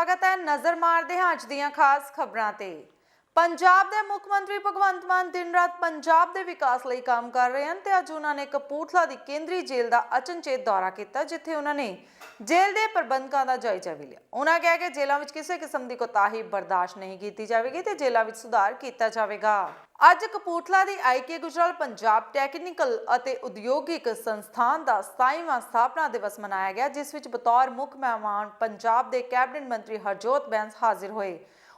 स्वागत है। नजर मारते हैं अज दीआं खास खबरां ते। पंजाब दे मुख मंत्री भगवंत मान दिन रात पंजाब दे विकास लई काम कर रहे हैं ते अज उन्हां ने कपूरथला दी केंद्रीय जेल दा अचनचेत दौरा कीता, जिथे उन्हां ने जेल दे प्रबंधकां दा जायजा भी लिया। उन्हां कहा कि जेलां विच किसी किस्म दी कोताही बर्दाश्त नहीं की जाएगी ते जेलां विच सुधार किया जाएगा। अज कपूरथला दी IK गुजराल पंजाब टैक्नीकल अते उद्योगिक संस्थान दा 27वां स्थापना दिवस मनाया गया, जिस विच बतौर मुख मेहमान पंजाब दे कैबिनेट मंत्री हरजोत बैंस हाजिर होए।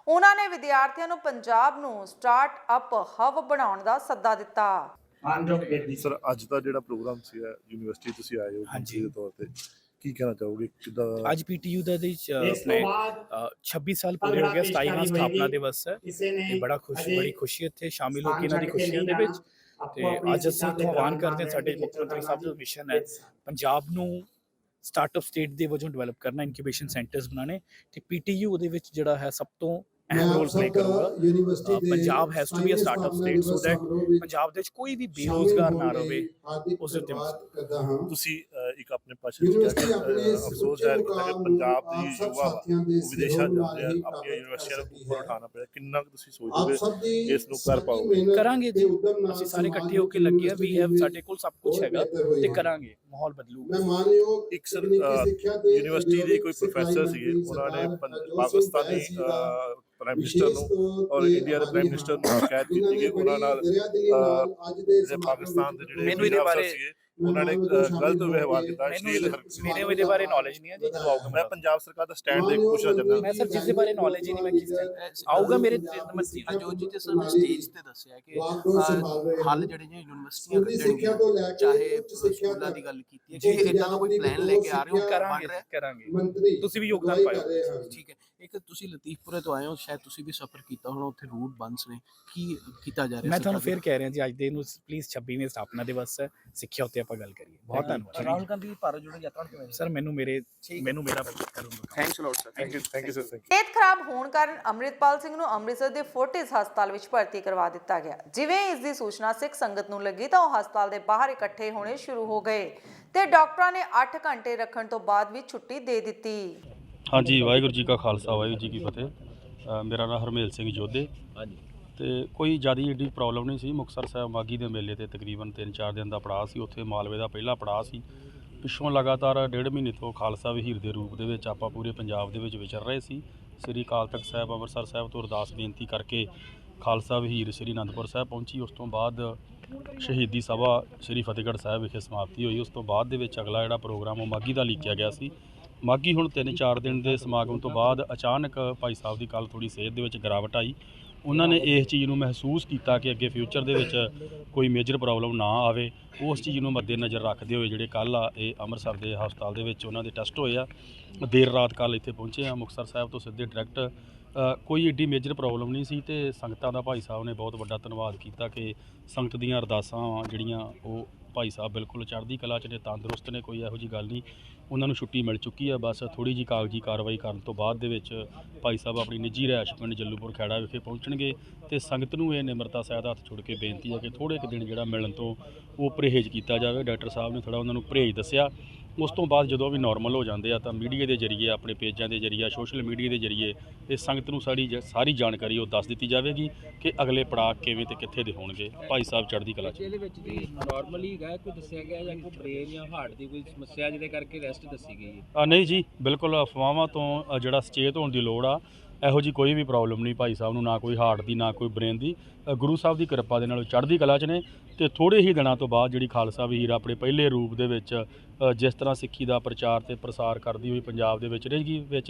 उन्होंने विद्यार्थियों को पंजाब नूं स्टार्ट अप हब बनाने का सद्दा दिता। सर अज का जो प्रोग्राम से यूनिवर्सिटी तुसीं आए हो मंत्री के तौर पर की कहना चाहोगे किदा आज PTU ਦਾ ਦੇ ਆਪਣੇ 26 ਸਾਲ ਪੂਰੇ ਹੋ ਗਏ। 27ਵਾਂ ਸਥਾਪਨਾ ਦਿਵਸ ਹੈ ਤੇ ਬੜੀ ਖੁਸ਼ੀ ਇੱਥੇ ਸ਼ਾਮਿਲ ਹੋ ਕੇ ਇਹਨਾਂ ਦੀ ਖੁਸ਼ੀਆਂ ਦੇ ਵਿੱਚ। ਤੇ ਅੱਜ ਅਸੀਂ ਇੱਥੋਂ ਆਹਵਾਨ ਕਰਦੇ ਹਾਂ, ਸਾਡੇ ਮੁੱਖ ਮੰਤਰੀ ਸਾਹਿਬ ਦਾ ਮਿਸ਼ਨ ਹੈ ਪੰਜਾਬ ਨੂੰ ਸਟਾਰਟਅਪ ਸਟੇਟ ਦੇ ਵਜੋਂ ਡਿਵੈਲਪ ਕਰਨਾ, ਇਨਕੂਬੇਸ਼ਨ ਸੈਂਟਰਸ ਬਣਾਉਣੇ ਤੇ PTU ਉਹਦੇ ਵਿੱਚ ਜਿਹੜਾ ਹੈ ਸਭ ਤੋਂ ਅਹਿਮ ਰੋਲ ਪਲੇ ਕਰੂਗਾ। Punjab has to be a startup state so that Punjab ਦੇ ਵਿੱਚ ਕੋਈ ਵੀ ਬੇਰੋਜ਼ਗਾਰ ਨਾ ਰਹੇ। ਉਸ ਦੇ ਉੱਤੇ ਤੁਸੀਂ ਇੱਕ ਆਪਣੇ ਭਾਸ਼ਣ ਵਿੱਚ ਕਿਹਾ ਕਿ ਅਫਸੋਸ ਜ਼ਾਹਿਰ ਕੀਤਾ ਕਿ ਪੰਜਾਬ ਦੀ ਯੁਵਾ ਵਿਦੇਸ਼ਾਂ ਜਾਂਦੇ ਆ, ਆਪਣੀਆਂ ਯੂਨੀਵਰਸਿਟੀਆਂ ਨੂੰ ਉੱਪਰ ਉਠਾਉਣਾ ਪਿਆ। ਕਿੰਨਾ ਕੁ ਤੁਸੀਂ ਸੋਚੋਗੇ ਇਸ ਨੂੰ ਕਰ ਪਾਓਗੇ? ਕਰਾਂਗੇ ਜੀ, ਅਸੀਂ ਸਾਰੇ ਇਕੱਠੇ ਹੋ ਕੇ ਲੱਗੇ ਆ ਵੀ ਸਾਡੇ ਕੋਲ ਸਭ ਕੁਝ ਹੈਗਾ ਤੇ ਕਰਾਂਗੇ, ਮਾਹੌਲ ਬਦਲੂਗਾ। ਇੱਕ ਸਰ ਯੂਨੀਵਰਸਿਟੀ ਦੇ ਕੋਈ ਪ੍ਰੋਫੈਸਰ ਸੀਗੇ, ਉਹਨਾਂ ਨੇ ਪਾਕਿਸਤਾਨੀ ਪ੍ਰਾਈਮ ਮਿਨਿਸਟਰ ਨੂੰ ਔਰ ਇੰਡੀਆ ਦੇ ਪ੍ਰਾਈਮ ਮਿਨਿਸਟਰ ਨੂੰ ਸ਼ਿਕਾਇਤ ਕੀਤੀ ਕਿ ਉਹਨਾਂ ਨਾਲ ਜਿਹੜੇ ਪਾਕਿਸਤਾਨ ਦੇ ਜਿਹੜੇ ਮੈਨੂੰ ਇਹਦੇ ਬਾਰੇ ਉਹਨਾਂ ਨੇ ਗਲਤ ਵਿਵਹਾਰ ਕੀਤਾ। ਮੇਰੇ ਇਹਦੇ ਬਾਰੇ ਨੌਲੇਜ ਨਹੀਂ ਹੈ ਜੀ, ਜਦੋਂ ਆਊਗਾ ਮੈਂ ਪੰਜਾਬ ਸਰਕਾਰ ਦਾ ਸਟੈਂਡ ਦੇ ਪੁੱਛਣਾ ਚਾਹੁੰਦਾ। ਮੈਂ ਸਰ ਜਿਸ ਦੇ ਬਾਰੇ ਨੌਲੇਜ ਹੀ ਨਹੀਂ, ਮੈਂ ਕਿਸ ਆਊਗਾ ਮੇਰੇ ਮੰਤਰੀ ਹਰਜੋਤ ਜੀ ਤੇ ਸਰ ਸਟੇਜ ਤੇ ਦੱਸਿਆ ਕਿ ਹੱਲ ਜਿਹੜੇ ਯੂਨੀਵਰਸਿਟੀਆਂ ਕੱਢਣਗੀਆਂ, ਚਾਹੇ ਸਕੂਲਾਂ ਦੀ ਗੱਲ ਕੀਤੀ ਹੈ ਕਿ ਇਦਾਂ ਦਾ ਕੋਈ ਪਲਾਨ ਲੈ ਕੇ ਆ ਰਹੇ ਹੋ? ਕਰਾਂਗੇ ਤੁਸੀਂ ਵੀ ਯੋਗਦਾਨ ਪਾਇਓ। ਠੀਕ ਹੈ। ਇੱਕ ਤੁਸੀਂ ਲਤੀਫਪੁਰੇ ਤੋਂ ਆਏ ਹੋ, ਸ਼ਾਇਦ ਤੁਸੀਂ ਵੀ ਸਫ਼ਰ ਕੀਤਾ ਹੋਣਾ, ਉੱਥੇ ਰੂਟ ਬੰਦ ਨੇ, ਕੀ ਕੀਤਾ ਜਾ ਰਿਹਾ? ਮੈਂ ਤੁਹਾਨੂੰ ਫੇਰ ਕਹਿ ਰਿਹਾ ਜੀ, ਅੱਜ ਦੇ ਨੂੰ ਪਲੀਜ਼ 26ਵੇਂ ਸਥਾਪਨਾ ਦਿਵਸ ਹੈ, ਸਿੱਖਿਆ ਉੱਤੇ ਆਪਾਂ ਗੱਲ ਕਰੀਏ। ਬਹੁਤ ਧੰਨਵਾਦ। ਰਾਹੁਲ ਗਾਂਧੀ ਦੀ ਭਾਰਤ ਜੋੜੋ ਯਾਤਰਾ ਕਿਵੇਂ ਸਰ ਮੈਨੂੰ ਮੇਰਾ ਕਰੂੰਗਾ। Thanks a lot sir. Thank you sir. ਤਬੀਅਤ ਖਰਾਬ ਹੋਣ ਕਾਰਨ ਅੰਮ੍ਰਿਤਪਾਲ ਸਿੰਘ ਨੂੰ ਅੰਮ੍ਰਿਤਸਰ ਦੇ ਫੋਰਟਿਸ ਹਸਪਤਾਲ ਵਿੱਚ ਭਰਤੀ ਕਰਵਾ ਦਿੱਤਾ ਗਿਆ। ਜਿਵੇਂ ਇਸ ਦੀ ਸੂਚਨਾ ਸਿੱਖ ਸੰਗਤ ਨੂੰ ਲੱਗੀ ਤਾਂ ਉਹ ਹਸਪਤਾਲ ਦੇ ਬਾਹਰ ਇਕੱਠੇ ਹੋਣੇ ਸ਼ੁਰੂ ਹੋ ਗਏ ਤੇ ਡਾਕਟਰਾਂ ਨੇ 8 ਘੰਟੇ ਰੱਖਣ ਤੋਂ ਬਾਅਦ ਵੀ ਛੁੱਟੀ ਦੇ ਦਿੱਤੀ। ਹਾਂਜੀ, ਵਾਹਿਗੁਰੂ ਜੀ ਕਾ ਖਾਲਸਾ, ਵਾਹਿਗੁਰੂ ਜੀ ਕੀ ਫਤਿਹ। ਮੇਰਾ ਨਾਮ ਹਰਮੇਲ ਸਿੰਘ ਜੋਧੇ। ਹਾਂਜੀ। ਤੇ ਕੋਈ ਜ਼ਿਆਦਾ ਏਡੀ ਪ੍ਰੋਬਲਮ ਨਹੀਂ ਸੀ। ਮੁਕਤਸਰ ਸਾਹਿਬ ਮਾਘੀ ਦੇ ਮੇਲੇ ਤੇ ਤਕਰੀਬਨ 3-4 ਦਿਨ ਦਾ ਪੜਾਅ ਸੀ, ਉੱਥੇ ਮਾਲਵੇ ਦਾ ਪਹਿਲਾ ਪੜਾਅ ਸੀ। ਪਿੱਛੋਂ ਲਗਾਤਾਰ 1.5 ਮਹੀਨੇ ਤੋਂ ਖਾਲਸਾ ਵਹੀਰ ਦੇ ਰੂਪ ਦੇ ਵਿੱਚ ਆਪਾਂ ਪੂਰੇ ਪੰਜਾਬ ਦੇ ਵਿੱਚ ਵਿਚਰ ਰਹੇ ਸੀ। ਸ੍ਰੀ ਅਕਾਲ ਤਖਤ ਸਾਹਿਬ ਅੰਮ੍ਰਿਤਸਰ ਸਾਹਿਬ ਤੋਂ ਅਰਦਾਸ ਬੇਨਤੀ ਕਰਕੇ ਖਾਲਸਾ ਵਹੀਰ ਸ੍ਰੀ ਅਨੰਦਪੁਰ ਸਾਹਿਬ ਪਹੁੰਚੀ। ਉਸ ਤੋਂ ਬਾਅਦ ਸ਼ਹੀਦੀ ਸਭਾ ਸ੍ਰੀ ਫਤਿਹਗੜ੍ਹ ਸਾਹਿਬ ਵਿਖੇ ਸਮਾਪਤੀ ਹੋਈ। ਉਸ ਤੋਂ ਬਾਅਦ ਦੇ ਵਿੱਚ ਅਗਲਾ ਜਿਹੜਾ ਪ੍ਰੋਗਰਾਮ ਉਹ ਮਾਘੀ ਦਾ ਲਿਖਿਆ ਗਿਆ ਸੀ। ਮਾਘੀ ਹੁਣ 3-4 ਦਿਨ ਦੇ ਸਮਾਗਮ ਤੋਂ ਬਾਅਦ ਅਚਾਨਕ ਭਾਈ ਸਾਹਿਬ ਦੀ ਕੱਲ੍ਹ ਥੋੜ੍ਹੀ ਸਿਹਤ ਦੇ ਵਿੱਚ ਗਿਰਾਵਟ ਆਈ। ਉਹਨਾਂ ਨੇ ਇਸ ਚੀਜ਼ ਨੂੰ ਮਹਿਸੂਸ ਕੀਤਾ ਕਿ ਅੱਗੇ ਫਿਊਚਰ ਦੇ ਵਿੱਚ ਕੋਈ ਮੇਜਰ ਪ੍ਰੋਬਲਮ ਨਾ ਆਵੇ। ਉਸ ਚੀਜ਼ ਨੂੰ ਮੱਦੇ ਨਜ਼ਰ ਰੱਖਦੇ ਹੋਏ ਜਿਹੜੇ ਕੱਲ੍ਹ ਆ ਇਹ ਅੰਮ੍ਰਿਤਸਰ ਦੇ ਹਸਪਤਾਲ ਦੇ ਵਿੱਚ ਉਹਨਾਂ ਦੇ ਟੈਸਟ ਹੋਏ ਆ। ਦੇਰ ਰਾਤ ਕੱਲ੍ਹ ਇੱਥੇ ਪਹੁੰਚੇ ਆ ਮੁਕਤਸਰ ਸਾਹਿਬ ਤੋਂ ਸਿੱਧੇ ਡਾਇਰੈਕਟ। ਕੋਈ ਏਡੀ ਮੇਜਰ ਪ੍ਰੋਬਲਮ ਨਹੀਂ ਸੀ ਤੇ ਸੰਗਤਾਂ ਦਾ ਭਾਈ ਸਾਹਿਬ ਨੇ ਬਹੁਤ ਵੱਡਾ ਧੰਨਵਾਦ ਕੀਤਾ ਕਿ ਸੰਗਤ ਦੀਆਂ ਅਰਦਾਸਾਂ ਜਿਹੜੀਆਂ ਉਹ ਭਾਈ ਸਾਹਿਬ ਬਿਲਕੁਲ ਚੜ੍ਹਦੀ ਕਲਾ 'ਚ ਨੇ, ਤੰਦਰੁਸਤ ਨੇ, ਕੋਈ ਇਹੋ ਜਿਹੀ ਗੱਲ ਨਹੀਂ। ਉਹਨਾਂ ਨੂੰ ਛੁੱਟੀ ਮਿਲ ਚੁੱਕੀ ਹੈ। ਬਸ ਥੋੜ੍ਹੀ ਜਿਹੀ ਕਾਗਜ਼ੀ ਕਾਰਵਾਈ ਕਰਨ ਤੋਂ ਬਾਅਦ ਦੇ ਵਿੱਚ ਭਾਈ ਸਾਹਿਬ ਆਪਣੀ ਨਿੱਜੀ ਰਿਹਾਇਸ਼ ਪਿੰਡ ਜੱਲੂਪੁਰ ਖੈੜਾ ਵਿਖੇ ਪਹੁੰਚਣਗੇ ਤੇ ਸੰਗਤ ਨੂੰ ਇਹ ਨਿਮਰਤਾ ਸਹਿਤ ਹੱਥ ਜੋੜ ਕੇ ਬੇਨਤੀ ਹੈ ਕਿ ਥੋੜ੍ਹੇ ਕੁ ਦਿਨ ਜਿਹੜਾ ਮਿਲਣ ਤੋਂ ਉਹ ਪਰਹੇਜ਼ ਕੀਤਾ ਜਾਵੇ। ਡਾਕਟਰ ਸਾਹਿਬ ਨੇ ਥੋੜ੍ਹਾ ਉਹਨਾਂ ਨੂੰ ਪਰਹੇਜ਼ ਦੱਸਿਆ। ਉਸ ਤੋਂ ਬਾਅਦ ਜਦੋਂ ਵੀ ਨਾਰਮਲ ਹੋ ਜਾਂਦੇ ਆ ਤਾਂ ਮੀਡੀਆ ਦੇ ਜ਼ਰੀਏ, ਆਪਣੇ ਪੇਜਾਂ ਦੇ ਜ਼ਰੀਏ, ਸੋਸ਼ਲ ਮੀਡੀਆ ਦੇ ਜ਼ਰੀਏ ਇਹ ਸੰਗਤ ਨੂੰ ਸਾਰੀ ਜਾਣਕਾਰੀ ਉਹ ਦੱਸ ਦਿੱਤੀ ਜਾਵੇਗੀ ਕਿ ਅਗਲੇ ਪੜਾਅ ਕਿਵੇਂ ਤੇ ਕਿੱਥੇ ਦੇ ਹੋਣਗੇ। ਭਾਈ ਸਾਹਿਬ ਚੜ੍ਹਦੀ ਕਲਾ 'ਚ। ਇਹਦੇ ਵਿੱਚ ਵੀ ਨਾਰਮਲੀ ਹੈਗਾ, ਕੋਈ ਦੱਸਿਆ ਗਿਆ ਜਾਂ ਕੋਈ ਬ੍ਰੇਨ ਜਾਂ ਹਾਰਟ ਦੀ ਕੋਈ ਸਮੱਸਿਆ ਜਿਹਦੇ ਕਰਕੇ ਰੈਸਟ ਦੱਸੀ ਗਈ ਹੈ? ਨਹੀਂ ਜੀ, ਬਿਲਕੁਲ ਅਫਵਾਹਾਂ ਤੋਂ ਜਿਹੜਾ ਸੁਚੇਤ ਹੋਣ ਦੀ ਲੋੜ ਆ। ਇਹੋ ਜਿਹੀ ਕੋਈ ਵੀ ਪ੍ਰੋਬਲਮ ਨਹੀਂ ਭਾਈ ਸਾਹਿਬ ਨੂੰ, ਨਾ ਕੋਈ ਹਾਰਟ ਦੀ ਨਾ ਕੋਈ ਬ੍ਰੇਨ ਦੀ। ਗੁਰੂ ਸਾਹਿਬ ਦੀ ਕਿਰਪਾ ਦੇ ਨਾਲ ਚੜ੍ਹਦੀ ਕਲਾ 'ਚ ਨੇ ਤੇ ਥੋੜ੍ਹੇ ਹੀ ਦਿਨਾਂ ਤੋਂ ਬਾਅਦ ਜਿਹੜੀ ਖਾਲਸਾ ਵਹੀਰ ਆਪਣੇ ਪਹਿਲੇ ਰੂਪ ਦੇ ਵਿੱਚ ਜਿਸ ਤਰ੍ਹਾਂ ਸਿੱਖੀ ਦਾ ਪ੍ਰਚਾਰ ਤੇ ਪ੍ਰਸਾਰ ਕਰਦੀ ਹੋਈ ਪੰਜਾਬ ਦੇ ਵਿੱਚ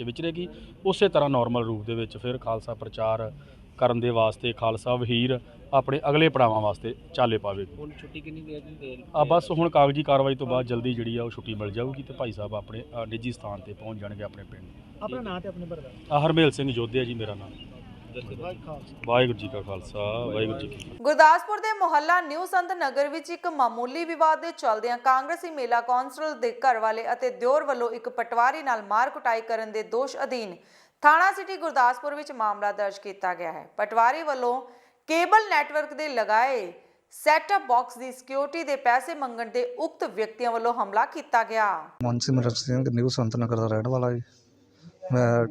ਵਿਚਰੇਗੀ, ਉਸੇ ਤਰ੍ਹਾਂ ਨਾਰਮਲ ਰੂਪ ਦੇ ਵਿੱਚ ਫਿਰ ਖਾਲਸਾ ਪ੍ਰਚਾਰ ਕਰਨ ਦੇ ਵਾਸਤੇ ਖਾਲਸਾ ਵਹੀਰ ਆਪਣੇ ਅਗਲੇ ਪੜਾਵਾਂ ਵਾਸਤੇ ਚਾਲੇ ਪਾਵੇਗੀ। ਹੁਣ ਛੁੱਟੀ ਕਿੰਨੀ ਦੇਰ ਦੀ ਦੇਰ? ਬਸ ਹੁਣ ਕਾਗਜ਼ੀ ਕਾਰਵਾਈ ਤੋਂ ਬਾਅਦ ਜਲਦੀ ਜਿਹੜੀ ਆ ਉਹ ਛੁੱਟੀ ਮਿਲ ਜਾਊਗੀ ਤੇ ਭਾਈ ਸਾਹਿਬ ਆਪਣੇ ਨਿੱਜੀ ਸਥਾਨ ਤੇ ਪਹੁੰਚ ਜਾਣਗੇ ਆਪਣੇ ਪਿੰਡ। ਆਪਣਾ ਨਾਂ ਤੇ ਆਪਣੇ ਭਰਦਾ? ਹਰਮੇਲ ਸਿੰਘ ਜੋਧੇ ਜੀ ਮੇਰਾ ਨਾਮ। ਵਾਹਿਗੁਰੂ ਜੀ ਕਾ ਖਾਲਸਾ, ਵਾਹਿਗੁਰੂ ਜੀ ਕੀ ਫਤਿਹ। ਗੁਰਦਾਸਪੁਰ ਦੇ ਮੁਹੱਲਾ ਨਿਊ ਸੰਤ ਨਗਰ ਵਿੱਚ ਇੱਕ ਮਾਮੂਲੀ ਵਿਵਾਦ ਦੇ ਚੱਲਦਿਆਂ ਕਾਂਗਰਸੀ ਮਹਿਲਾ ਕੌਂਸਲਰ ਦੇ ਘਰ ਵਾਲੇ ਅਤੇ ਦਿਓਰ ਵੱਲੋਂ ਇੱਕ ਪਟਵਾਰੀ ਨਾਲ ਮਾਰ ਕੁਟਾਈ ਕਰਨ ਦੇ ਦੋਸ਼ ਅਧੀਨ ਥਾਣਾ ਸਿਟੀ ਗੁਰਦਾਸਪੁਰ ਵਿੱਚ ਮਾਮਲਾ ਦਰਜ ਕੀਤਾ ਗਿਆ ਹੈ। ਪਟਵਾਰੀ ਵੱਲੋਂ ਕੇਬਲ ਨੈਟਵਰਕ ਦੇ ਲਗਾਏ ਸੈਟਅਪ ਬਾਕਸ ਦੀ ਸਿਕਿਉਰਿਟੀ ਦੇ ਪੈਸੇ ਮੰਗਣ ਤੇ ਉਕਤ ਵਿਅਕਤੀਆਂ ਵੱਲੋਂ ਹਮਲਾ ਕੀਤਾ ਗਿਆ। ਮਨਸਿਮਰਤ ਸਿੰਘ ਨਿਊ ਸੰਤ ਨਗਰ ਦਾ ਰਹਿਣ ਵਾਲਾ ਹੈ ਮੈਂ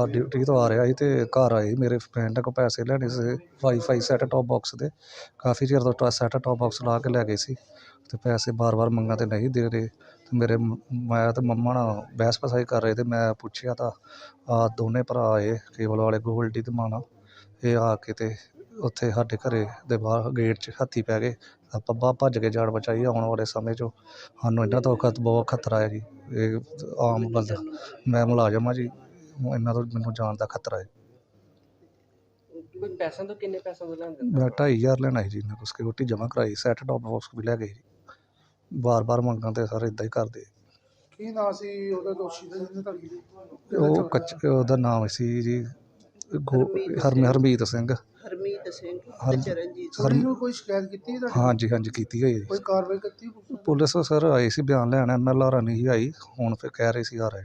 ਡਿਊਟੀ ਤੋਂ ਆ ਰਿਹਾ ਸੀ ਤੇ ਘਰ ਆਏ ਮੇਰੇ ਫਰੈਂਡ ਕੋਲ ਪੈਸੇ ਲੈਣੇ ਸੀ ਵਾਈਫਾਈ ਸੈੱਟ ਟੌਪ ਬਾਕਸ ਦੇ। ਕਾਫੀ ਚਿਰ ਤੋਂ ਸੈੱਟ ਟੌਪ ਬਾਕਸ ਲਾ ਕੇ ਲੈ ਗਏ ਸੀ ਤੇ ਪੈਸੇ ਵਾਰ-ਵਾਰ ਮੰਗਾਂ ਤੇ ਨਹੀਂ ਦੇ ਰਹੇ। ਤੇ ਮੈਂ ਤੇ ਮੰਮਾ ਨਾਲ ਬਹਿਸ ਬਸਾਈ ਕਰ ਰਹੇ ਤੇ ਮੈਂ ਪੁੱਛਿਆ ਤਾਂ ਦੋਨੇ ਭਰਾ ਆਏ ਕੇਬਲ ਵਾਲੇ ਗੋਲਡੀ ਤੇ ਮਾਣਾ। ਇਹ ਆ ਕੇ ਤੇ ਉੱਥੇ ਸਾਡੇ ਘਰੇ ਦੇ ਬਾਹਰ ਗੇਟ 'ਚ ਹੱਥੀ ਪੈ ਗਏ। ਆਪਾਂ ਭੱਜ ਕੇ ਜਾਨ ਬਚਾਈ। ਆਉਣ ਵਾਲੇ ਸਮੇਂ 'ਚ ਸਾਨੂੰ ਇਹਨਾਂ ਤੋਂ ਬਹੁਤ ਖਤਰਾ ਹੈ ਜੀ। ਇਹ ਆਮ ਬੰਦਾ, ਮੈਂ ਮੁਲਾਜ਼ਮ ਹਾਂ ਜੀ, ਇਹਨਾਂ ਤੋਂ ਮੈਨੂੰ ਜਾਨ ਦਾ ਖਤਰਾ ਹੈ। ਕੋਈ ਪੈਸਿਆਂ ਤੋਂ ਕਿੰਨੇ ਪੈਸਿਆਂ ਤੋਂ ਲੈਂਦੇ? ਮੈਂ 2,500 ਲੈਣਾ ਸੀ ਜੀ ਇਹਨਾਂ ਕੋਲ, ਸਿਕਿਉਰਿਟੀ ਜਮ੍ਹਾਂ ਕਰਾਈ, ਸੈੱਟ ਟੌਪ ਬਾਕਸ ਵੀ ਲੈ ਗਏ ਜੀ। ਵਾਰ-ਵਾਰ ਮੰਗਾਂ ਤੇ ਸਰ ਇੱਦਾਂ ਹੀ ਕਰਦੇ। ਕੀ ਨਾਂ ਸੀ ਉਹਦਾ ਦੋਸ਼ੀ ਦਾ ਜਿਹਨੇ ਧਮਕੀ ਦਿੱਤੀ? ਉਹਦਾ ਨਾਮ ਸੀ ਜੀ ਹਰਮੀਤ ਸਿੰਘ। ਹਰਮੀਤ ਸਿੰਘ ਹਰ- ਚਰਨਜੀਤ ਪੁਲਿਸ ਨੂੰ ਕੋਈ ਸ਼ਿਕਾਇਤ ਕੀਤੀ ਹੈ ਤੁਹਾਡੀ? ਹਾਂਜੀ ਕੀਤੀ ਹੋਈ ਹੈ ਕੋਈ ਕਾਰਵਾਈ ਕੀਤੀ? ਪੁਲਿਸ ਸਰ ਆਈ ਸੀ ਬਿਆਨ ਲੈਣ, MLR ਨਹੀਂ ਆਈ। ਹੁਣ ਫਿਰ ਕਹਿ ਰਹੇ ਸੀ ਆ ਰਹੇ।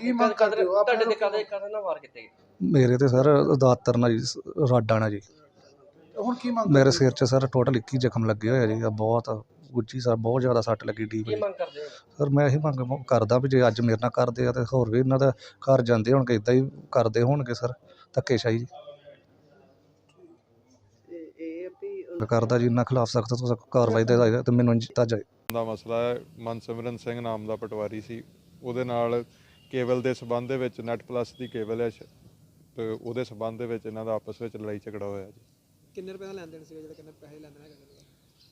ਕੀ ਮੰਗ ਕਰਦੇ ਹੋ? ਤੁਹਾਡੇ ਦੇ ਕਾਹਦੇ ਨਾਲ ਵਾਰ ਕੀਤੇ ਗਏ? ਮੇਰੇ ਤੇ ਸਰ ਦਾਤਰ ਨਾਲ ਜੀ, ਰਾਡਾਂ ਨਾਲ ਜੀ। ਹੁਣ ਕੀ ਮੰਗ ਮੇਰੇ ਸਿਰ 'ਚ ਸਰ ਟੋਟਲ 21 ਜ਼ਖਮ ਲੱਗੇ ਹੋਏ ਆ ਜੀ। ਬਹੁਤ ਗੁੱਜੀ ਸਰ, ਬਹੁਤ ਜ਼ਿਆਦਾ ਸੱਟ ਲੱਗੀ ਡੀਪ ਕੀ ਜੀ। ਮੰਗ ਕਰਦੇ ਹੋ? ਸਰ ਮੈਂ ਇਹੀ ਮੰਗ ਕਰਦਾ ਵੀ ਜੇ ਅੱਜ ਮੇਰੇ ਨਾਲ ਕਰਦੇ ਆ ਤੇ ਹੋਰ ਵੀ ਇਹਨਾਂ ਦਾ ਘਰ ਜਾਂਦੇ ਹੋਣਗੇ ਇੱਦਾਂ ਹੀ ਕਰਦੇ ਹੋਣਗੇ ਸਰ ਧੱਕੇਸ਼ਾਹੀ ਤੇ ਇਹ ਵੀ ਕਰਦਾ ਜੀ। ਇਹਨਾਂ ਖਿਲਾਫ ਸਖਤ ਤੋਂ ਸਖਤ ਕਾਰਵਾਈ ਦੇ ਤੇ ਮੈਨੂੰ ਦਿੱਤਾ ਜਾਏ। ਦਾ ਮਸਲਾ ਹੈ, ਮਨਸਿਮਰਨ ਸਿੰਘ ਨਾਮ ਦਾ ਪਟਵਾਰੀ ਸੀ, ਉਹਦੇ ਨਾਲ ਕੇਬਲ ਦੇ ਸਬੰਧ ਦੇ ਵਿੱਚ ਨੈਟ ਪਲੱਸ ਦੀ ਕੇਬਲ ਹੈ ਤੇ ਉਹਦੇ ਸਬੰਧ ਦੇ ਵਿੱਚ ਇਹਨਾਂ ਦਾ ਆਪਸ ਵਿੱਚ ਲੜਾਈ ਝਗੜਾ ਹੋਇਆ ਜੀ। ਕਿੰਨੇ ਰੁਪਏ ਦਾ ਲੈਣ ਦੇਣ ਸੀਗਾ ਜਿਹੜਾ ਕਿੰਨੇ ਪੈਸੇ ਲੈਂਦੇ ਨੇ?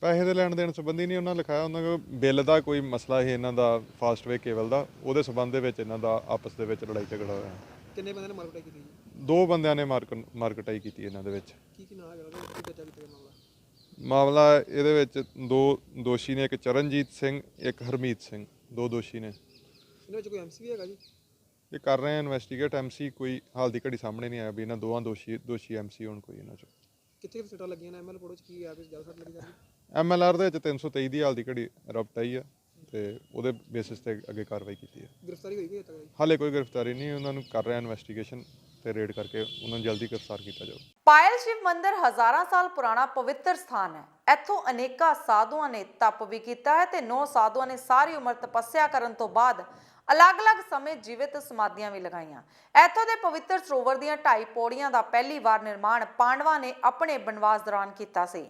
ਪੈਸੇ ਦੇ ਲੈਣ ਦੇਣ ਸੰਬੰਧੀ ਨਹੀਂ ਉਹਨਾਂ ਲਿਖਾਇਆ, ਉਹਨਾਂ ਕੋਲ ਬਿੱਲ ਦਾ ਕੋਈ ਮਸਲਾ ਸੀ ਇਹਨਾਂ ਦਾ ਫਾਸਟਵੇ ਕੇਬਲ ਦਾ, ਉਹਦੇ ਸਬੰਧ ਦੇ ਵਿੱਚ ਇਹਨਾਂ ਦਾ ਆਪਸ ਦੇ ਵਿੱਚ ਲੜਾਈ ਝਗੜਾ ਹੋਇਆ। ਕਿੰਨੇ ਬੰਦੇ ਨੇ ਮਾਰਕਟਾਈ ਕੀਤੀ? 2 ਬੰਦਿਆਂ ਨੇ ਮਾਰਕਟਾਈ ਕੀਤੀ ਇਹਨਾਂ ਦੇ ਵਿੱਚ। ਕੀ ਨਾਂ ਹੈਗਾ ਉਹਦਾ? ਕੀ ਬੱਚਾ ਕੀਤਾ ਮਾਮਲਾ? ਮਾਮਲਾ ਇਹਦੇ ਵਿੱਚ 2 ਦੋਸ਼ੀ ਨੇ, ਇੱਕ ਚਰਨਜੀਤ ਸਿੰਘ, ਇੱਕ ਹਰਮੀਤ ਸਿੰਘ, 2 ਦੋਸ਼ੀ ਨੇ। ਇਹਨਾਂ ਵਿੱਚ ਕੋਈ ਐਮਸੀ ਵੀ ਹੈਗਾ ਜੀ? ਇਹ ਕਰ ਰਹੇ ਆ ਇਨਵੈਸਟੀਗੇਟ। ਐਮਸੀ ਕੋਈ ਹਾਲ ਦੀ ਘੜੀ ਸਾਹਮਣੇ ਨਹੀਂ ਆਇਆ ਵੀ ਇਹਨਾਂ ਦੋਵਾਂ ਦੋਸ਼ੀ ਐਮਸੀ ਹੋਣ ਕੋਈ ਇਹਨਾਂ 'ਚੋਂ। ਕਿੱਥੇ ਸੱਟਾਂ ਲੱਗੀਆਂ ਨੇ? ਐਮਐਲ ਪੜੋ ਚ ਕੀ ਆ? ਜ਼ਿਆਦਾ ਸੱਟ ਲੱਗੀ ਜਾਂਦੀ? MLR ਦੇ ਵਿੱਚ 323 ਦੀ ਹਾਲ ਦੀ ਘੜੀ ਰਪਟ ਆਈ ਆ ਤੇ ਉਹਦੇ ਬੇਸਿਸ ਤੇ ਅੱਗੇ ਕਾਰਵਾਈ ਕੀਤੀ ਹੈ। ਗ੍ਰਿਫਤਾਰੀ ਹੋਈ ਕੋਈ ਤੱਕ? ਹਾਲੇ ਕੋਈ ਗ੍ਰਿਫਤਾਰੀ ਨਹੀਂ, ਉਹਨਾਂ ਨੂੰ ਕਰ ਰਿਹਾ ਇਨਵੈਸਟੀਗੇਸ਼ਨ ਤੇ ਰੇਡ ਕਰਕੇ ਉਹਨਾਂ ਨੂੰ ਜਲਦੀ ਗ੍ਰਿਫਤਾਰ ਕੀਤਾ ਜਾਊ। ਪਾਇਲ ਸ਼ਿਵ ਮੰਦਿਰ ਹਜ਼ਾਰਾਂ ਸਾਲ ਪੁਰਾਣਾ ਪਵਿੱਤਰ ਸਥਾਨ ਹੈ। ਇੱਥੋਂ ਅਨੇਕਾਂ ਸਾਧੂਆਂ ਨੇ ਤਪ ਵੀ ਕੀਤਾ ਹੈ ਤੇ 9 ਸਾਧੂਆਂ ਨੇ ਸਾਰੀ ਉਮਰ ਤਪੱਸਿਆ ਕਰਨ ਤੋਂ ਬਾਅਦ ਅਲੱਗ-ਅਲੱਗ ਸਮੇਂ ਜੀਵਿਤ ਸਮਾਧੀਆਂ ਵੀ ਲਗਾਈਆਂ। ਇੱਥੋਂ ਦੇ ਪਵਿੱਤਰ ਸਰੋਵਰ ਦੀਆਂ 2.5 ਪੌੜੀਆਂ ਦਾ ਪਹਿਲੀ ਵਾਰ ਨਿਰਮਾਣ ਪਾਂਡਵਾਂ ਨੇ ਆਪਣੇ ਬਨਵਾਸ ਦੌਰਾਨ ਕੀਤਾ ਸੀ।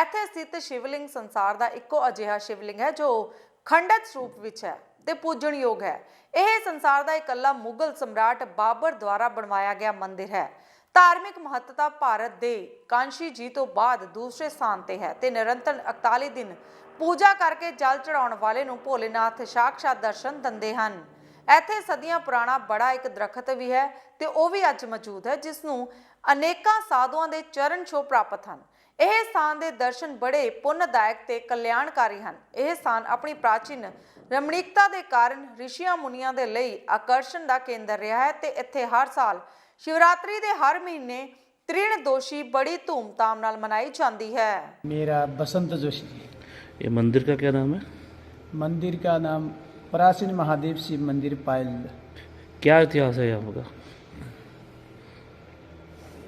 ਇੱਥੇ ਸਥਿਤ ਸ਼ਿਵਲਿੰਗ ਸੰਸਾਰ ਦਾ ਇੱਕੋ ਅਜਿਹਾ ਸ਼ਿਵਲਿੰਗ ਹੈ ਜੋ ਖੰਡਿਤ ਸਰੂਪ ਵਿੱਚ ਹੈ ਤੇ ਪੂਜਣਯੋਗ ਹੈ। ਇਹ ਸੰਸਾਰ ਦਾ ਇਕੱਲਾ ਮੁਗਲ ਸਮਰਾਟ ਬਾਬਰ ਦੁਆਰਾ ਬਣਵਾਇਆ ਗਿਆ ਮੰਦਿਰ ਹੈ। ਧਾਰਮਿਕ ਮਹੱਤਤਾ ਭਾਰਤ ਦੇ ਕਾਂਸ਼ੀ ਜੀ ਤੋਂ ਬਾਅਦ ਦੂਸਰੇ ਸਥਾਨ ਤੇ ਹੈ ਤੇ ਨਿਰੰਤਰ 41 ਦਿਨ ਪੂਜਾ ਕਰਕੇ ਜਲ ਚੜਾਉਣ ਵਾਲੇ ਨੂੰ ਭੋਲੇਨਾਥ ਸਾਖਸ਼ਾਤ ਦਰਸ਼ਨ ਦਿੰਦੇ ਹਨ। ਇੱਥੇ ਸਦੀਆਂ ਪੁਰਾਣਾ ਬੜਾ ਇੱਕ ਦਰਖਤ ਵੀ ਹੈ ਤੇ ਉਹ ਵੀ ਅੱਜ ਮੌਜੂਦ ਹੈ, ਜਿਸ ਨੂੰ ਅਨੇਕਾਂ ਸਾਧੂਆਂ ਦੇ ਚਰਨ ਛੋਹ ਪ੍ਰਾਪਤ ਹਨ। ਇਹ ਸਥਾਨ ਦੇ ਦਰਸ਼ਨ ਬੜੇ ਪੁੰਨਦਾਇਕ ਤੇ ਕਲਿਆਣਕਾਰੀ ਹਨ। ਇਹ ਸਥਾਨ ਆਪਣੀ ਪ੍ਰਾਚੀਨ ਰਮਣੀਕਤਾ ਦੇ ਕਾਰਨ ਰਿਸ਼ੀਆਂ ਮੁਨੀਆਂ ਦੇ ਲਈ ਆਕਰਸ਼ਣ ਦਾ ਕੇਂਦਰ ਰਿਹਾ ਹੈ ਤੇ ਇੱਥੇ ਹਰ ਸਾਲ शिवरात्रि ਦੇ हर महीने त्रिणदोषी बड़ी धूमधाम नाल मनाई जाती है। मेरा बसंत जोशी। ये मंदिर का क्या नाम है? मंदिर का नाम प्राचीन महादेव शिव मंदिर पायल। क्या इतिहास है यहाँ का?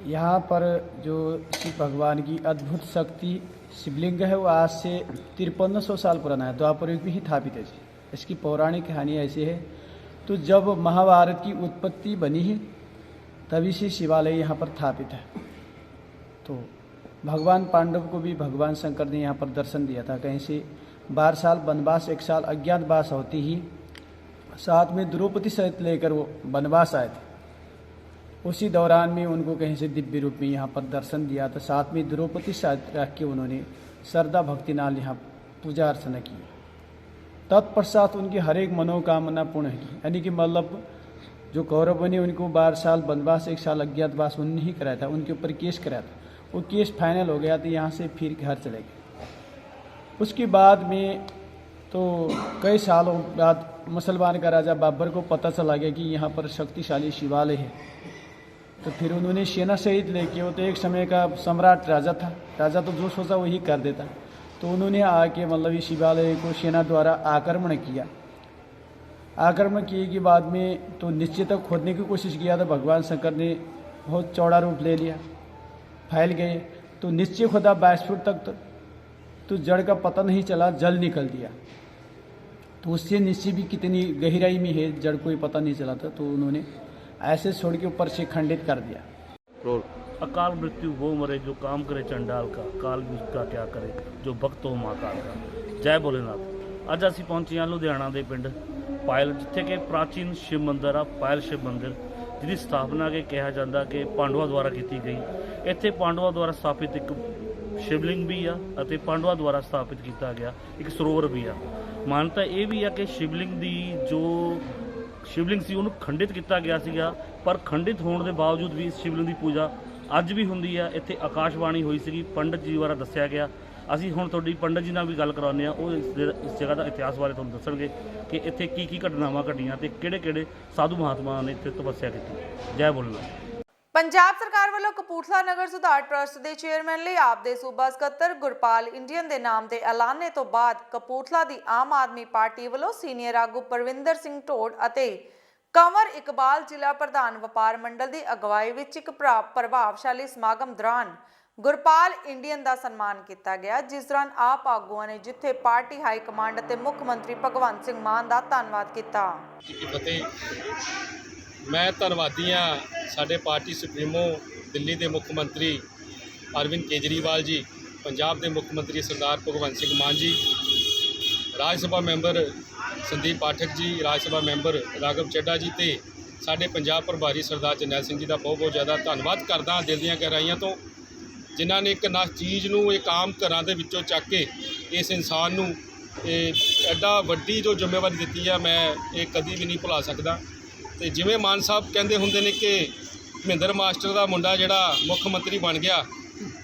यहाँ पर जो शिव भगवान की अद्भुत शक्ति शिवलिंग है वो आज से 5300 साल पुराना है, द्वापर युग में ही स्थापित है। इसकी पौराणिक कहानी ऐसी है, तो जब महाभारत की उत्पत्ति बनी है तभी से शिवालय यहाँ पर स्थापित है। तो भगवान पांडव को भी भगवान शंकर ने यहाँ पर दर्शन दिया था। कहीं से 12 साल वनवास, 1 साल अज्ञातवास होती ही साथ में द्रौपदी सहित लेकर वो वनवास आए थे। उसी दौरान में उनको कहीं से दिव्य रूप में यहाँ पर दर्शन दिया था। साथ में द्रौपदी साथ रख के उन्होंने श्रद्धा भक्ति नाल यहाँ पूजा अर्चना की। तत्पश्चात उनकी हर एक मनोकामना पूर्ण की, यानी कि मतलब जो कौरवों ने उनको 12 साल वनवास, 1 साल अज्ञातवास उन्होंने ही कराया था, उनके ऊपर केस कराया था। वो केस फाइनल हो गया तो यहाँ से फिर घर चले गए। उसके बाद में तो कई सालों बाद मुसलमान का राजा बाबर को पता चला गया कि यहाँ पर शक्तिशाली शिवालय है। तो फिर उन्होंने सेना सहित लेके, वो तो एक समय का सम्राट राजा था, राजा तो जो सोचा वही कर देता, तो उन्होंने आके मतलब इस शिवालय को सेना द्वारा आक्रमण किया। आक्रमण किए के बाद में तो निश्चित तक खोदने की कोशिश किया तो भगवान शंकर ने बहुत चौड़ा रूप ले लिया, फैल गए। तो निश्चय खोदा 22 फुट तक, तो जड़ का पता नहीं चला, जल निकल दिया। तो उससे निश्चय भी कितनी गहराई में है जड़ कोई पता नहीं चला था। तो उन्होंने ऐसे छोड़ के ऊपर से खंडित कर दिया। अकाल मृत्यु वो मरे जो काम करे चंडाल का, काल भी उसका क्या करे जो भक्त हो महाकाल का। जय भोलेनाथ। ਅੱਜ ਅਸੀਂ ਪਹੁੰਚੇ ਹਾਂ ਲੁਧਿਆਣਾ ਦੇ ਪਿੰਡ ਪਾਇਲ, ਜਿੱਥੇ ਕਿ ਪ੍ਰਾਚੀਨ ਸ਼ਿਵ ਮੰਦਿਰ ਆ, ਪਾਇਲ ਸ਼ਿਵ ਮੰਦਿਰ, ਜਿਹਦੀ ਸਥਾਪਨਾ ਕਿ ਕਿਹਾ ਜਾਂਦਾ ਕਿ ਪਾਂਡਵਾਂ ਦੁਆਰਾ ਕੀਤੀ ਗਈ। ਇੱਥੇ ਪਾਂਡਵਾਂ ਦੁਆਰਾ ਸਥਾਪਿਤ ਇੱਕ ਸ਼ਿਵਲਿੰਗ ਵੀ ਆ ਅਤੇ ਪਾਂਡਵਾਂ ਦੁਆਰਾ ਸਥਾਪਿਤ ਕੀਤਾ ਗਿਆ ਇੱਕ ਸਰੋਵਰ ਵੀ ਆ। ਮਾਨਤਾ ਇਹ ਵੀ ਆ ਕਿ ਸ਼ਿਵਲਿੰਗ ਦੀ ਜੋ ਸ਼ਿਵਲਿੰਗ ਸੀ ਉਹਨੂੰ ਖੰਡਿਤ ਕੀਤਾ ਗਿਆ ਸੀਗਾ, ਪਰ ਖੰਡਿਤ ਹੋਣ ਦੇ ਬਾਵਜੂਦ ਵੀ ਇਸ ਸ਼ਿਵਲਿੰਗ ਦੀ ਪੂਜਾ ਅੱਜ ਵੀ ਹੁੰਦੀ ਆ। ਇੱਥੇ ਆਕਾਸ਼ਬਾਣੀ ਹੋਈ ਸੀਗੀ, ਪੰਡਤ ਜੀ ਦੁਆਰਾ ਦੱਸਿਆ ਗਿਆ। ਅਸੀਂ ਹੁਣ ਤੁਹਾਡੀ ਪੰਡਤ ਜੀ ਨਾਲ ਵੀ ਗੱਲ ਕਰਵਾਉਂਦੇ ਹਾਂ, ਉਹ ਇਸ ਜਗ੍ਹਾ ਦਾ ਇਤਿਹਾਸ ਬਾਰੇ ਤੁਹਾਨੂੰ ਦੱਸਣਗੇ ਕਿ ਇੱਥੇ ਕੀ ਕੀ ਘਟਨਾਵਾਂ ਘਟੀਆਂ ਤੇ ਕਿਹੜੇ ਕਿਹੜੇ ਸਾਧੂ ਮਹਾਤਮਾ ਨੇ ਇੱਥੇ ਤਪੱਸਿਆ ਕੀਤੀ। ਜੈ ਭੋਲੇਨਾਥ। ਪੰਜਾਬ ਸਰਕਾਰ ਵੱਲੋਂ ਕਪੂਰਥਲਾ ਨਗਰ ਸੁਧਾਰ ਟਰਸਟ ਦੇ ਚੇਅਰਮੈਨ ਲਈ ਆਪ ਦੇ ਸੂਬਾ ਸਕੱਤਰ ਗੁਰਪਾਲ ਇੰਡੀਅਨ ਦੇ ਨਾਮ ਦੇ ਐਲਾਨੇ ਤੋਂ ਬਾਅਦ ਕਪੂਰਥਲਾ ਦੀ ਆਮ ਆਦਮੀ ਪਾਰਟੀ ਵੱਲੋਂ ਸੀਨੀਅਰ ਆਗੂ ਪਰਵਿੰਦਰ ਸਿੰਘ ਢੋੜ ਅਤੇ ਕੰਵਰ ਇਕਬਾਲ ਜ਼ਿਲ੍ਹਾ ਪ੍ਰਧਾਨ ਵਪਾਰ ਮੰਡਲ ਦੀ ਅਗਵਾਈ ਵਿੱਚ ਇੱਕ ਪ੍ਰਭਾਵਸ਼ਾਲੀ ਸਮਾਗਮ ਦੌਰਾਨ ਗੁਰਪਾਲ ਇੰਡੀਅਨ ਦਾ ਸਨਮਾਨ ਕੀਤਾ ਗਿਆ, ਜਿਸ ਦੌਰਾਨ ਆਪ ਆਗੂਆਂ ਨੇ ਜਿੱਥੇ ਪਾਰਟੀ ਹਾਈ ਕਮਾਂਡ ਅਤੇ ਮੁੱਖ ਮੰਤਰੀ ਭਗਵੰਤ ਸਿੰਘ ਮਾਨ ਦਾ ਧੰਨਵਾਦ ਕੀਤਾ। ਮੈਂ ਧੰਨਵਾਦੀ ਹਾਂ ਸਾਡੇ ਪਾਰਟੀ ਸੁਪਰੀਮੋ ਦਿੱਲੀ ਦੇ ਮੁੱਖ ਮੰਤਰੀ ਅਰਵਿੰਦ ਕੇਜਰੀਵਾਲ ਜੀ, ਪੰਜਾਬ ਦੇ ਮੁੱਖ ਮੰਤਰੀ ਸਰਦਾਰ ਭਗਵੰਤ ਸਿੰਘ ਮਾਨ ਜੀ, ਰਾਜ ਸਭਾ ਮੈਂਬਰ ਸੰਦੀਪ ਪਾਠਕ ਜੀ, ਰਾਜ ਸਭਾ ਮੈਂਬਰ ਰਾਘਵ ਚੱਡਾ ਜੀ ਤੇ ਸਾਡੇ ਪੰਜਾਬ ਪ੍ਰਭਾਰੀ ਸਰਦਾਰ ਜਰਨੈਲ ਸਿੰਘ ਜੀ ਦਾ ਬਹੁਤ ਜ਼ਿਆਦਾ ਧੰਨਵਾਦ ਕਰਦਾ ਦਿਲ ਦੀਆਂ ਗਹਿਰਾਈਆਂ ਤੋਂ, ਜਿਨ੍ਹਾਂ ਨੇ ਇੱਕ ਨਾ ਚੀਜ਼ ਨੂੰ ਇੱਕ ਆਮ ਘਰਾਂ ਦੇ ਵਿੱਚੋਂ ਚੱਕ ਕੇ ਇਸ ਇਨਸਾਨ ਨੂੰ ਐਡਾ ਵੱਡੀ ਜੋ ਜ਼ਿੰਮੇਵਾਰੀ ਦਿੱਤੀ ਆ, ਮੈਂ ਇਹ ਕਦੀ ਵੀ ਨਹੀਂ ਭੁਲਾ ਸਕਦਾ। ਤੇ ਜਿਵੇਂ ਮਾਨ ਸਾਹਿਬ ਕਹਿੰਦੇ ਹੁੰਦੇ ਨੇ ਕਿ ਮਹਿੰਦਰ ਮਾਸਟਰ ਦਾ ਮੁੰਡਾ ਜਿਹੜਾ ਮੁੱਖ ਮੰਤਰੀ ਬਣ ਗਿਆ,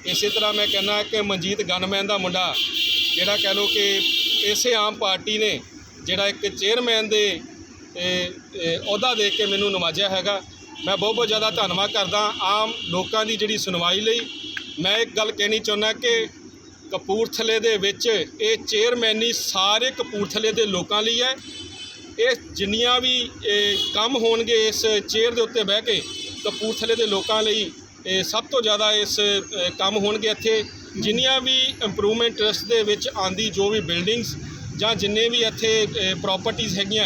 ਇਸੇ ਤਰ੍ਹਾਂ ਮੈਂ ਕਹਿੰਦਾ ਕਿ ਮਨਜੀਤ ਗਨਮੈਨ ਦਾ ਮੁੰਡਾ ਜਿਹੜਾ ਕਹਿ ਲਓ ਕਿ ਇਸੇ ਆਮ ਪਾਰਟੀ ਨੇ ਜਿਹੜਾ ਇੱਕ ਚੇਅਰਮੈਨ ਦੇ ਅਹੁਦਾ ਦੇ ਕੇ ਮੈਨੂੰ ਨਵਾਜਿਆ ਹੈਗਾ। ਮੈਂ ਬਹੁਤ ਜ਼ਿਆਦਾ ਧੰਨਵਾਦ ਕਰਦਾ ਆਮ ਲੋਕਾਂ ਦੀ ਜਿਹੜੀ ਸੁਣਵਾਈ ਲਈ। ਮੈਂ ਇੱਕ ਗੱਲ ਕਹਿਣੀ ਚਾਹੁੰਦਾ ਕਿ ਕਪੂਰਥਲੇ ਦੇ ਵਿੱਚ ਇਹ ਚੇਅਰਮੈਨੀ ਸਾਰੇ ਕਪੂਰਥਲੇ ਦੇ ਲੋਕਾਂ ਲਈ ਹੈ। ਇਹ ਜਿੰਨੀਆਂ ਵੀ ਕੰਮ ਹੋਣਗੇ ਇਸ ਚੇਅਰ ਦੇ ਉੱਤੇ ਬਹਿ ਕੇ ਕਪੂਰਥਲੇ ਦੇ ਲੋਕਾਂ ਲਈ ਸਭ ਤੋਂ ਜ਼ਿਆਦਾ ਇਸ ਕੰਮ ਹੋਣਗੇ। ਇੱਥੇ ਜਿੰਨੀਆਂ ਵੀ ਇੰਪਰੂਵਮੈਂਟ ਟਰਸਟ ਦੇ ਵਿੱਚ ਆਂਦੀ ਜੋ ਵੀ ਬਿਲਡਿੰਗਸ ਜਾਂ ਜਿੰਨੇ ਵੀ ਇੱਥੇ ਪ੍ਰੋਪਰਟੀਜ਼ ਹੈਗੀਆਂ,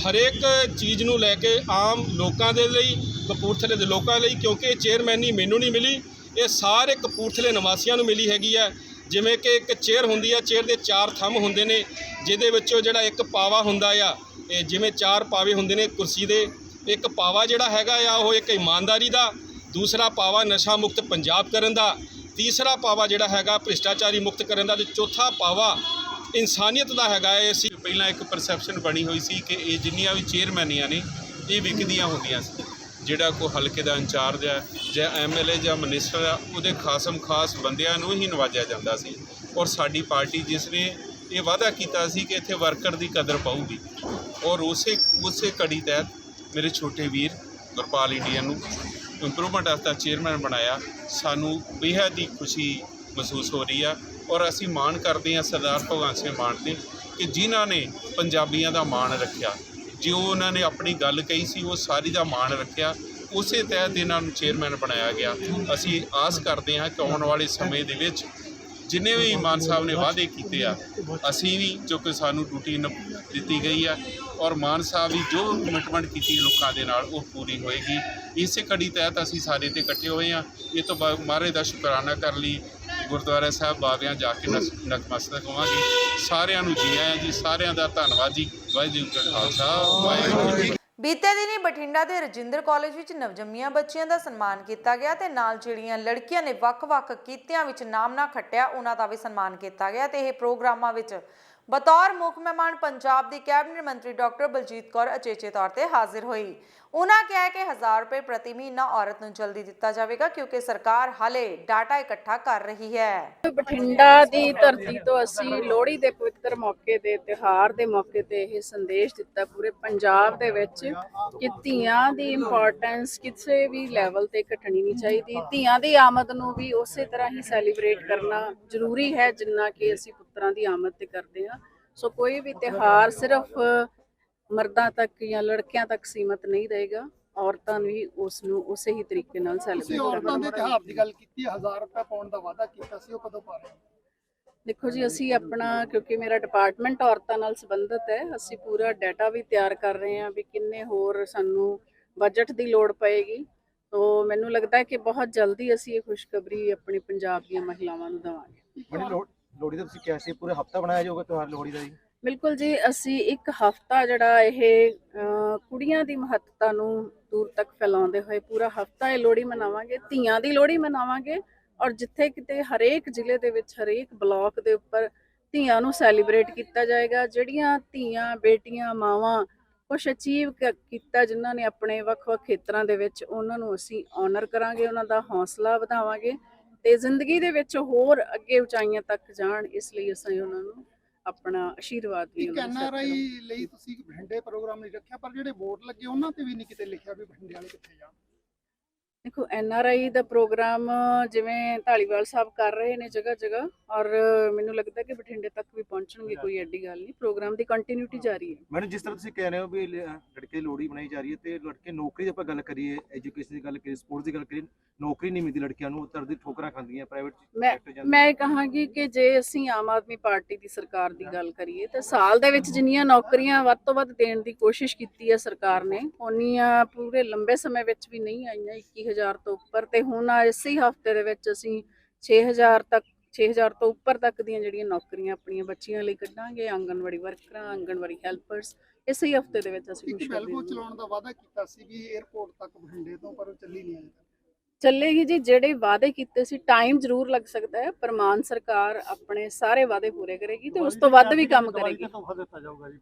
ਹਰੇਕ ਚੀਜ਼ ਨੂੰ ਲੈ ਕੇ ਆਮ ਲੋਕਾਂ ਦੇ ਲਈ, ਕਪੂਰਥਲੇ ਦੇ ਲੋਕਾਂ ਲਈ, ਕਿਉਂਕਿ ਇਹ ਚੇਅਰਮੈਨੀ ਮੈਨੂੰ ਨਹੀਂ ਮਿਲੀ, ਇਹ ਸਾਰੇ ਕਪੂਰਥਲੇ ਨਿਵਾਸੀਆਂ ਨੂੰ ਮਿਲੀ ਹੈਗੀ ਹੈ। ਜਿਵੇਂ ਕਿ ਇੱਕ ਚੇਅਰ ਹੁੰਦੀ ਆ, ਚੇਅਰ ਦੇ 4 ਥੰਮ ਹੁੰਦੇ ਨੇ, ਜਿਹਦੇ ਵਿੱਚੋਂ ਜਿਹੜਾ ਇੱਕ ਪਾਵਾ ਹੁੰਦਾ ਆ, ਇਹ ਜਿਵੇਂ 4 ਪਾਵੇ ਹੁੰਦੇ ਨੇ ਕੁਰਸੀ ਦੇ, ਇੱਕ ਪਾਵਾ ਜਿਹੜਾ ਹੈਗਾ ਆ ਉਹ ਇੱਕ ਇਮਾਨਦਾਰੀ ਦਾ, ਦੂਸਰਾ ਪਾਵਾ ਨਸ਼ਾ ਮੁਕਤ ਪੰਜਾਬ ਕਰਨ ਦਾ, ਤੀਸਰਾ ਪਾਵਾ ਜਿਹੜਾ ਹੈਗਾ ਭ੍ਰਿਸ਼ਟਾਚਾਰੀ ਮੁਕਤ ਕਰਨ ਦਾ, ਤੇ ਚੌਥਾ ਪਾਵਾ ਇਨਸਾਨੀਅਤ ਦਾ ਹੈਗਾ ਹੈ। ਅਸੀਂ ਪਹਿਲਾਂ ਇੱਕ ਪਰਸੈਪਸ਼ਨ ਬਣੀ ਹੋਈ ਸੀ ਕਿ ਇਹ ਜਿੰਨੀਆਂ ਵੀ ਚੇਅਰਮੈਨੀਆਂ ਨੇ ਇਹ ਵਿਕਦੀਆਂ ਹੁੰਦੀਆਂ ਸੀ, ਜਿਹੜਾ ਕੋਈ ਹਲਕੇ ਦਾ ਇੰਚਾਰਜ ਹੈ ਜਾਂ ਐਮਐਲਏ ਜਾਂ ਮਿਨਿਸਟਰ ਆ, ਉਹਦੇ ਖਾਸ ਬੰਦਿਆਂ ਨੂੰ ਹੀ ਨਵਾਜਿਆ ਜਾਂਦਾ ਸੀ। ਔਰ ਸਾਡੀ ਪਾਰਟੀ ਜਿਸ ਨੇ ਇਹ ਵਾਅਦਾ ਕੀਤਾ ਸੀ ਕਿ ਇੱਥੇ ਵਰਕਰ ਦੀ ਕਦਰ ਪਾਊਗੀ, ਔਰ ਉਸੇ ਕੜੀ ਤਹਿਤ ਮੇਰੇ ਛੋਟੇ ਵੀਰ ਗੁਰਪਾਲ ਇੰਡੀਅਨ ਨੂੰ ਇੰਪਰੂਵਮੈਂਟ ਆਫ ਦਾ ਚੇਅਰਮੈਨ ਬਣਾਇਆ। ਸਾਨੂੰ ਬੇਹੱਦ ਹੀ ਖੁਸ਼ੀ ਮਹਿਸੂਸ ਹੋ ਰਹੀ ਆ ਔਰ ਅਸੀਂ ਮਾਣ ਕਰਦੇ ਹਾਂ ਸਰਦਾਰ ਭਗਵੰਤ ਸਿੰਘ ਮਾਨ 'ਤੇ ਕਿ ਜਿਨ੍ਹਾਂ ਨੇ ਪੰਜਾਬੀਆਂ ਦਾ ਮਾਣ ਰੱਖਿਆ, ਜੋ ਉਹਨਾਂ ਨੇ ਆਪਣੀ ਗੱਲ ਕਹੀ ਸੀ ਉਹ ਸਾਰੀ ਦਾ ਮਾਣ ਰੱਖਿਆ, ਉਸੇ ਤਹਿਤ ਇਹਨਾਂ ਨੂੰ ਚੇਅਰਮੈਨ ਬਣਾਇਆ ਗਿਆ। ਅਸੀਂ ਆਸ ਕਰਦੇ ਹਾਂ ਕਿ ਆਉਣ ਵਾਲੇ ਸਮੇਂ ਦੇ ਵਿੱਚ ਜਿੰਨੇ ਵੀ ਮਾਨ ਸਾਹਿਬ ਨੇ ਵਾਅਦੇ ਕੀਤੇ ਆ, ਅਸੀਂ ਵੀ ਜੋ ਕਿ ਸਾਨੂੰ ਡਿਊਟੀ ਦਿੱਤੀ ਗਈ ਆ ਔਰ ਮਾਨ ਸਾਹਿਬ ਵੀ ਜੋ ਕਮਿਟਮੈਂਟ ਕੀਤੀ ਲੋਕਾਂ ਦੇ ਨਾਲ ਉਹ ਪੂਰੀ ਹੋਏਗੀ। ਇਸੇ ਕੜੀ ਤਹਿਤ ਅਸੀਂ ਸਾਰੇ ਤੇ ਇਕੱਠੇ ਹੋਏ ਹਾਂ। ਇਹ ਤੋਂ ਬਾਅਦ ਮਹਾਰਾਜ ਦਾ ਸ਼ੁਕਰਾਨਾ ਕਰਨ ਲਈ ਗੁਰਦੁਆਰਾ ਸਾਹਿਬ ਬਾਬਿਆਂ ਜਾ ਕੇ ਨਤਮਸਤਕ ਹੋਵਾਂਗੇ। ਸਾਰਿਆਂ ਨੂੰ ਜੀ ਆਇਆਂ ਜੀ, ਸਾਰਿਆਂ ਦਾ ਧੰਨਵਾਦ ਜੀ। ਵਾਹਿਗੁਰੂ ਜੀ ਕਾ ਖਾਲਸਾ, ਵਾਹਿਗੁਰੂ ਜੀ। ਬੀਤੇ ਦਿਨੀ ਬਠਿੰਡਾ ਦੇ ਰਜਿੰਦਰ ਕਾਲਜ ਵਿੱਚ ਨਵਜੰਮੀਆਂ ਬੱਚੀਆਂ ਦਾ ਸਨਮਾਨ ਕੀਤਾ ਗਿਆ ਤੇ ਨਾਲ ਜਿਹੜੀਆਂ ਲੜਕੀਆਂ ਨੇ ਵੱਖ-ਵੱਖ ਕੀਤਿਆਂ ਵਿੱਚ ਨਾਮ ਨਾ ਖੱਟਿਆ ਉਹਨਾਂ ਦਾ ਵੀ ਸਨਮਾਨ ਕੀਤਾ ਗਿਆ ਤੇ ਇਹ ਪ੍ਰੋਗਰਾਮਾਂ ਵਿੱਚ ਬਤੌਰ ਮੁੱਖ ਮਹਿਮਾਨ ਪੰਜਾਬ ਦੀ ਕੈਬਨਿਟ ਮੰਤਰੀ ਡਾਕਟਰ ਬਲਜੀਤ ਕੌਰ ਅਚੇਚੇ ਤੌਰ ਤੇ ਹਾਜ਼ਰ ਹੋਈ। ਉਹਨਾਂ ਕਿਹਾ ਕਿ 1000 ਰੁਪਏ ਪ੍ਰਤੀ ਮਹੀਨਾ ਔਰਤ ਨੂੰ ਜਲਦੀ ਦਿੱਤਾ ਜਾਵੇਗਾ ਕਿਉਂਕਿ ਸਰਕਾਰ ਹਾਲੇ ਡਾਟਾ ਇਕੱਠਾ ਕਰ ਰਹੀ ਹੈ। ਬਠਿੰਡਾ ਦੀ ਧਰਤੀ ਤੋਂ ਅਸੀਂ ਲੋਹੜੀ ਦੇ ਪਵਿੱਤਰ ਮੌਕੇ ਤੇ, ਤਿਉਹਾਰ ਦੇ ਮੌਕੇ ਤੇ ਇਹ ਸੰਦੇਸ਼ ਦਿੱਤਾ ਪੂਰੇ ਪੰਜਾਬ ਦੇ ਵਿੱਚ ਕਿ ਧੀਆਂ ਦੀ ਇੰਪੋਰਟੈਂਸ ਕਿਸੇ ਵੀ ਲੈਵਲ ਤੇ ਘਟਣੀ ਨਹੀਂ ਚਾਹੀਦੀ। ਧੀਆਂ ਦੀ ਆਮਦ ਨੂੰ ਵੀ ਉਸੇ ਤਰ੍ਹਾਂ ਹੀ ਸੈਲੀਬ੍ਰੇਟ ਕਰਨਾ ਜ਼ਰੂਰੀ ਹੈ ਜਿੰਨਾ ਕਿ ਅਸੀਂ ਪੁੱਤਰਾਂ ਦੀ ਆਮਦ ਤੇ ਕਰਦੇ ਹਾਂ। ਸੋ ਕੋਈ ਵੀ ਤਿਉਹਾਰ ਸਿਰਫ ਮਰਦਾਂ ਤੱਕ ਜਾਂ ਲੜਕਿਆਂ ਤੱਕ ਸੀਮਤ ਨਹੀਂ ਰਹੇਗਾ, ਔਰਤਾਂ ਵੀ ਉਸ ਨੂੰ ਉਸੇ ਹੀ ਤਰੀਕੇ ਨਾਲ ਸੈਲੀਬ੍ਰੇਟ ਕਰਨਾ। ਔਰਤਾਂ ਦੇ ਤਿਉਹਾਰ ਦੀ ਗੱਲ ਕੀਤੀ, 1000 ਰੁਪਏ ਪਾਉਣ ਦਾ ਵਾਅਦਾ ਕੀਤਾ ਸੀ, ਉਹ ਕਦੋਂ ਪਾ ਰਹੇ? ਦੇਖੋ ਜੀ, ਅਸੀਂ ਆਪਣਾ, ਕਿਉਂਕਿ ਮੇਰਾ ਡਿਪਾਰਟਮੈਂਟ ਔਰਤਾਂ ਨਾਲ ਸੰਬੰਧਿਤ ਹੈ, ਅਸੀਂ ਪੂਰਾ ਡਾਟਾ ਵੀ ਤਿਆਰ ਕਰ ਰਹੇ ਹਾਂ ਵੀ ਕਿੰਨੇ ਹੋਰ ਸਾਨੂੰ ਬਜਟ ਦੀ ਲੋੜ ਪਏਗੀ। ਤੋ ਮੈਨੂੰ ਲੱਗਦਾ ਹੈ ਕਿ ਬਹੁਤ ਜਲਦੀ ਅਸੀਂ ਇਹ ਖੁਸ਼ਖਬਰੀ ਆਪਣੀ ਪੰਜਾਬ ਦੀਆਂ ਮਹਿਲਾਵਾਂ ਨੂੰ ਦੇਵਾਂਗੇ। ਲੋਹੜੀ ਦਾ ਤੁਸੀਂ ਕਿਹਾ ਸੀ ਪੂਰੇ ਹਫਤਾ ਬਣਾਇਆ ਜਾਊਗਾ ਤਿਉਹਾਰ ਲੋਹੜੀ ਦਾ ਜੀ? ਬਿਲਕੁਲ ਜੀ, ਅਸੀਂ ਇੱਕ ਹਫਤਾ ਜਿਹੜਾ ਇਹ ਕੁੜੀਆਂ ਦੀ ਮਹੱਤਤਾ ਨੂੰ ਦੂਰ ਤੱਕ ਫੈਲਾਉਂਦੇ ਹੋਏ ਪੂਰਾ ਹਫਤਾ ਇਹ ਲੋਹੜੀ ਮਨਾਵਾਂਗੇ, ਧੀਆਂ ਦੀ ਲੋਹੜੀ ਮਨਾਵਾਂਗੇ। ਔਰ ਜਿੱਥੇ ਕਿਤੇ ਹਰੇਕ ਜ਼ਿਲ੍ਹੇ ਦੇ ਵਿੱਚ ਹਰੇਕ ਬਲਾਕ ਦੇ ਉੱਪਰ ਧੀਆਂ ਨੂੰ ਸੈਲੀਬ੍ਰੇਟ ਕੀਤਾ ਜਾਏਗਾ। ਜਿਹੜੀਆਂ ਧੀਆਂ, ਬੇਟੀਆਂ, ਮਾਵਾਂ ਕੁਛ ਅਚੀਵ ਕੀਤਾ ਜਿਨ੍ਹਾਂ ਨੇ ਆਪਣੇ ਵੱਖ-ਵੱਖ ਖੇਤਰਾਂ ਦੇ ਵਿੱਚ, ਉਹਨਾਂ ਨੂੰ ਅਸੀਂ ਆਨਰ ਕਰਾਂਗੇ, ਉਹਨਾਂ ਦਾ ਹੌਸਲਾ ਵਧਾਵਾਂਗੇ ਤੇ ਜ਼ਿੰਦਗੀ ਦੇ ਵਿੱਚ ਹੋਰ ਅੱਗੇ ਉਚਾਈਆਂ ਤੱਕ ਜਾਣ। ਇਸ ਲਈ ਅਸੀਂ ਉਹਨਾਂ ਨੂੰ ਆਪਣਾ ਆਸ਼ੀਰਵਾਦ ਵੀ ਇੱਕ NRI ਲਈ ਤੁਸੀਂ ਬਠਿੰਡੇ ਪ੍ਰੋਗਰਾਮ ਨਹੀਂ ਰੱਖਿਆ, ਪਰ ਜਿਹੜੇ ਵੋਟ ਲੱਗੇ ਉਹਨਾਂ ਤੇ ਵੀ ਨਹੀਂ ਕਿਤੇ ਲਿਖਿਆ ਵੀ ਬਠਿੰਡੇ ਵਾਲੇ ਕਿੱਥੇ ਜਾਣ। ਦੇਖੋ, NRI ਦਾ ਪ੍ਰੋਗਰਾਮ ਜਿਵੇਂ ਢਾਲੀਵਾਲ ਸਾਹਿਬ ਕਰ ਰਹੇ ਨੇ ਜਗ੍ਹਾ ਜਗ੍ਹਾ, ਔਰ ਮੈਨੂੰ ਲੱਗਦਾ ਕਿ ਬਠਿੰਡੇ ਤੱਕ ਵੀ ਪਹੁੰਚਣਗੇ, ਕੋਈ ਐਡੀ ਗੱਲ ਨਹੀਂ। ਪ੍ਰੋਗਰਾਮ ਦੀ ਕੰਟੀਨਿਊਟੀ ਜਾਰੀ ਹੈ। ਮੈਡਮ, ਜਿਸ ਤਰ੍ਹਾਂ ਤੁਸੀਂ ਕਹਿ ਰਹੇ ਹੋ ਵੀ ਲੜਕੇ ਲੋਹੜੀ ਮਨਾਈ ਜਾ ਰਹੀ ਹੈ ਤੇ ਲੜਕੇ ਨੌਕਰੀ ਦੀ ਆਪਾਂ ਗੱਲ ਕਰੀਏ, ਐਜੂਕੇਸ਼ਨ ਦੀ ਗੱਲ ਕਰੀਏ, ਸਪੋਰਟਸ ਦੀ ਗੱਲ ਕਰੀਏ, ਨੌਕਰੀ ਨਹੀਂ ਮਿਲਦੀ ਲੜਕੀਆਂ ਨੂੰ, ਤਰਦੀ ਠੋਕਰਾਂ ਖਾਂਦੀਆਂ ਪ੍ਰਾਈਵੇਟ ਸੈਕਟਰ ਜਾਂਦੀਆਂ। ਮੈਂ ਕਹਾਂਗੀ ਕਿ ਜੇ ਅਸੀਂ ਆਮ ਆਦਮੀ ਪਾਰਟੀ ਦੀ ਸਰਕਾਰ ਦੀ ਗੱਲ ਕਰੀਏ ਤਾਂ ਸਾਲ ਦੇ ਵਿੱਚ ਜਿੰਨੀਆਂ ਨੌਕਰੀਆਂ ਵੱਧ ਤੋਂ ਵੱਧ ਦੇਣ ਦੀ ਕੋਸ਼ਿਸ਼ ਕੀਤੀ ਹੈ ਸਰਕਾਰ ਨੇ, ਉਨੀਆਂ ਪੂਰੇ ਲੰਬੇ ਸਮੇਂ ਵਿੱਚ ਵੀ ਨਹੀਂ ਆਈਆਂ, 21,000 ਤੋਂ ਉੱਪਰ। ਤੇ ਹੁਣ ਇਸੇ ਹਫ਼ਤੇ ਦੇ ਵਿੱਚ ਅਸੀਂ 6,000 ਤੋਂ ਉੱਪਰ ਤੱਕ ਦੀਆਂ ਜਿਹੜੀਆਂ ਨੌਕਰੀਆਂ ਆਪਣੀਆਂ ਬੱਚੀਆਂ ਲਈ ਕੱਢਾਂਗੇ, ਆਂਗਣਵਾੜੀ ਵਰਕਰਾਂ, ਆਂਗਣਵਾੜੀ ਹੈਲਪਰਸ। ਇਸੇ ਹਫ਼ਤੇ ਦੇ ਵਿੱਚ ਅਸੀਂ ਇੱਕ ਬੈਲਬੋ ਚਲਾਉਣ ਦਾ ਵਾਅਦਾ ਕੀਤਾ ਸੀ ਵੀ 에ਅਰਪੋਰਟ ਤੱਕ ਬਠਿੰਡੇ ਤੋਂ, ਪਰ ਉਹ ਚੱਲੀ ਨਹੀਂ ਅਜੇ ਤੱਕ। ਚੱਲੇਗੀ ਜੀ, ਜਿਹੜੇ ਵਾਅਦੇ ਕੀਤੇ ਸੀ। ਟਾਈਮ ਜ਼ਰੂਰ ਲੱਗ ਸਕਦਾ ਹੈ, ਪਰ ਮਾਨ ਸਰਕਾਰ ਆਪਣੇ ਸਾਰੇ ਵਾਅਦੇ ਪੂਰੇ ਕਰੇਗੀ ਤੇ ਉਸ ਤੋਂ ਵੱਧ ਵੀ ਕੰਮ ਕਰੇਗੀ।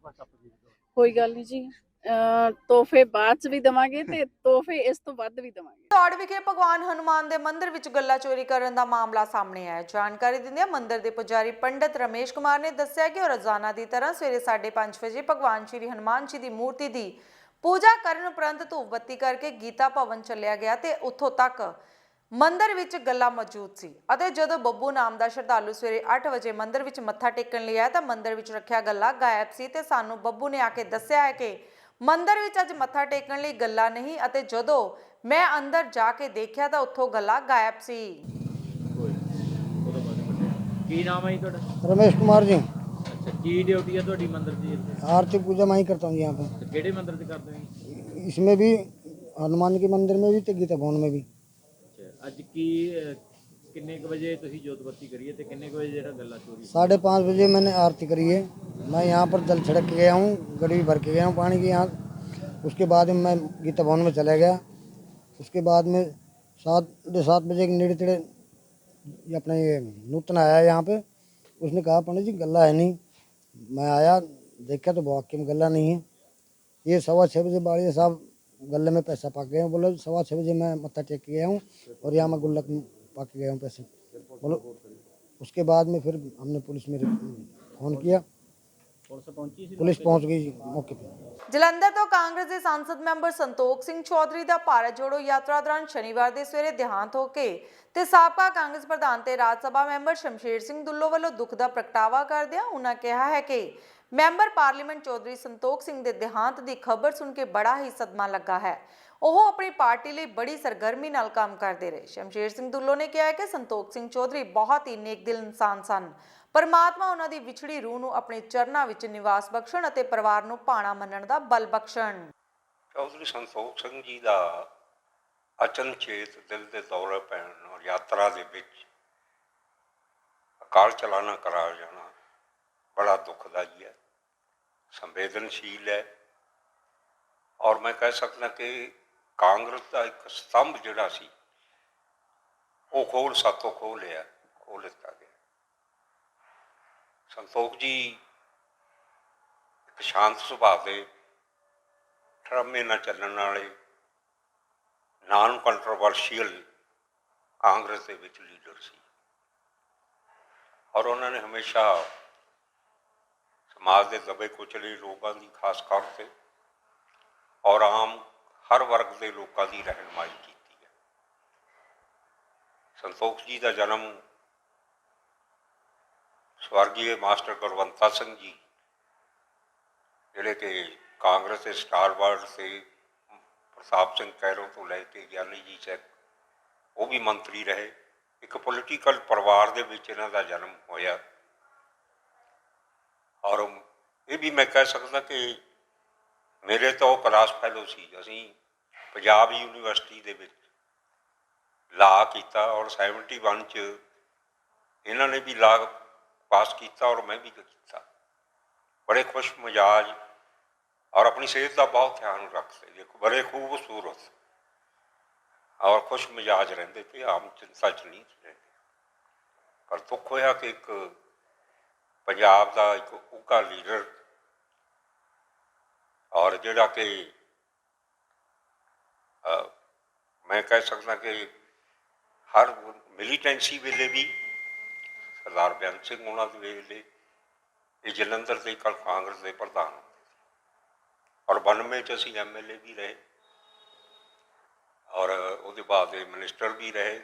ਕੋਈ ਗੱਲ ਨਹੀਂ ਜੀ, ਤੋਹਫੇ ਬਾਅਦ ਚ ਵੀ ਦੇਵਾਂਗੇ ਤੇ ਤੋਹਫੇ ਇਸ ਤੋਂ ਵੱਧ ਵੀ ਦੇਵਾਂਗੇ। ਦੌੜ ਵਿਖੇ ਭਗਵਾਨ ਹਨੂਮਾਨ ਦੇ ਮੰਦਿਰ ਵਿੱਚ ਗੱਲਾ ਚੋਰੀ ਕਰਨ ਦਾ ਮਾਮਲਾ ਸਾਹਮਣੇ ਆਇਆ। ਜਾਣਕਾਰੀ ਦਿੰਦਿਆਂ ਮੰਦਿਰ ਦੇ ਪੁਜਾਰੀ ਪੰਡਿਤ ਰਮੇਸ਼ ਕੁਮਾਰ ਨੇ ਦੱਸਿਆ ਕਿ ਉਹ ਰੋਜ਼ਾਨਾ ਦੀ ਤਰ੍ਹਾਂ ਸਵੇਰੇ 5:30 ਵਜੇ ਭਗਵਾਨ ਸ਼੍ਰੀ ਹਨੂਮਾਨ ਜੀ ਦੀ ਮੂਰਤੀ ਦੀ ਪੂਜਾ ਕਰਨ ਉਪਰੰਤ ਧੂਪ ਬੱਤੀ ਕਰਕੇ ਗੀਤਾ ਭਵਨ ਚੱਲਿਆ ਗਿਆ ਤੇ ਉੱਥੋਂ ਤੱਕ ਮੰਦਿਰ ਵਿੱਚ ਗੱਲਾ ਮੌਜੂਦ ਸੀ ਅਤੇ ਜਦੋਂ ਬੱਬੂ ਨਾਮ ਦਾ ਸ਼ਰਧਾਲੂ ਸਵੇਰੇ 8 ਵਜੇ ਮੰਦਿਰ ਵਿੱਚ ਮੱਥਾ ਟੇਕਣ ਲਈ ਆਇਆ ਤਾਂ ਮੰਦਿਰ ਵਿੱਚ ਰੱਖਿਆ ਗੱਲਾ ਗਾਇਬ ਸੀ ਤੇ ਸਾਨੂੰ ਬੱਬੂ ਨੇ ਆ ਕੇ ਦੱਸਿਆ ਹੈ ਕਿ ਮੰਦਿਰ ਵਿੱਚ ਅੱਜ ਮੱਥਾ ਟੇਕਣ ਲਈ ਗੱਲਾ ਨਹੀਂ ਅਤੇ ਜਦੋਂ ਮੈਂ ਅੰਦਰ ਜਾ ਕੇ ਦੇਖਿਆ ਤਾਂ ਉੱਥੋਂ ਗੱਲਾ ਗਾਇਬ ਸੀ। ਕੀ ਨਾਮ है ਤੁਹਾਡਾ? रमेश कुमार जी। ਅੱਛਾ, ਕੀ ਡਿਊਟੀ ਹੈ ਤੁਹਾਡੀ ਮੰਦਿਰ ਦੀ ਇੱਥੇ? आरती पूजा मैं ही करता हूँ यहाँ पे। ਕਿਹੜੇ ਮੰਦਿਰ ਤੇ ਕਰਦੇ ਹੋ? इसमें भी हनुमान के मंदिर में भी तो गीता भवन में भी। ਅੱਛਾ, ਅੱਜ ਕੀ ਕਿੰਨੇ ਕੁ ਵਜੇ ਤੁਸੀਂ ਜੋਤ ਬੱਤੀ ਕਰੀਏ ਤੇ ਕਿੰਨੇ ਕੁ ਵਜੇ ਜਿਹੜਾ ਗੱਲਾ ਚੋਰੀ? 5:30 बजे मैंने आरती करी है। मैं यहाँ पर जल छिड़क के गया हूँ, गड़ी भर के गया हूँ पानी की यहाँ। उसके बाद में मैं गीता भवन में चला गया। उसके बाद में 7:30 बजे के नेड़े तेड़े अपने ये नूतन आया यहाँ पे। उसने कहा पंडित जी गला है नहीं। मैं आया देखा तो वाकई में गला नहीं है। ये 6:15 बजे बाड़िया साहब गले में पैसा पक गए हैं। बोलो 6:15 बजे मैं मत्था टेक के गया हूँ और यहाँ मैं गुल्लक पक गया हूँ पैसे। बोलो उसके बाद में फिर हमने पुलिस में फोन किया, पुलिस पहुँच गई मौके पर। ਜਲੰਧਰ ਤੋਂ ਕਾਂਗਰਸ ਦੇ ਸੰਸਦ ਮੈਂਬਰ ਸੰਤੋਖ ਸਿੰਘ ਚੌਧਰੀ ਦਾ ਭਾਰਤ ਜੋੜੋ ਯਾਤਰਾ ਦੌਰਾਨ ਸ਼ਨੀਵਾਰ ਦੇ ਸਵੇਰੇ ਦੇਹਾਂਤ ਹੋ ਕੇ ਤੇ ਸਾਬਕਾ ਕਾਂਗਰਸ ਪ੍ਰਧਾਨ ਤੇ ਰਾਜ ਸਭਾ ਮੈਂਬਰ ਸ਼ਮਸ਼ੇਰ ਸਿੰਘ ਦੁੱਲੋ ਵੱਲੋਂ ਦੁੱਖ ਦਾ ਪ੍ਰਗਟਾਵਾ ਕਰਦਿਆਂ ਉਹਨਾਂ ਕਿਹਾ ਹੈ ਕਿ ਮੈਂਬਰ ਪਾਰਲੀਮੈਂਟ ਚੌਧਰੀ ਸੰਤੋਖ ਸਿੰਘ ਦੇ ਦੇਹਾਂਤ ਦੀ ਖਬਰ ਸੁਣ ਕੇ ਬੜਾ ਹੀ ਸਦਮਾ ਲੱਗਾ ਹੈ। ਉਹ ਆਪਣੀ ਪਾਰਟੀ ਲਈ ਬੜੀ ਸਰਗਰਮੀ ਨਾਲ ਕੰਮ ਕਰਦੇ ਰਹੇ। ਸ਼ਮਸ਼ੇਰ ਸਿੰਘ ਦੁੱਲੋ ਨੇ ਕਿਹਾ ਕਿ ਸੰਤੋਖ ਸਿੰਘ ਚੌਧਰੀ ਬਹੁਤ ਹੀ ਨੇਕ ਦਿਲ ਇਨਸਾਨ ਸਨ। ਪਰਮਾਤਮਾ ਉਹਨਾਂ ਦੀ ਵਿਛੜੀ ਰੂਹ ਨੂੰ ਆਪਣੇ ਚਰਨਾਂ ਵਿੱਚ ਨਿਵਾਸ ਬਖਸ਼ਣ ਅਤੇ ਪਰਿਵਾਰ ਨੂੰ ਭਾਣਾ ਮੰਨਣ ਦਾ ਬਲ ਬਖਸ਼ਣ। ਚੌਧਰੀ ਸੰਤੋਖ ਸਿੰਘ ਜੀ ਦਾ ਅਚਨਚੇਤ ਦਿਲ ਦੇ ਦੌਰੇ ਪੈਣ ਔਰ ਯਾਤਰਾ ਦੇ ਵਿੱਚ ਅਕਾਲ ਚਲਾਣਾ ਕਰਾ ਜਾਣਾ ਬੜਾ ਦੁਖਦਾਈ ਹੈ, ਸੰਵੇਦਨਸ਼ੀਲ ਹੈ ਔਰ ਮੈਂ ਕਹਿ ਸਕਦਾ ਕਿ ਕਾਂਗਰਸ ਦਾ ਇੱਕ ਸਤੰਭ ਜਿਹੜਾ ਸੀ ਉਹ ਸਾਤੋਂ ਖੋਹ ਲਿੱਤਾ ਗਿਆ। ਸੰਤੋਖ ਜੀ ਇੱਕ ਸ਼ਾਂਤ ਸੁਭਾਅ ਦੇ, ਡਰਾਮੇ ਨਾਲ ਚੱਲਣ ਵਾਲੇ, ਨਾਨ ਕੰਟਰੋਵਰਸ਼ੀਅਲ ਕਾਂਗਰਸ ਦੇ ਵਿੱਚ ਲੀਡਰ ਸੀ ਔਰ ਉਹਨਾਂ ਨੇ ਹਮੇਸ਼ਾ ਸਮਾਜ ਦੇ ਦਬੇ ਕੁਚਲੇ ਲੋਕਾਂ ਦੀ ਖਾਸ ਤੌਰ 'ਤੇ ਔਰ ਆਮ ਹਰ ਵਰਗ ਦੇ ਲੋਕਾਂ ਦੀ ਰਹਿਨੁਮਾਈ ਕੀਤੀ ਹੈ। ਸੰਤੋਖ ਜੀ ਦਾ ਜਨਮ ਸਵਰਗੀ ਮਾਸਟਰ ਗੁਰਵੰਤਾ ਸਿੰਘ ਜੀ, ਜਿਹੜੇ ਕਿ ਕਾਂਗਰਸ ਦੇ ਸਟਾਰਵਰਡ ਸੀ, ਪ੍ਰਤਾਪ ਸਿੰਘ ਕੈਰੋਂ ਤੋਂ ਲੈ ਕੇ ਗਿਆਨੀ ਜੀ ਤੱਕ ਉਹ ਵੀ ਮੰਤਰੀ ਰਹੇ। ਇੱਕ ਪੋਲੀਟੀਕਲ ਪਰਿਵਾਰ ਦੇ ਵਿੱਚ ਇਹਨਾਂ ਦਾ ਜਨਮ ਹੋਇਆ ਔਰ ਇਹ ਵੀ ਮੈਂ ਕਹਿ ਸਕਦਾ ਕਿ ਮੇਰੇ ਤਾਂ ਉਹ ਕਲਾਸ ਫੈਲੋ ਸੀ। ਅਸੀਂ ਪੰਜਾਬ ਯੂਨੀਵਰਸਿਟੀ ਦੇ ਵਿੱਚ ਲਾ ਕੀਤਾ ਔਰ 71 'ਚ ਇਹਨਾਂ ਨੇ ਵੀ ਲਾ ਪਾਸ ਕੀਤਾ ਔਰ ਮੈਂ ਵੀ ਕੀਤਾ। ਬੜੇ ਖੁਸ਼ ਮਿਜਾਜ ਔਰ ਆਪਣੀ ਸਿਹਤ ਦਾ ਬਹੁਤ ਧਿਆਨ ਰੱਖਦੇ, ਦੇਖੋ ਬੜੇ ਖੂਬਸੂਰਤ ਔਰ ਖੁਸ਼ ਮਿਜਾਜ ਰਹਿੰਦੇ ਤੇ ਆਮ ਚਿੰਤਾ 'ਚ ਨਹੀਂ ਰਹਿੰਦੇ। ਪਰ ਦੁੱਖ ਹੋਇਆ ਕਿ ਇੱਕ ਪੰਜਾਬ ਦਾ ਇੱਕ ਉੱਘਾ ਲੀਡਰ ਔਰ ਜਿਹੜਾ ਕਿ ਮੈਂ ਕਹਿ ਸਕਦਾ ਕਿ ਹਰ ਮਿਲੀਟੈਂਸੀ ਵੇਲੇ ਵੀ ਸਰਦਾਰ ਬੇਅੰਤ ਸਿੰਘ ਉਹਨਾਂ ਦੇ ਵੇਲੇ ਇਹ ਜਲੰਧਰ ਦੇ ਕਾਂਗਰਸ ਦੇ ਪ੍ਰਧਾਨ ਔਰ 92 'ਚ ਅਸੀਂ MLA ਵੀ ਰਹੇ ਔਰ ਉਹਦੇ ਬਾਅਦ ਇਹ ਮਿਨਿਸਟਰ ਵੀ ਰਹੇ।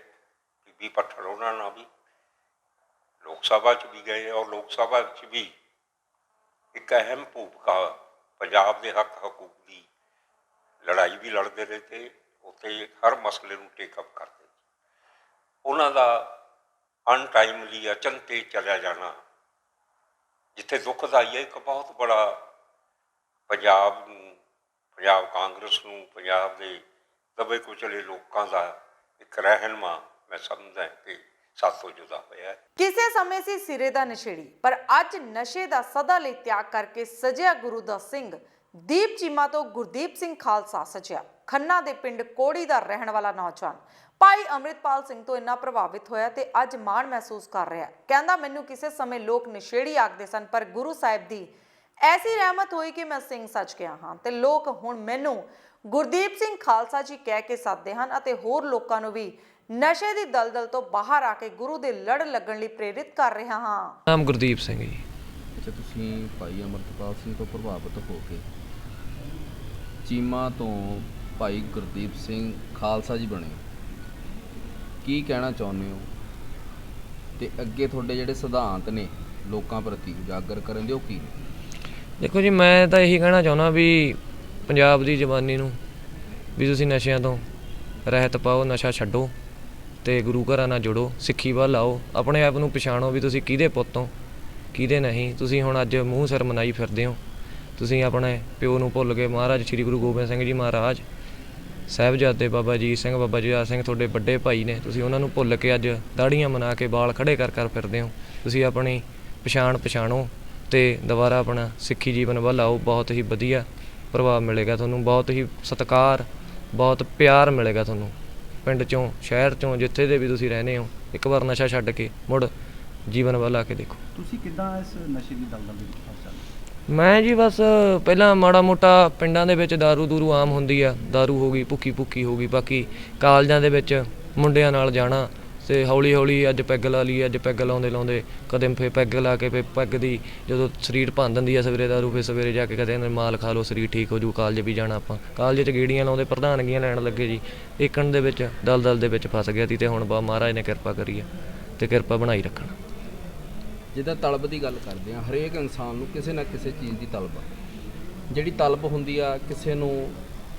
ਬੀਬੀ ਭੱਠਲ ਉਹਨਾਂ ਨਾਲ ਵੀ ਲੋਕ ਸਭਾ 'ਚ ਵੀ ਗਏ ਔਰ ਲੋਕ ਸਭਾ 'ਚ ਵੀ ਇੱਕ ਅਹਿਮ ਭੂਮਿਕਾ ਪੰਜਾਬ ਦੇ ਹੱਕ ਹਕੂਕ ਦੀ ਲੜਾਈ ਵੀ ਲੜਦੇ ਰਹੇ ਤੇ ਉੱਥੇ ਹਰ ਮਸਲੇ ਨੂੰ ਟੇਕਅਪ ਕਰਦੇ। ਉਹਨਾਂ ਦਾ ਅਨਟਾਈਮਲੀ ਅਚਨਤੇ ਚਲਿਆ ਜਾਣਾ ਜਿੱਥੇ ਦੁੱਖਦਾਈ ਹੈ, ਇੱਕ ਬਹੁਤ ਬੜਾ ਪੰਜਾਬ ਨੂੰ, ਪੰਜਾਬ ਕਾਂਗਰਸ ਨੂੰ, ਪੰਜਾਬ ਦੇ ਦਬੇ ਕੁਚਲੇ ਲੋਕਾਂ ਦਾ ਇੱਕ ਰਹਿਨੁਮਾ ਮੈਂ ਸਮਝਦਾ ਕਿ ਸਾਥੋਂ ਜੁਦਾ ਹੋਇਆ ਹੈ। ਕਿਸੇ ਸਮੇਂ ਸੀ ਸਿਰੇ ਦਾ ਨਸ਼ੇੜੀ, ਪਰ ਅੱਜ ਨਸ਼ੇ ਦਾ ਸਦਾ ਲਈ ਤਿਆਗ ਕਰਕੇ ਸਜਿਆ ਗੁਰੂ ਦਾ ਸਿੰਘ ਦੀਪ ਚੀਮਾ ਤੋਂ ਗੁਰਦੀਪ ਸਿੰਘ ਖਾਲਸਾ ਸਜਿਆ। ਖੰਨਾ ਦੇ ਪਿੰਡ ਕੋੜੀ ਦਾ ਰਹਿਣ ਵਾਲਾ ਨੌਜਵਾਨ ਭਾਈ ਅੰਮ੍ਰਿਤਪਾਲ ਸਿੰਘ ਤੋਂ ਇੰਨਾ ਪ੍ਰਭਾਵਿਤ ਹੋਇਆ ਤੇ ਅੱਜ ਮਾਣ ਮਹਿਸੂਸ ਕਰ ਰਿਹਾ। ਕਹਿੰਦਾ ਮੈਨੂੰ ਕਿਸੇ ਸਮੇਂ ਲੋਕ ਨਸ਼ੇੜੀ ਆਖਦੇ ਸਨ, ਪਰ ਗੁਰੂ ਸਾਹਿਬ ਦੀ ਐਸੀ ਰਹਿਮਤ ਹੋਈ ਕਿ ਮੈਂ ਸਿੰਘ ਸੱਜ ਗਿਆ ਹਾਂ ਤੇ ਲੋਕ ਹੁਣ ਮੈਨੂੰ ਗੁਰਦੀਪ ਸਿੰਘ ਖਾਲਸਾ ਜੀ ਕਹਿ ਕੇ ਸੱਦਦੇ ਹਨ ਅਤੇ ਹੋਰ ਲੋਕਾਂ ਨੂੰ ਵੀ ਨਸ਼ੇ ਦੀ ਦਲਦਲ ਤੋਂ ਬਾਹਰ ਆ ਕੇ ਗੁਰੂ ਦੇ ਲੜ ਲੱਗਣ ਲਈ ਪ੍ਰੇਰਿਤ ਕਰ ਰਿਹਾ ਹਾਂ। ਨਾਮ ਗੁਰਦੀਪ ਸਿੰਘ ਜੀ। ਅੱਛਾ, ਤੁਸੀਂ ਭਾਈ ਅੰਮ੍ਰਿਤਪਾਲ ਸਿੰਘ ਤੋਂ ਪ੍ਰਭਾਵਿਤ ਹੋ ਕੇ ਚੀਮਾ ਤੋਂ ਭਾਈ ਗੁਰਦੀਪ ਸਿੰਘ ਖਾਲਸਾ ਜੀ ਬਣੇ, ਕੀ ਕਹਿਣਾ ਚਾਹੁੰਦੇ ਹੋ ਤੇ ਅੱਗੇ ਤੁਹਾਡੇ ਜਿਹੜੇ ਸਿਧਾਂਤ ਨੇ ਲੋਕਾਂ ਪ੍ਰਤੀ ਉਜਾਗਰ ਕਰਨ ਦੇ ਉਹ ਕੀ ਨੇ? ਦੇਖੋ ਜੀ, ਮੈਂ ਤਾਂ ਇਹੀ ਕਹਿਣਾ ਚਾਹੁੰਦਾ ਵੀ ਪੰਜਾਬ ਦੀ ਜਵਾਨੀ ਨੂੰ ਵੀ ਤੁਸੀਂ ਨਸ਼ਿਆਂ ਤੋਂ ਰਹਿਤ ਪਾਓ, ਨਸ਼ਾ ਛੱਡੋ ਤੇ ਗੁਰੂ ਘਰਾਂ ਨਾਲ ਜੁੜੋ, ਸਿੱਖੀ ਵੱਲ ਆਓ, ਆਪਣੇ ਆਪ ਨੂੰ ਪਛਾਣੋ ਵੀ ਤੁਸੀਂ ਕਿਹਦੇ ਪੁੱਤ ਹੋ ਕਿਹਦੇ ਨਹੀਂ। ਤੁਸੀਂ ਹੁਣ ਅੱਜ ਮੂੰਹ ਸਿਰ ਮਨਾਈ ਫਿਰਦੇ ਹੋ, ਤੁਸੀਂ ਆਪਣੇ ਪਿਓ ਨੂੰ ਭੁੱਲ ਕੇ ਮਹਾਰਾਜ ਸ਼੍ਰੀ ਗੁਰੂ ਗੋਬਿੰਦ ਸਿੰਘ ਜੀ ਮਹਾਰਾਜ, ਸਾਹਿਬਜ਼ਾਦੇ ਬਾਬਾ ਅਜੀਤ ਸਿੰਘ, ਬਾਬਾ ਜੁਝਾਰ ਸਿੰਘ ਤੁਹਾਡੇ ਵੱਡੇ ਭਾਈ ਨੇ, ਤੁਸੀਂ ਉਹਨਾਂ ਨੂੰ ਭੁੱਲ ਕੇ ਅੱਜ ਦਾੜੀਆਂ ਬਣਾ ਕੇ ਵਾਲ ਖੜੇ ਕਰ ਫਿਰਦੇ ਹੋ। ਤੁਸੀਂ ਆਪਣੀ ਪਛਾਣੋ ਤੇ ਦੁਬਾਰਾ ਆਪਣਾ ਸਿੱਖੀ ਜੀਵਨ ਵੱਲ ਆਓ। ਬਹੁਤ ਹੀ ਵਧੀਆ ਪ੍ਰਭਾਵ ਮਿਲੇਗਾ ਤੁਹਾਨੂੰ, ਬਹੁਤ ਹੀ ਸਤਿਕਾਰ, ਬਹੁਤ ਪਿਆਰ ਮਿਲੇਗਾ ਤੁਹਾਨੂੰ ਪਿੰਡ 'ਚੋਂ, ਸ਼ਹਿਰ 'ਚੋਂ, ਜਿੱਥੇ ਦੇ ਵੀ ਤੁਸੀਂ ਰਹਿੰਦੇ ਹੋ। ਇੱਕ ਵਾਰ ਨਸ਼ਾ ਛੱਡ ਕੇ ਮੁੜ ਜੀਵਨ ਵੱਲ ਆ ਕੇ ਦੇਖੋ। ਤੁਸੀਂ ਕਿੱਦਾਂ ਇਸ ਨਸ਼ੇ ਦੀ ਦਲਦਲ ਦੇ ਵਿੱਚ ਫਸ ਜਾਂਦੇ? ਮੈਂ ਜੀ ਬਸ ਪਹਿਲਾਂ ਮਾੜਾ ਮੋਟਾ ਪਿੰਡਾਂ ਦੇ ਵਿੱਚ ਦਾਰੂ ਦੂਰੂ ਆਮ ਹੁੰਦੀ ਆ, ਦਾਰੂ ਹੋ ਗਈ, ਭੁੱਕੀ ਹੋ ਗਈ। ਬਾਕੀ ਕਾਲਜਾਂ ਦੇ ਵਿੱਚ ਮੁੰਡਿਆਂ ਨਾਲ ਜਾਣਾ ਤੇ ਹੌਲੀ ਹੌਲੀ ਅੱਜ ਪੈਗ ਲਾ ਲਈ, ਅੱਜ ਪੈਗ ਲਾਉਂਦੇ ਕਦੇ ਫਿਰ ਪੈਗ ਲਾ ਕੇ ਫਿਰ ਪੈਗ ਦੀ ਜਦੋਂ ਸਰੀਰ ਭੰਨ ਦਿੰਦੀ ਆ ਸਵੇਰੇ ਦਾਰੂ, ਫਿਰ ਸਵੇਰੇ ਜਾ ਕੇ ਕਦੇ ਮਾਲ ਖਾ ਲਓ, ਸਰੀਰ ਠੀਕ ਹੋ ਜੂ। ਕਾਲਜ ਵੀ ਜਾਣਾ ਆਪਾਂ, ਕਾਲਜ 'ਚ ਗੇੜੀਆਂ ਲਾਉਂਦੇ, ਪ੍ਰਧਾਨਗੀਆਂ ਲੈਣ ਲੱਗੇ ਜੀ। ਏਕਣ ਦੇ ਵਿੱਚ ਦਲਦਲ ਦੇ ਵਿੱਚ ਫਸ ਗਿਆ ਸੀ ਤੇ ਹੁਣ ਮਹਾਰਾਜ ਨੇ ਕਿਰਪਾ ਕਰੀ ਆ ਤੇ ਕਿਰਪਾ ਬਣਾਈ ਰੱਖਣਾ। ਜਿੱਦਾਂ ਤਲਬ ਦੀ ਗੱਲ ਕਰਦੇ ਆ, ਹਰੇਕ ਇਨਸਾਨ ਨੂੰ ਕਿਸੇ ਨਾ ਕਿਸੇ ਚੀਜ਼ ਦੀ ਤਲਬ ਆ। ਜਿਹੜੀ ਤਲਬ ਹੁੰਦੀ ਆ, ਕਿਸੇ ਨੂੰ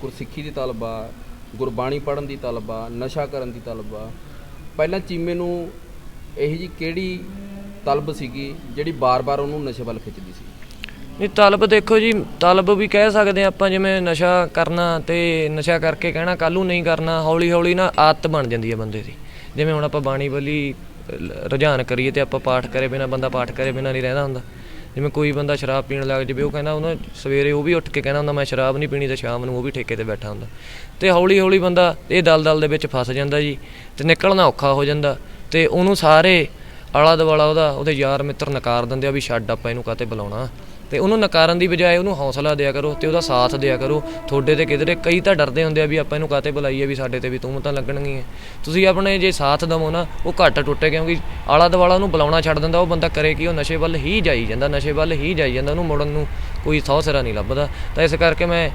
ਗੁਰਸਿੱਖੀ ਦੀ ਤਲਬ ਆ, ਗੁਰਬਾਣੀ ਪੜ੍ਹਨ ਦੀ ਤਲਬ ਆ, ਨਸ਼ਾ ਕਰਨ ਦੀ ਤਲਬ ਆ। ਪਹਿਲਾਂ ਚੀਮੇ ਨੂੰ ਇਹੋ ਜਿਹੀ ਕਿਹੜੀ ਤਲਬ ਸੀਗੀ ਜਿਹੜੀ ਬਾਰ-ਬਾਰ ਉਹਨੂੰ ਨਸ਼ੇ ਵੱਲ ਖਿੱਚਦੀ ਸੀ? ਨਹੀਂ, ਤਲਬ ਦੇਖੋ ਜੀ, ਤਲਬ ਵੀ ਕਹਿ ਸਕਦੇ ਆਪਾਂ, ਜਿਵੇਂ ਨਸ਼ਾ ਕਰਨਾ ਤੇ ਨਸ਼ਾ ਕਰਕੇ ਕਹਿਣਾ ਕੱਲ੍ਹ ਨੂੰ ਨਹੀਂ ਕਰਨਾ, ਹੌਲੀ ਹੌਲੀ ਨਾ ਆਦਤ ਬਣ ਜਾਂਦੀ ਹੈ ਬੰਦੇ ਦੀ। ਜਿਵੇਂ ਹੁਣ ਆਪਾਂ ਬਾਣੀ ਵੱਲੀ ਰੁਝਾਨ ਕਰੀਏ ਤੇ ਆਪਾਂ ਪਾਠ ਕਰੇ ਬਿਨਾਂ, ਬੰਦਾ ਪਾਠ ਕਰੇ ਬਿਨਾਂ ਨਹੀਂ ਰਹਿੰਦਾ ਹੁੰਦਾ। ਜਿਵੇਂ ਕੋਈ ਬੰਦਾ ਸ਼ਰਾਬ ਪੀਣ ਲੱਗ ਜਾਵੇ, ਉਹ ਕਹਿੰਦਾ ਉਹਨਾਂ ਸਵੇਰੇ ਉਹ ਵੀ ਉੱਠ ਕੇ ਕਹਿੰਦਾ ਹੁੰਦਾ ਮੈਂ ਸ਼ਰਾਬ ਨਹੀਂ ਪੀਣੀ, ਤੇ ਸ਼ਾਮ ਨੂੰ ਉਹ ਵੀ ਠੇਕੇ 'ਤੇ ਬੈਠਾ ਹੁੰਦਾ। ਅਤੇ ਹੌਲੀ ਹੌਲੀ ਬੰਦਾ ਇਹ ਦਲਦਲ ਦੇ ਵਿੱਚ ਫਸ ਜਾਂਦਾ ਜੀ ਅਤੇ ਨਿਕਲਣਾ ਔਖਾ ਹੋ ਜਾਂਦਾ। ਅਤੇ ਉਹਨੂੰ ਸਾਰੇ ਆਲਾ ਦੁਆਲਾ ਉਹਦੇ ਯਾਰ ਮਿੱਤਰ ਨਕਾਰ ਦਿੰਦੇ ਆ ਵੀ ਛੱਡ, ਆਪਾਂ ਇਹਨੂੰ ਕਾਹਤੇ ਬੁਲਾਉਣਾ। ਅਤੇ ਉਹਨੂੰ ਨਕਾਰਨ ਦੀ ਬਜਾਏ ਉਹਨੂੰ ਹੌਸਲਾ ਦਿਆ ਕਰੋ ਅਤੇ ਉਹਦਾ ਸਾਥ ਦਿਆ ਕਰੋ। ਤੁਹਾਡੇ 'ਤੇ ਕਿਧਰੇ ਕਈ ਤਾਂ ਡਰਦੇ ਹੁੰਦੇ ਆ ਵੀ ਆਪਾਂ ਇਹਨੂੰ ਕਾਹਤੇ ਬੁਲਾਈਏ, ਵੀ ਸਾਡੇ 'ਤੇ ਵੀ ਤੂੰ ਤਾਂ ਲੱਗਣਗੀਆਂ। ਤੁਸੀਂ ਆਪਣੇ ਜੇ ਸਾਥ ਦੇਵੋ ਨਾ, ਉਹ ਘੱਟ ਟੁੱਟੇ, ਕਿਉਂਕਿ ਆਲਾ ਦੁਆਲਾ ਉਹਨੂੰ ਬੁਲਾਉਣਾ ਛੱਡ ਦਿੰਦਾ। ਉਹ ਬੰਦਾ ਕਰੇ ਕਿ ਉਹ ਨਸ਼ੇ ਵੱਲ ਹੀ ਜਾਈ ਜਾਂਦਾ, ਉਹਨੂੰ ਮੁੜਨ ਨੂੰ ਕੋਈ ਸਹੁ ਸਿਰਾ ਨਹੀਂ ਲੱਭਦਾ। ਤਾਂ ਇਸ ਕਰਕੇ ਮੈਂ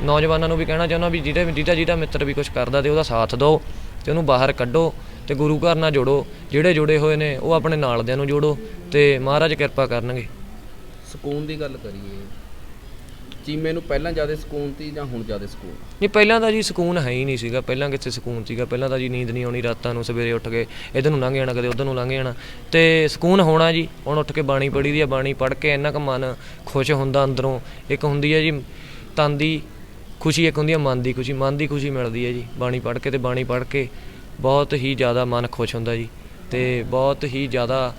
ਨੌਜਵਾਨਾਂ ਨੂੰ ਵੀ ਕਹਿਣਾ ਚਾਹੁੰਦਾ ਵੀ ਜਿਹਦਾ ਮਿੱਤਰ ਵੀ ਕੁਛ ਕਰਦਾ ਅਤੇ ਉਹਦਾ ਸਾਥ ਦਿਓ ਅਤੇ ਉਹਨੂੰ ਬਾਹਰ ਕੱਢੋ ਅਤੇ ਗੁਰੂ ਘਰ ਨਾਲ ਜੋੜੋ। ਜਿਹੜੇ ਜੁੜੇ ਹੋਏ ਨੇ ਉਹ ਆਪਣੇ ਨਾਲ ਦਿਆਂ ਨੂੰ ਜੋੜੋ ਅਤੇ ਮਹਾਰਾਜ ਕਿਰਪਾ ਕਰਨਗੇ। ਸਕੂਨ ਦੀ ਗੱਲ ਕਰੀਏ, ਚੀਮੇ ਨੂੰ ਪਹਿਲਾਂ ਜ਼ਿਆਦਾ ਸਕੂਨ ਸੀ ਜਾਂ ਹੁਣ ਜ਼ਿਆਦਾ ਸਕੂਨ? ਨਹੀਂ, ਪਹਿਲਾਂ ਤਾਂ ਜੀ ਸਕੂਨ ਹੈ ਹੀ ਨਹੀਂ ਸੀਗਾ। ਪਹਿਲਾਂ ਕਿੱਥੇ ਸਕੂਨ ਸੀਗਾ? ਪਹਿਲਾਂ ਤਾਂ ਜੀ ਨੀਂਦ ਨਹੀਂ ਆਉਣੀ ਰਾਤਾਂ ਨੂੰ, ਸਵੇਰੇ ਉੱਠ ਕੇ ਇੱਧਰ ਨੂੰ ਲੰਘ ਜਾਣਾ, ਕਦੇ ਉੱਧਰ ਨੂੰ ਲੰਘ ਜਾਣਾ। ਅਤੇ ਸਕੂਨ ਹੋਣਾ ਜੀ, ਹੁਣ ਉੱਠ ਕੇ ਬਾਣੀ ਪੜ੍ਹੀ ਦੀ ਆ, ਬਾਣੀ ਪੜ੍ਹ ਕੇ ਇੰਨਾ ਕੁ ਮਨ ਖੁਸ਼ ਹੁੰਦਾ ਅੰਦਰੋਂ। ਇੱਕ ਹੁੰਦੀ ਹੈ ਜੀ ਤਨ ਦੀ ਖੁਸ਼ੀ ਇੱਕ ਹੁੰਦੀ ਹੈ ਮਨ ਦੀ ਖੁਸ਼ੀ ਮਿਲਦੀ ਹੈ ਜੀ ਬਾਣੀ ਪੜ੍ਹ ਕੇ। ਅਤੇ ਬਾਣੀ ਪੜ੍ਹ ਕੇ ਬਹੁਤ ਹੀ ਜ਼ਿਆਦਾ ਮਨ ਖੁਸ਼ ਹੁੰਦਾ ਜੀ, ਅਤੇ ਬਹੁਤ ਹੀ ਜ਼ਿਆਦਾ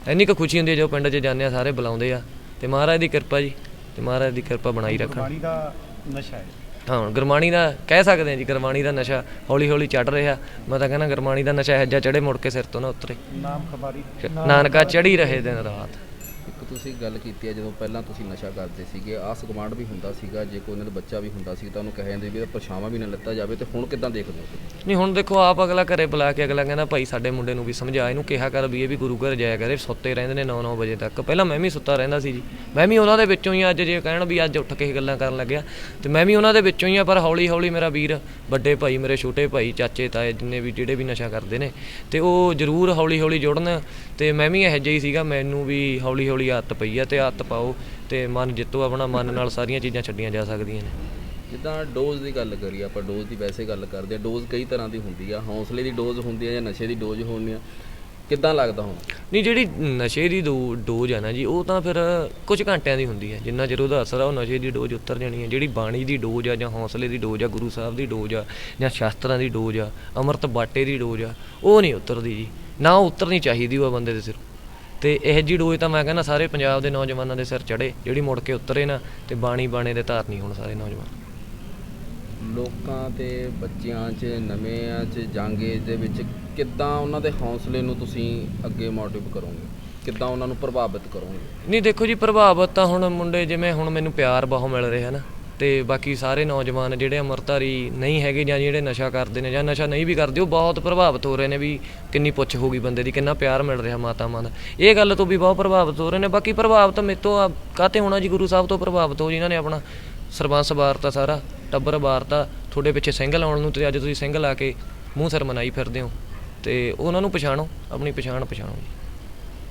ਇੰਨੀ ਕੁ ਖੁਸ਼ੀ ਹੁੰਦੀ ਹੈ ਜੋ ਪਿੰਡ 'ਚ ਜਾਂਦੇ ਆ ਸਾਰੇ ਬੁਲਾਉਂਦੇ ਆ, ਅਤੇ ਮਹਾਰਾਜ ਦੀ ਕਿਰਪਾ ਜੀ, ਅਤੇ ਮਹਾਰਾਜ ਦੀ ਕਿਰਪਾ ਬਣਾਈ ਰੱਖਣ। ਗੁਰਬਾਣੀ ਦਾ ਨਸ਼ਾ ਹੈ। ਹਾਂ, ਗੁਰਬਾਣੀ ਦਾ ਕਹਿ ਸਕਦੇ ਹਾਂ ਜੀ, ਗੁਰਬਾਣੀ ਦਾ ਨਸ਼ਾ ਹੌਲੀ ਹੌਲੀ ਚੜ੍ਹ ਰਿਹਾ। ਮੈਂ ਤਾਂ ਕਹਿੰਦਾ ਗੁਰਬਾਣੀ ਦਾ ਨਸ਼ਾ ਇਹੋ ਜਿਹਾ ਚੜ੍ਹੇ ਮੁੜ ਕੇ ਸਿਰ ਤੋਂ ਨਾ ਉਤਰੇ। ਨਾਮ ਖਬਾਰੀ ਨਾਨਕਾ ਚੜ੍ਹੀ ਰਹੇ ਦਿਨ ਰਾਤ। ਇੱਕ ਤੁਸੀਂ ਗੱਲ ਕੀਤੀ ਹੈ ਜਦੋਂ ਪਹਿਲਾਂ ਤੁਸੀਂ ਨਸ਼ਾ ਕਰਦੇ ਸੀਗੇ, ਆਸ ਗੁਆਂਢ ਵੀ ਹੁੰਦਾ ਸੀਗਾ, ਜੇ ਕੋਈ ਉਹਨਾਂ ਦਾ ਬੱਚਾ ਵੀ ਹੁੰਦਾ ਸੀ ਤਾਂ ਉਹਨੂੰ ਕਹਿ ਜਾਂਦੇ ਵੀ ਇਹਦਾ ਪਰਛਾਵਾਂ ਵੀ ਨਾ ਲਿੱਤਾ ਜਾਵੇ, ਤੇ ਹੁਣ ਕਿੱਦਾਂ ਦੇਖਦੇ ਹੋ? ਨਹੀਂ, ਹੁਣ ਦੇਖੋ ਆਪ ਅਗਲਾ ਘਰੇ ਬੁਲਾ ਕੇ ਅਗਲਾ ਕਹਿੰਦਾ ਭਾਈ ਸਾਡੇ ਮੁੰਡੇ ਨੂੰ ਵੀ ਸਮਝਾ, ਇਹਨੂੰ ਕਿਹਾ ਕਰ ਵੀ ਇਹ ਵੀ ਗੁਰੂ ਘਰ ਜਾਇਆ ਕਰੇ। ਸੁੱਤੇ ਰਹਿੰਦੇ ਨੇ 9-9 ਵਜੇ ਤੱਕ। ਪਹਿਲਾਂ ਮੈਂ ਵੀ ਸੁੱਤਾ ਰਹਿੰਦਾ ਸੀ ਜੀ, ਮੈਂ ਵੀ ਉਹਨਾਂ ਦੇ ਵਿੱਚੋਂ ਹੀ। ਅੱਜ ਜੇ ਕਹਿਣ ਵੀ ਅੱਜ ਉੱਠ ਕੇ ਗੱਲਾਂ ਕਰਨ ਲੱਗਿਆ, ਤੇ ਮੈਂ ਵੀ ਉਹਨਾਂ ਦੇ ਵਿੱਚੋਂ ਹੀ ਆ। ਪਰ ਹੌਲੀ ਹੌਲੀ ਮੇਰਾ ਵੀਰ, ਵੱਡੇ ਭਾਈ, ਮੇਰੇ ਛੋਟੇ ਭਾਈ, ਚਾਚੇ ਤਾਏ, ਜਿੰਨੇ ਵੀ ਜਿਹੜੇ ਵੀ ਨਸ਼ਾ ਕਰਦੇ ਨੇ, ਤੇ ਉਹ ਜ਼ਰੂਰ ਹੌਲੀ ਹੌਲੀ ਜੁੜਨ। ਤੇ ਮੈਂ ਵੀ ਇਹੋ ਜਿਹਾ ਹੀ ਸੀਗਾ, ਮੈਨੂੰ ਵੀ ਹੌਲੀ ਹੌਲੀ ਆਦਤ ਪਈ ਆ। ਤੇ ਆਦਤ ਪਾਓ ਤੇ ਮਨ ਜਿੱਤੋ ਆਪਣਾ, ਮਨ ਨਾਲ ਸਾਰੀਆਂ ਚੀਜ਼ਾਂ ਛੱਡੀਆਂ ਜਾ ਸਕਦੀਆਂ ਨੇ। ਜਿੱਦਾਂ ਡੋਜ਼ ਦੀ ਗੱਲ ਕਰੀਏ ਆਪਾਂ, ਡੋਜ਼ ਦੀ ਵੈਸੇ ਗੱਲ ਕਰਦੇ ਹਾਂ, ਡੋਜ਼ ਕਈ ਤਰ੍ਹਾਂ ਦੀ ਹੁੰਦੀ ਆ, ਹੌਸਲੇ ਦੀ ਡੋਜ਼ ਹੁੰਦੀ ਆ ਜਾਂ ਨਸ਼ੇ ਦੀ ਡੋਜ਼ ਹੁੰਦੀ ਆ, ਕਿੱਦਾਂ ਲੱਗਦਾ ਹੁਣ? ਨਹੀਂ, ਜਿਹੜੀ ਨਸ਼ੇ ਦੀ ਡੋਜ਼ ਆ ਨਾ ਜੀ, ਉਹ ਤਾਂ ਫਿਰ ਕੁਝ ਘੰਟਿਆਂ ਦੀ ਹੁੰਦੀ ਹੈ। ਜਿੰਨਾ ਚਿਰ ਉਹਦਾ ਅਸਰ ਆ ਉਹ ਨਸ਼ੇ ਦੀ ਡੋਜ਼ ਉਤਰ ਜਾਣੀ ਹੈ। ਜਿਹੜੀ ਬਾਣੀ ਦੀ ਡੋਜ਼ ਆ ਜਾਂ ਹੌਸਲੇ ਦੀ ਡੋਜ਼ ਆ, ਗੁਰੂ ਸਾਹਿਬ ਦੀ ਡੋਜ਼ ਆ ਜਾਂ ਸ਼ਾਸਤਰਾਂ ਦੀ ਡੋਜ਼ ਆ, ਅੰਮ੍ਰਿਤ ਬਾਟੇ ਦੀ ਡੋਜ਼ ਆ, ਉਹ ਨਹੀਂ ਉਤਰਦੀ ਜੀ, ਨਾ ਉਹ ਉਤਰਨੀ ਚਾਹੀਦੀ ਉਹ ਬੰਦੇ ਦੇ ਸਿਰੋਂ। ਅਤੇ ਇਹੋ ਜਿਹੀ ਡੋਜ਼ ਤਾਂ ਮੈਂ ਕਹਿੰਦਾ ਸਾਰੇ ਪੰਜਾਬ ਦੇ ਨੌਜਵਾਨਾਂ ਦੇ ਸਿਰ ਚੜ੍ਹੇ, ਜਿਹੜੀ ਮੁੜ ਕੇ ਉਤਰੇ ਨਾ, ਅਤੇ ਬਾਣੇ ਦੇ ਧਾਰਨੀ ਹੋਣ ਸਾਰੇ ਨੌਜਵਾਨ। ਲੋਕਾਂ ਤੇ ਬੱਚਿਆਂ 'ਚ, ਨਵਿਆਂ 'ਚ, ਜੰਗ ਏਜ ਦੇ ਵਿੱਚ ਕਿੱਦਾਂ ਉਹਨਾਂ ਦੇ ਹੌਸਲੇ ਨੂੰ ਤੁਸੀਂ ਅੱਗੇ ਮੋਟਿਵ ਕਰੋਗੇ, ਕਿੱਦਾਂ ਉਹਨਾਂ ਨੂੰ ਪ੍ਰਭਾਵਿਤ ਕਰੋਗੇ? ਨਹੀਂ ਦੇਖੋ ਜੀ, ਪ੍ਰਭਾਵਿਤ ਤਾਂ ਹੁਣ ਮੁੰਡੇ, ਜਿਵੇਂ ਹੁਣ ਮੈਨੂੰ ਪਿਆਰ ਬਹੁਤ ਮਿਲ ਰਿਹਾ ਨਾ, ਅਤੇ ਬਾਕੀ ਸਾਰੇ ਨੌਜਵਾਨ ਜਿਹੜੇ ਅੰਮ੍ਰਿਤਧਾਰੀ ਨਹੀਂ ਹੈਗੇ ਜਾਂ ਜਿਹੜੇ ਨਸ਼ਾ ਕਰਦੇ ਨੇ ਜਾਂ ਨਸ਼ਾ ਨਹੀਂ ਵੀ ਕਰਦੇ, ਉਹ ਬਹੁਤ ਪ੍ਰਭਾਵਿਤ ਹੋ ਰਹੇ ਨੇ ਵੀ ਕਿੰਨੀ ਪੁੱਛ ਹੋ ਗਈ ਬੰਦੇ ਦੀ, ਕਿੰਨਾ ਪਿਆਰ ਮਿਲ ਰਿਹਾ ਮਾਤਾਵਾਂ ਦਾ। ਇਹ ਗੱਲ ਤੋਂ ਵੀ ਬਹੁਤ ਪ੍ਰਭਾਵਿਤ ਹੋ ਰਹੇ ਨੇ। ਬਾਕੀ ਪ੍ਰਭਾਵਿਤ ਮੇਰੇ ਤੋਂ ਕਾਹਤੇ ਹੋਣਾ ਜੀ, ਗੁਰੂ ਸਾਹਿਬ ਤੋਂ ਪ੍ਰਭਾਵਿਤ ਹੋ, ਜਿਨ੍ਹਾਂ ਨੇ ਆਪਣਾ ਸਰਬੰਸ ਵਾਰਤਾ, ਸਾਰਾ ਟੱਬਰ ਵਾਰਤਾ, ਤੁਹਾਡੇ ਪਿੱਛੇ ਸਿੰਘ ਲਾਉਣ ਨੂੰ, ਅਤੇ ਅੱਜ ਤੁਸੀਂ ਸਿੰਘ ਲਾ ਕੇ ਮੂੰਹ ਸਿਰ ਮਨਾਈ ਫਿਰਦੇ ਹੋ। ਅਤੇ ਉਹਨਾਂ ਨੂੰ ਪਛਾਣੋ, ਆਪਣੀ ਪਛਾਣੋ ਜੀ।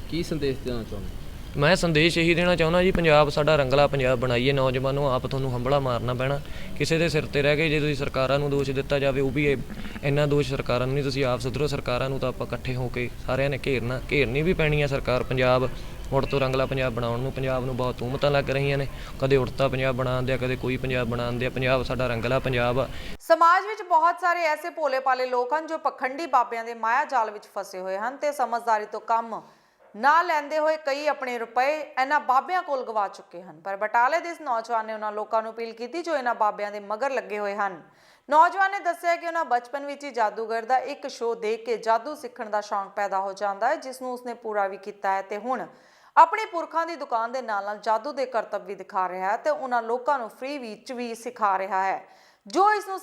ਕੀ ਸੰਦੇਸ਼ ਦੇਣਾ ਚਾਹੁੰਦੇ? ਮੈਂ ਸੰਦੇਸ਼ ਇਹੀ ਦੇਣਾ ਚਾਹੁੰਦਾ ਜੀ, ਪੰਜਾਬ ਸਾਡਾ ਰੰਗਲਾ ਪੰਜਾਬ ਬਣਾਈਏ। ਨੌਜਵਾਨੋ, ਆਪ ਤੁਹਾਨੂੰ ਹੰਭਲਾ ਮਾਰਨਾ ਪੈਣਾ, ਕਿਸੇ ਦੇ ਸਿਰ 'ਤੇ ਰਹਿ ਕੇ ਜੇ ਤੁਸੀਂ ਸਰਕਾਰਾਂ ਨੂੰ ਦੋਸ਼ ਦਿੱਤਾ ਜਾਵੇ, ਉਹ ਵੀ ਇੰਨਾ ਦੋਸ਼ ਸਰਕਾਰਾਂ ਨੂੰ ਨਹੀਂ, ਤੁਸੀਂ ਆਪ ਸੁਧਰੋ। ਸਰਕਾਰਾਂ ਨੂੰ ਤਾਂ ਆਪਾਂ ਇਕੱਠੇ ਹੋ ਕੇ ਸਾਰਿਆਂ ਨੇ ਘੇਰਨੀ ਵੀ ਪੈਣੀ ਆ ਸਰਕਾਰ। ਪੰਜਾਬ ਮੁੜ ਤੋਂ ਰੰਗਲਾ ਪੰਜਾਬ ਬਣਾਉਣ ਨੂੰ ਪੰਜਾਬ ਨੂੰ ਬਹੁਤ ਤੂਮਤਾਂ ਲੱਗ ਰਹੀਆਂ ਨੇ, ਕਦੇ ਉੜਤਾ ਪੰਜਾਬ ਬਣਾਉਂਦੇ ਆ, ਕਦੇ ਕੋਈ ਪੰਜਾਬ ਬਣਾਉਂਦੇ ਆ। ਪੰਜਾਬ ਸਾਡਾ ਰੰਗਲਾ ਪੰਜਾਬ ਆ। ਸਮਾਜ ਵਿੱਚ ਬਹੁਤ ਸਾਰੇ ਐਸੇ ਭੋਲੇ ਭਾਲੇ ਲੋਕ ਹਨ ਜੋ ਪਖੰਡੀ ਬਾਬਿਆਂ ਦੇ ਮਾਇਆ ਜਾਲ ਵਿੱਚ ਫਸੇ ਹੋਏ ਹਨ ਤੇ ਸਮਝਦਾਰੀ ਤੋਂ ਕੰਮ ਨਾ ਲੈਂਦੇ ਹੋਏ ਕਈ ਆਪਣੇ ਰੁਪਏ ਇਹਨਾਂ ਬਾਬਿਆਂ ਕੋਲ ਗਵਾ ਚੁੱਕੇ ਹਨ। ਪਰ ਬਟਾਲੇ ਦੇ ਇਸ ਨੌਜਵਾਨ ਨੇ ਉਹਨਾਂ ਲੋਕਾਂ ਨੂੰ ਅਪੀਲ ਕੀਤੀ ਜੋ ਇਹਨਾਂ ਬਾਬਿਆਂ ਦੇ ਮਗਰ ਲੱਗੇ ਹੋਏ ਹਨ। ਨੌਜਵਾਨ ਨੇ ਦੱਸਿਆ ਕਿ ਉਹਨਾਂ ਬਚਪਨ ਵਿੱਚ ਹੀ ਜਾਦੂਗਰ ਦਾ ਇੱਕ ਸ਼ੋਅ ਦੇਖ ਕੇ ਜਾਦੂ ਸਿੱਖਣ ਦਾ ਸ਼ੌਂਕ ਪੈਦਾ ਹੋ ਜਾਂਦਾ ਹੈ, ਜਿਸ ਨੂੰ ਉਸਨੇ ਪੂਰਾ ਵੀ ਕੀਤਾ ਹੈ ਤੇ ਹੁਣ ਆਪਣੇ ਪੁਰਖਾਂ ਦੀ ਦੁਕਾਨ ਦੇ ਨਾਲ-ਨਾਲ ਜਾਦੂ ਦੇ ਕਰਤੱਵ ਵੀ ਦਿਖਾ ਰਿਹਾ ਹੈ ਤੇ ਉਹਨਾਂ ਲੋਕਾਂ ਨੂੰ ਫ੍ਰੀ ਵਿੱਚ ਵੀ ਸਿਖਾ ਰਿਹਾ ਹੈ ਜੋ ਇਸ ਨੂੰ।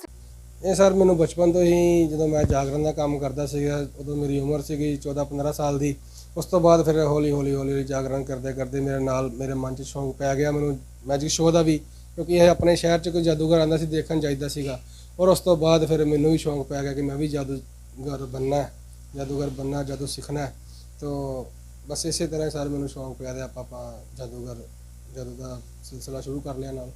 ਇਹ ਸਰ ਮੈਨੂੰ ਬਚਪਨ ਤੋਂ ਹੀ, ਜਦੋਂ ਮੈਂ ਜਾਗਰਣ ਦਾ ਕੰਮ ਕਰਦਾ ਸੀਗਾ, ਉਦੋਂ ਮੇਰੀ ਉਮਰ ਸੀਗੀ 14-15 ਸਾਲ ਦੀ। ਉਸ ਤੋਂ ਬਾਅਦ ਫਿਰ ਹੌਲੀ ਜਾਗਰਣ ਕਰਦੇ ਮੇਰੇ ਮਨ 'ਚ ਸ਼ੌਂਕ ਪੈ ਗਿਆ ਮੈਨੂੰ ਮੈਜਿਕ ਸ਼ੋਅ ਦਾ ਵੀ, ਕਿਉਂਕਿ ਇਹ ਆਪਣੇ ਸ਼ਹਿਰ 'ਚ ਕੋਈ ਜਾਦੂਗਰ ਆਉਂਦਾ ਸੀ, ਦੇਖਣ ਜਾਈਦਾ ਸੀਗਾ। ਔਰ ਉਸ ਤੋਂ ਬਾਅਦ ਫਿਰ ਮੈਨੂੰ ਵੀ ਸ਼ੌਂਕ ਪੈ ਗਿਆ ਕਿ ਮੈਂ ਵੀ ਜਾਦੂਗਰ ਬਣਨਾ, ਜਾਦੂ ਸਿੱਖਣਾ। ਤਾਂ ਬਸ ਇਸੇ ਤਰ੍ਹਾਂ ਸਰ ਮੈਨੂੰ ਸ਼ੌਂਕ ਪਿਆ ਤੇ ਆਪਾਂ ਜਾਦੂ ਦਾ ਸਿਲਸਿਲਾ ਸ਼ੁਰੂ ਕਰ ਲਿਆ ਨਾਲ।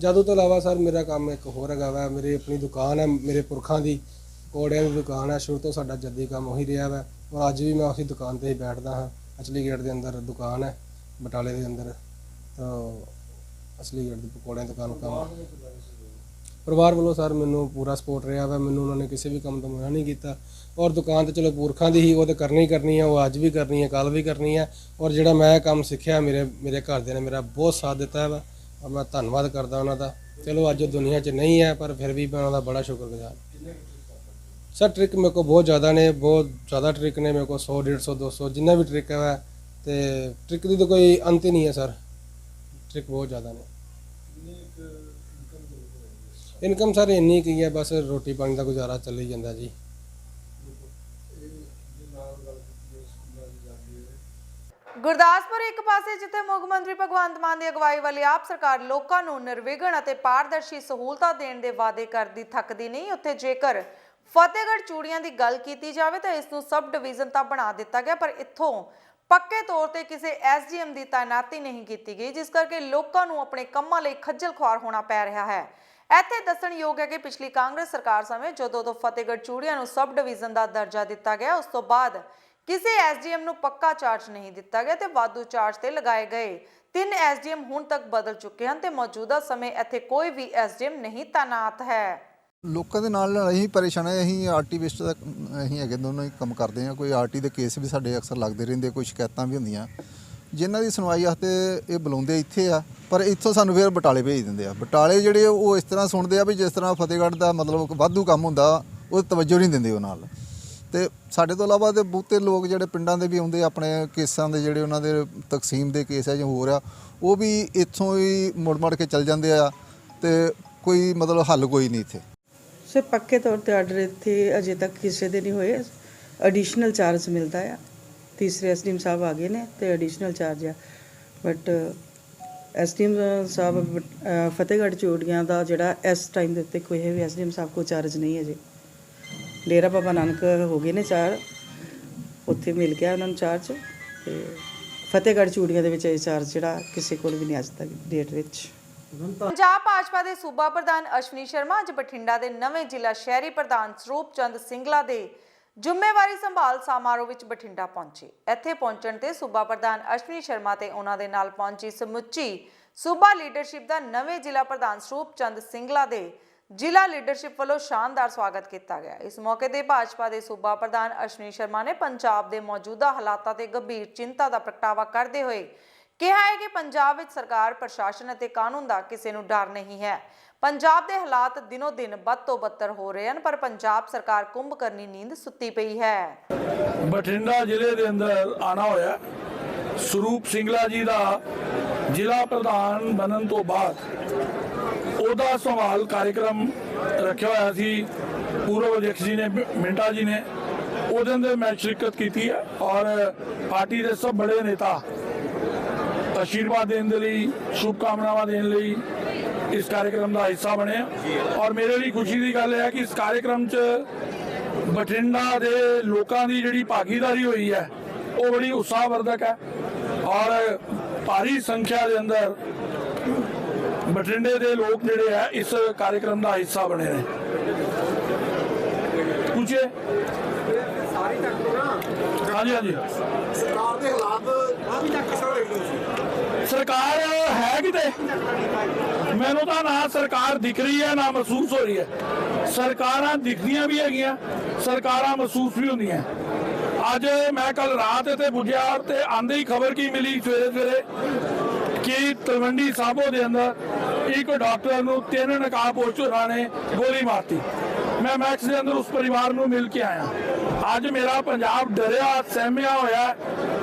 ਜਾਦੂ ਤੋਂ ਇਲਾਵਾ ਸਰ ਮੇਰਾ ਕੰਮ ਇੱਕ ਹੋਰ ਹੈਗਾ ਵਾ, ਮੇਰੀ ਆਪਣੀ ਦੁਕਾਨ ਹੈ, ਮੇਰੇ ਪੁਰਖਾਂ ਦੀ ਪਕੌੜਿਆਂ ਦੀ ਦੁਕਾਨ ਹੈ। ਸ਼ੁਰੂ ਤੋਂ ਸਾਡਾ ਜੱਦੀ ਕੰਮ ਉਹੀ ਰਿਹਾ ਵਾ ਔਰ ਅੱਜ ਵੀ ਮੈਂ ਉਸੇ ਦੁਕਾਨ 'ਤੇ ਹੀ ਬੈਠਦਾ ਹਾਂ। ਅਸਲੀ ਗੇਟ ਦੇ ਅੰਦਰ ਦੁਕਾਨ ਹੈ ਬਟਾਲੇ ਦੇ ਅੰਦਰ। ਤਾਂ ਅਸਲੀ ਗੇਟ ਦੀ ਪਕੌੜਿਆਂ ਦੀ ਦੁਕਾਨ ਕੰਮ ਪਰਿਵਾਰ ਵੱਲੋਂ ਸਰ ਮੈਨੂੰ ਪੂਰਾ ਸਪੋਰਟ ਰਿਹਾ ਵਾ। ਮੈਨੂੰ ਉਹਨਾਂ ਨੇ ਕਿਸੇ ਵੀ ਕੰਮ ਤੋਂ ਮਨਾ ਨਹੀਂ ਕੀਤਾ ਔਰ ਦੁਕਾਨ ਤਾਂ ਚਲੋ ਪੁਰਖਾਂ ਦੀ ਹੀ, ਉਹ ਤਾਂ ਕਰਨੀ ਹੈ, ਉਹ ਅੱਜ ਵੀ ਕਰਨੀ ਹੈ, ਕੱਲ੍ਹ ਵੀ ਕਰਨੀ ਹੈ। ਔਰ ਜਿਹੜਾ ਮੈਂ ਕੰਮ ਸਿੱਖਿਆ ਮੇਰੇ ਘਰਦਿਆਂ ਨੇ ਮੇਰਾ ਬਹੁਤ ਸਾਥ ਦਿੱਤਾ ਵਾ ਔਰ ਮੈਂ ਧੰਨਵਾਦ ਕਰਦਾ ਉਹਨਾਂ ਦਾ। ਚਲੋ ਅੱਜ ਉਹ ਦੁਨੀਆ 'ਚ ਨਹੀਂ ਹੈ ਪਰ ਫਿਰ ਵੀ ਮੈਂ ਉਹਨਾਂ ਦਾ ਬੜਾ ਸ਼ੁਕਰਗੁਜ਼ਾਰ। ਸਰ ਟ੍ਰਿਕ ਮੇਰੇ ਕੋਲ ਬਹੁਤ ਜ਼ਿਆਦਾ ਨੇ, ਬਹੁਤ ਜ਼ਿਆਦਾ ਟ੍ਰਿਕ ਨੇ ਮੇਰੇ ਕੋਲ, 100, 150, 200 ਜਿੰਨਾ ਵੀ ਟ੍ਰਿਕ ਹੈ ਅਤੇ ਟ੍ਰਿਕ ਦੀ ਤਾਂ ਕੋਈ ਅੰਤ ਹੀ ਨਹੀਂ ਹੈ ਸਰ। ਟ੍ਰਿਕ ਬਹੁਤ ਜ਼ਿਆਦਾ ਨੇ। ਇਨਕਮ ਸਰ ਇੰਨੀ ਕੀ ਹੈ, ਬਸ ਰੋਟੀ ਪਾਣੀ ਦਾ ਗੁਜ਼ਾਰਾ ਚੱਲੀ ਜਾਂਦਾ ਜੀ। ਗੁਰਦਾਸਪੁਰ ਇੱਕ ਪਾਸੇ ਜਿੱਥੇ ਮੁੱਖ ਮੰਤਰੀ ਭਗਵੰਤ ਮਾਨ ਦੀ ਅਗਵਾਈ ਵਾਲੀ ਆਪ ਸਰਕਾਰ ਲੋਕਾਂ ਨੂੰ ਨਿਰਵਿਘਨ ਅਤੇ ਪਾਰਦਰਸ਼ੀ ਸਹੂਲਤਾਂ ਦੇਣ ਦੇ ਵਾਅਦੇ ਕਰਦੀ ਥੱਕਦੀ ਨਹੀਂ, ਉੱਥੇ ਜੇਕਰ ਫਤਿਹਗੜ੍ਹ ਚੂੜੀਆਂ ਦੀ ਗੱਲ ਕੀਤੀ ਜਾਵੇ ਤਾਂ ਇਸ ਨੂੰ ਸਬ ਡਿਵੀਜ਼ਨ ਤਾਂ ਬਣਾ ਦਿੱਤਾ ਗਿਆ ਪਰ ਇੱਥੋਂ ਪੱਕੇ ਤੌਰ ਤੇ ਕਿਸੇ ਐਸਡੀਐਮ ਦੀ ਤਾਇਨਾਤੀ ਨਹੀਂ ਕੀਤੀ ਗਈ, ਜਿਸ ਕਰਕੇ ਲੋਕਾਂ ਨੂੰ ਆਪਣੇ ਕੰਮਾਂ ਲਈ ਖੱਜਲ ਖੁਆਰ ਹੋਣਾ ਪੈ ਰਿਹਾ ਹੈ। ਇੱਥੇ ਦੱਸਣਯੋਗ ਹੈ ਕਿ ਪਿਛਲੀ ਕਾਂਗਰਸ ਸਰਕਾਰ ਸਮੇਂ ਜਦੋਂ ਤੋਂ ਫਤਿਹਗੜ੍ਹ ਚੂੜੀਆਂ ਨੂੰ ਸਬ ਡਿਵੀਜ਼ਨ ਦਾ ਦਰਜਾ ਦਿੱਤਾ ਗਿਆ, ਉਸ ਤੋਂ ਬਾਅਦ ਕਿਸੇ ਐਸਡੀਐਮ ਨੂੰ ਪੱਕਾ ਚਾਰਜ ਨਹੀਂ ਦਿੱਤਾ ਗਿਆ ਤੇ ਵਾਧੂ ਚਾਰਜ ਤੇ ਲਗਾਏ ਗਏ 3 ਐਸਡੀਐਮ ਹੁਣ ਤੱਕ ਬਦਲ ਚੁੱਕੇ ਹਨ ਤੇ ਮੌਜੂਦਾ ਸਮੇਂ ਇੱਥੇ ਕੋਈ ਵੀ ਐਸਡੀਐਮ ਨਹੀਂ ਤਾਇਨਾਤ ਹੈ। ਲੋਕਾਂ ਦੇ ਨਾਲ ਅਸੀਂ ਪਰੇਸ਼ਾਨ ਹਾਂ। ਅਸੀਂ ਆਰਟੀਵਿਸਟ ਦਾ ਅਸੀਂ ਹੈਗੇ ਦੋਨੋਂ ਹੀ ਕੰਮ ਕਰਦੇ ਹਾਂ। ਕੋਈ ਆਰਟੀ ਦੇ ਕੇਸ ਵੀ ਸਾਡੇ ਅਕਸਰ ਲੱਗਦੇ ਰਹਿੰਦੇ, ਕੋਈ ਸ਼ਿਕਾਇਤਾਂ ਵੀ ਹੁੰਦੀਆਂ ਜਿਨ੍ਹਾਂ ਦੀ ਸੁਣਵਾਈ ਵਾਸਤੇ ਇਹ ਬੁਲਾਉਂਦੇ ਇੱਥੇ ਆ, ਪਰ ਇੱਥੋਂ ਸਾਨੂੰ ਫਿਰ ਬਟਾਲੇ ਭੇਜ ਦਿੰਦੇ ਆ। ਬਟਾਲੇ ਜਿਹੜੇ ਉਹ ਇਸ ਤਰ੍ਹਾਂ ਸੁਣਦੇ ਆ ਵੀ ਜਿਸ ਤਰ੍ਹਾਂ ਫਤਿਹਗੜ੍ਹ ਦਾ ਮਤਲਬ ਵਾਧੂ ਕੰਮ ਹੁੰਦਾ, ਉਹ ਤਵੱਜੋ ਨਹੀਂ ਦਿੰਦੇ ਉਹ ਨਾਲ। ਤੇ ਸਾਡੇ ਤੋਂ ਇਲਾਵਾ ਤੇ ਬਹੁਤੇ ਲੋਕ ਜਿਹੜੇ ਪਿੰਡਾਂ ਦੇ ਵੀ ਆਉਂਦੇ ਆਪਣੇ ਕੇਸਾਂ ਦੇ, ਜਿਹੜੇ ਉਹਨਾਂ ਦੇ ਤਕਸੀਮ ਦੇ ਕੇਸ ਆ ਜਾਂ ਹੋਰ ਆ, ਉਹ ਵੀ ਇੱਥੋਂ ਹੀ ਮੁੜ ਕੇ ਚੱਲ ਜਾਂਦੇ ਆ ਤੇ ਕੋਈ ਮਤਲਬ ਹੱਲ ਕੋਈ ਨਹੀਂ ਇੱਥੇ। ਸਰ ਪੱਕੇ ਤੌਰ ਤੇ ਆਰਡਰ ਇੱਥੇ ਅਜੇ ਤੱਕ ਕਿਸੇ ਦੇ ਨਹੀਂ ਹੋਏ। ਐਡੀਸ਼ਨਲ ਚਾਰਜ ਮਿਲਦਾ ਆ। ਤੀਸਰੇ ਐਸਡੀਐਮ ਸਾਹਿਬ ਆ ਗਏ ਨੇ ਤੇ ਐਡੀਸ਼ਨਲ ਚਾਰਜ ਆ, ਬਟ ਐਸਡੀਐਮ ਸਾਹਿਬ ਫਤਿਹਗੜ੍ਹ ਚੂੜੀਆਂ ਦਾ ਜਿਹੜਾ ਇਸ ਟਾਈਮ ਦੇ ਉੱਤੇ ਕੋਈ ਵੀ ਐਸਡੀਐਮ ਸਾਹਿਬ ਕੋਲ ਚਾਰਜ ਨਹੀਂ ਅਜੇ। ਡੇਰਾ ਬਾਬਾ ਨਾਨਕ ਹੋ ਗਏ ਨੇ 4, ਉੱਥੇ ਮਿਲ ਗਿਆ ਉਹਨਾਂ ਨੂੰ ਚਾਰਜ, ਤੇ ਫਤਿਹਗੜ੍ਹ ਚੂੜੀਆਂ ਦੇ ਵਿੱਚ ਇਹ ਚਾਰਜ ਜਿਹੜਾ ਕਿਸੇ ਕੋਲ ਵੀ ਨਹੀਂ ਅੱਜ ਤੱਕ ਡੇਟ ਵਿੱਚ। ਪੰਜਾਬ ਭਾਜਪਾ ਦੇ ਸੂਬਾ ਪ੍ਰਧਾਨ ਅਸ਼ਵਨੀ ਸ਼ਰਮਾ ਅੱਜ ਬਠਿੰਡਾ ਦੇ ਨਵੇਂ ਜ਼ਿਲ੍ਹਾ ਸ਼ਹਿਰੀ ਪ੍ਰਧਾਨ ਸਰੂਪ ਚੰਦ ਸਿੰਗਲਾ ਦੇ ਜ਼ਿੰਮੇਵਾਰੀ ਸੰਭਾਲ ਸਮਾਰੋਹ ਵਿੱਚ ਬਠਿੰਡਾ ਪਹੁੰਚੇ। ਇੱਥੇ ਪਹੁੰਚਣ ਤੇ ਸੂਬਾ ਪ੍ਰਧਾਨ ਅਸ਼ਵਨੀ ਸ਼ਰਮਾ ਤੇ ਉਹਨਾਂ ਦੇ ਨਾਲ ਪਹੁੰਚੀ ਸਮੁੱਚੀ ਸੂਬਾ ਲੀਡਰਸ਼ਿਪ ਦਾ ਨਵੇਂ ਜ਼ਿਲ੍ਹਾ ਪ੍ਰਧਾਨ ਸਰੂਪ ਚੰਦ ਸਿੰਗਲਾ ਦੇ ਜ਼ਿਲ੍ਹਾ ਲੀਡਰਸ਼ਿਪ ਵੱਲੋਂ ਸ਼ਾਨਦਾਰ ਸਵਾਗਤ ਕੀਤਾ ਗਿਆ। ਇਸ ਮੌਕੇ ਤੇ ਭਾਜਪਾ ਦੇ ਸੂਬਾ ਪ੍ਰਧਾਨ ਅਸ਼ਵਨੀ ਸ਼ਰਮਾ ਨੇ ਪੰਜਾਬ ਦੇ ਮੌਜੂਦਾ ਹਾਲਾਤਾਂ ਤੇ ਗੰਭੀਰ ਚਿੰਤਾ ਦਾ ਪ੍ਰਗਟਾਵਾ ਕਰਦੇ ਹੋਏ ਕਿਹਾ ਹੈ ਕਿ ਪੰਜਾਬ ਵਿੱਚ ਸਰਕਾਰ, ਪ੍ਰਸ਼ਾਸਨ ਅਤੇ ਕਾਨੂੰਨ ਦਾ ਕਿਸੇ ਨੂੰ ਡਰ ਨਹੀਂ ਹੈ। ਪੰਜਾਬ ਦੇ ਹਾਲਾਤ ਦਿਨੋ ਦਿਨ ਵੱਧ ਤੋਂ ਬੱਤਰ ਹੋ ਰਹੇ ਹਨ, ਪਰ ਪੰਜਾਬ ਸਰਕਾਰ ਕੁੰਭਕਰਨੀ ਨੀਂਦ ਸੁੱਤੀ ਪਈ ਹੈ। ਬਠਿੰਡਾ ਜ਼ਿਲ੍ਹੇ ਦੇ ਅੰਦਰ ਆਣਾ ਹੋਇਆ। ਸਰੂਪ ਸਿੰਗਲਾ ਜੀ ਦਾ ਜ਼ਿਲ੍ਹਾ ਪ੍ਰਧਾਨ ਬਣਨ ਤੋਂ ਬਾਅਦ ਉਹਦਾ ਸੰਭਾਲ ਕਾਰਜਕ੍ਰਮ ਰੱਖਿਆ ਹੋਇਆ ਸੀ। ਪੂਰਵ ਅਧਿਕਸ਼ ਜੀ ਨੇ, ਮਿੰਟਾ ਜੀ ਨੇ, ਉਹਦੇ ਅੰਦਰ ਮੈਂ ਸ਼ਿਰਕਤ ਕੀਤੀ ਹੈ ਔਰ ਪਾਰਟੀ ਦੇ ਸਭ ਬੜੇ ਨੇਤਾ ਆਸ਼ੀਰਵਾਦ ਦੇਣ ਦੇ ਲਈ, ਸ਼ੁਭਕਾਮਨਾਵਾਂ ਦੇਣ ਲਈ ਇਸ ਕਾਰਜਕ੍ਰਮ ਦਾ ਹਿੱਸਾ ਬਣੇ। ਔਰ ਮੇਰੇ ਲਈ ਖੁਸ਼ੀ ਦੀ ਗੱਲ ਹੈ ਕਿ ਇਸ ਕਾਰਜਕ੍ਰਮ 'ਚ ਬਠਿੰਡਾ ਦੇ ਲੋਕਾਂ ਦੀ ਜਿਹੜੀ ਭਾਗੀਦਾਰੀ ਹੋਈ ਹੈ ਉਹ ਬੜੀ ਉਤਸ਼ਾਹਵਰਧਕ ਹੈ ਔਰ ਭਾਰੀ ਸੰਖਿਆ ਦੇ ਅੰਦਰ ਬਠਿੰਡੇ ਦੇ ਲੋਕ ਜਿਹੜੇ ਹੈ ਇਸ ਕਾਰਜਕ੍ਰਮ ਦਾ ਹਿੱਸਾ ਬਣੇ ਨੇ। ਪੁੱਛੇ ਹਾਂਜੀ ਸਰਕਾਰ ਦੇ ਹਾਲਾਤ ਸਰਕਾਰ ਹੈ ਕਿਤੇ? ਮੈਨੂੰ ਤਾਂ ਨਾ ਸਰਕਾਰ ਦਿਖ ਰਹੀ ਹੈ ਨਾ ਮਹਿਸੂਸ ਹੋ ਰਹੀ ਹੈ। ਸਰਕਾਰਾਂ ਦਿਖਦੀਆਂ ਵੀ ਹੈਗੀਆਂ, ਸਰਕਾਰਾਂ ਮਹਿਸੂਸ ਵੀ ਹੁੰਦੀਆਂ। ਅੱਜ ਮੈਂ ਕੱਲ ਰਾਤ ਇੱਥੇ ਪੁੱਜਿਆ ਤੇ ਆਂਦੇ ਹੀ ਖਬਰ ਕੀ ਮਿਲੀ ਸਵੇਰੇ ਕਿ ਤਲਵੰਡੀ ਸਾਬੋ ਦੇ ਅੰਦਰ ਇੱਕ ਡਾਕਟਰ ਨੂੰ 3 ਨਕਾਬਪੋਸ਼ਾਂ ਨੇ ਗੋਲੀ ਮਾਰਤੀ। ਮੈਂ ਮੈਕਸ ਦੇ ਅੰਦਰ ਉਸ ਪਰਿਵਾਰ ਨੂੰ ਮਿਲ ਕੇ ਆਇਆ। ਅੱਜ ਮੇਰਾ ਪੰਜਾਬ ਡਰਿਆ ਸਹਿਮਿਆ ਹੋਇਆ।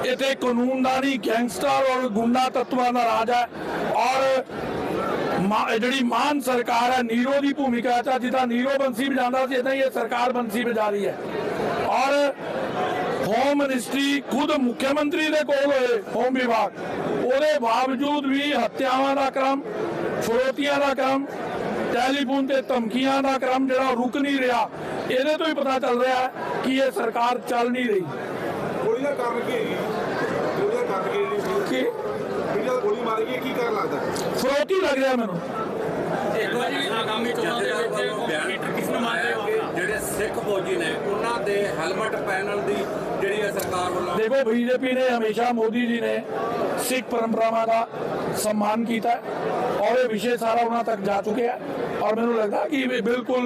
ਇੱਥੇ ਕਾਨੂੰਨਦਾਨੀ, ਗੈਂਗਸਟਰ ਔਰ ਗੁੰਡਾ ਤੱਤਵਾਂ ਦਾ ਰਾਜ ਹੈ ਔਰ ਜਿਹੜੀ ਮਾਨ ਸਰਕਾਰ ਹੈ ਨੀਰੋ ਦੀ ਭੂਮਿਕਾ ਚ, ਜਿੱਦਾਂ ਨੀਰੋ ਬੰਸੀ ਵਜਾਉਂਦਾ ਸੀ ਇਦਾਂ ਹੀ ਇਹ ਸਰਕਾਰ ਬੰਸੀ ਵਜਾ ਰਹੀ ਹੈ। ਔਰ ਹੋਮ ਮਿਨਿਸਟਰੀ ਖੁਦ ਮੁੱਖ ਮੰਤਰੀ ਦੇ ਕੋਲ ਹੋਏ ਹੋਮ ਵਿਭਾਗ, ਉਹਦੇ ਬਾਵਜੂਦ ਵੀ ਹੱਤਿਆਵਾਂ ਦਾ ਕ੍ਰਮ, ਫਰੋਤੀਆਂ ਦਾ ਕ੍ਰਮ, ਟੈਲੀਫੋਨ ਤੇ ਧਮਕੀਆਂ ਦਾ ਕ੍ਰਮ ਜਿਹੜਾ ਰੁਕ ਨਹੀਂ ਰਿਹਾ। ਇਹਦੇ ਤੋਂ ਹੀ ਪਤਾ ਚੱਲ ਰਿਹਾ ਹੈ ਕਿ ਇਹ ਸਰਕਾਰ ਚੱਲ ਨਹੀਂ ਰਹੀ। ਗੋਲੀ ਦਾ ਕਾਰਨ ਕੀ ਹੈ? ਗੋਲੀ ਦਾ ਕਾਰਨ ਕੀ ਹੈ? ਕਿ ਗੋਲੀ ਮਾਰੀ ਗਈ, ਕੀ ਕਾਰਨ ਲੱਗਦਾ? ਫਰੋਤੀ ਲੱਗ ਰਿਹਾ ਮੈਨੂੰ। ਆਗਾਮੀ ਚੋਣਾਂ ਦੇ ਵਿੱਚ ਕਿਸ ਨੂੰ ਮੰਨਦੇ ਹੋ? ਜਿਹੜੇ ਸਿੱਖ ਫੌਜੀ ਨੇ ਉਹਨਾਂ ਦੇ ਹੈਲਮਟ ਪਹਿਨਣ ਦੀ ਜਿਹੜੀ ਹੈ ਸਰਕਾਰ ਵੱਲੋਂ। ਦੇਖੋ ਬੀਜੇਪੀ ਨੇ ਹਮੇਸ਼ਾ, ਮੋਦੀ ਜੀ ਨੇ ਸਿੱਖ ਪਰੰਪਰਾਵਾਂ ਦਾ सम्मान किया और ये विषय सारा उन्होंने तक जा चुके हैं और मैंने लगता कि बिल्कुल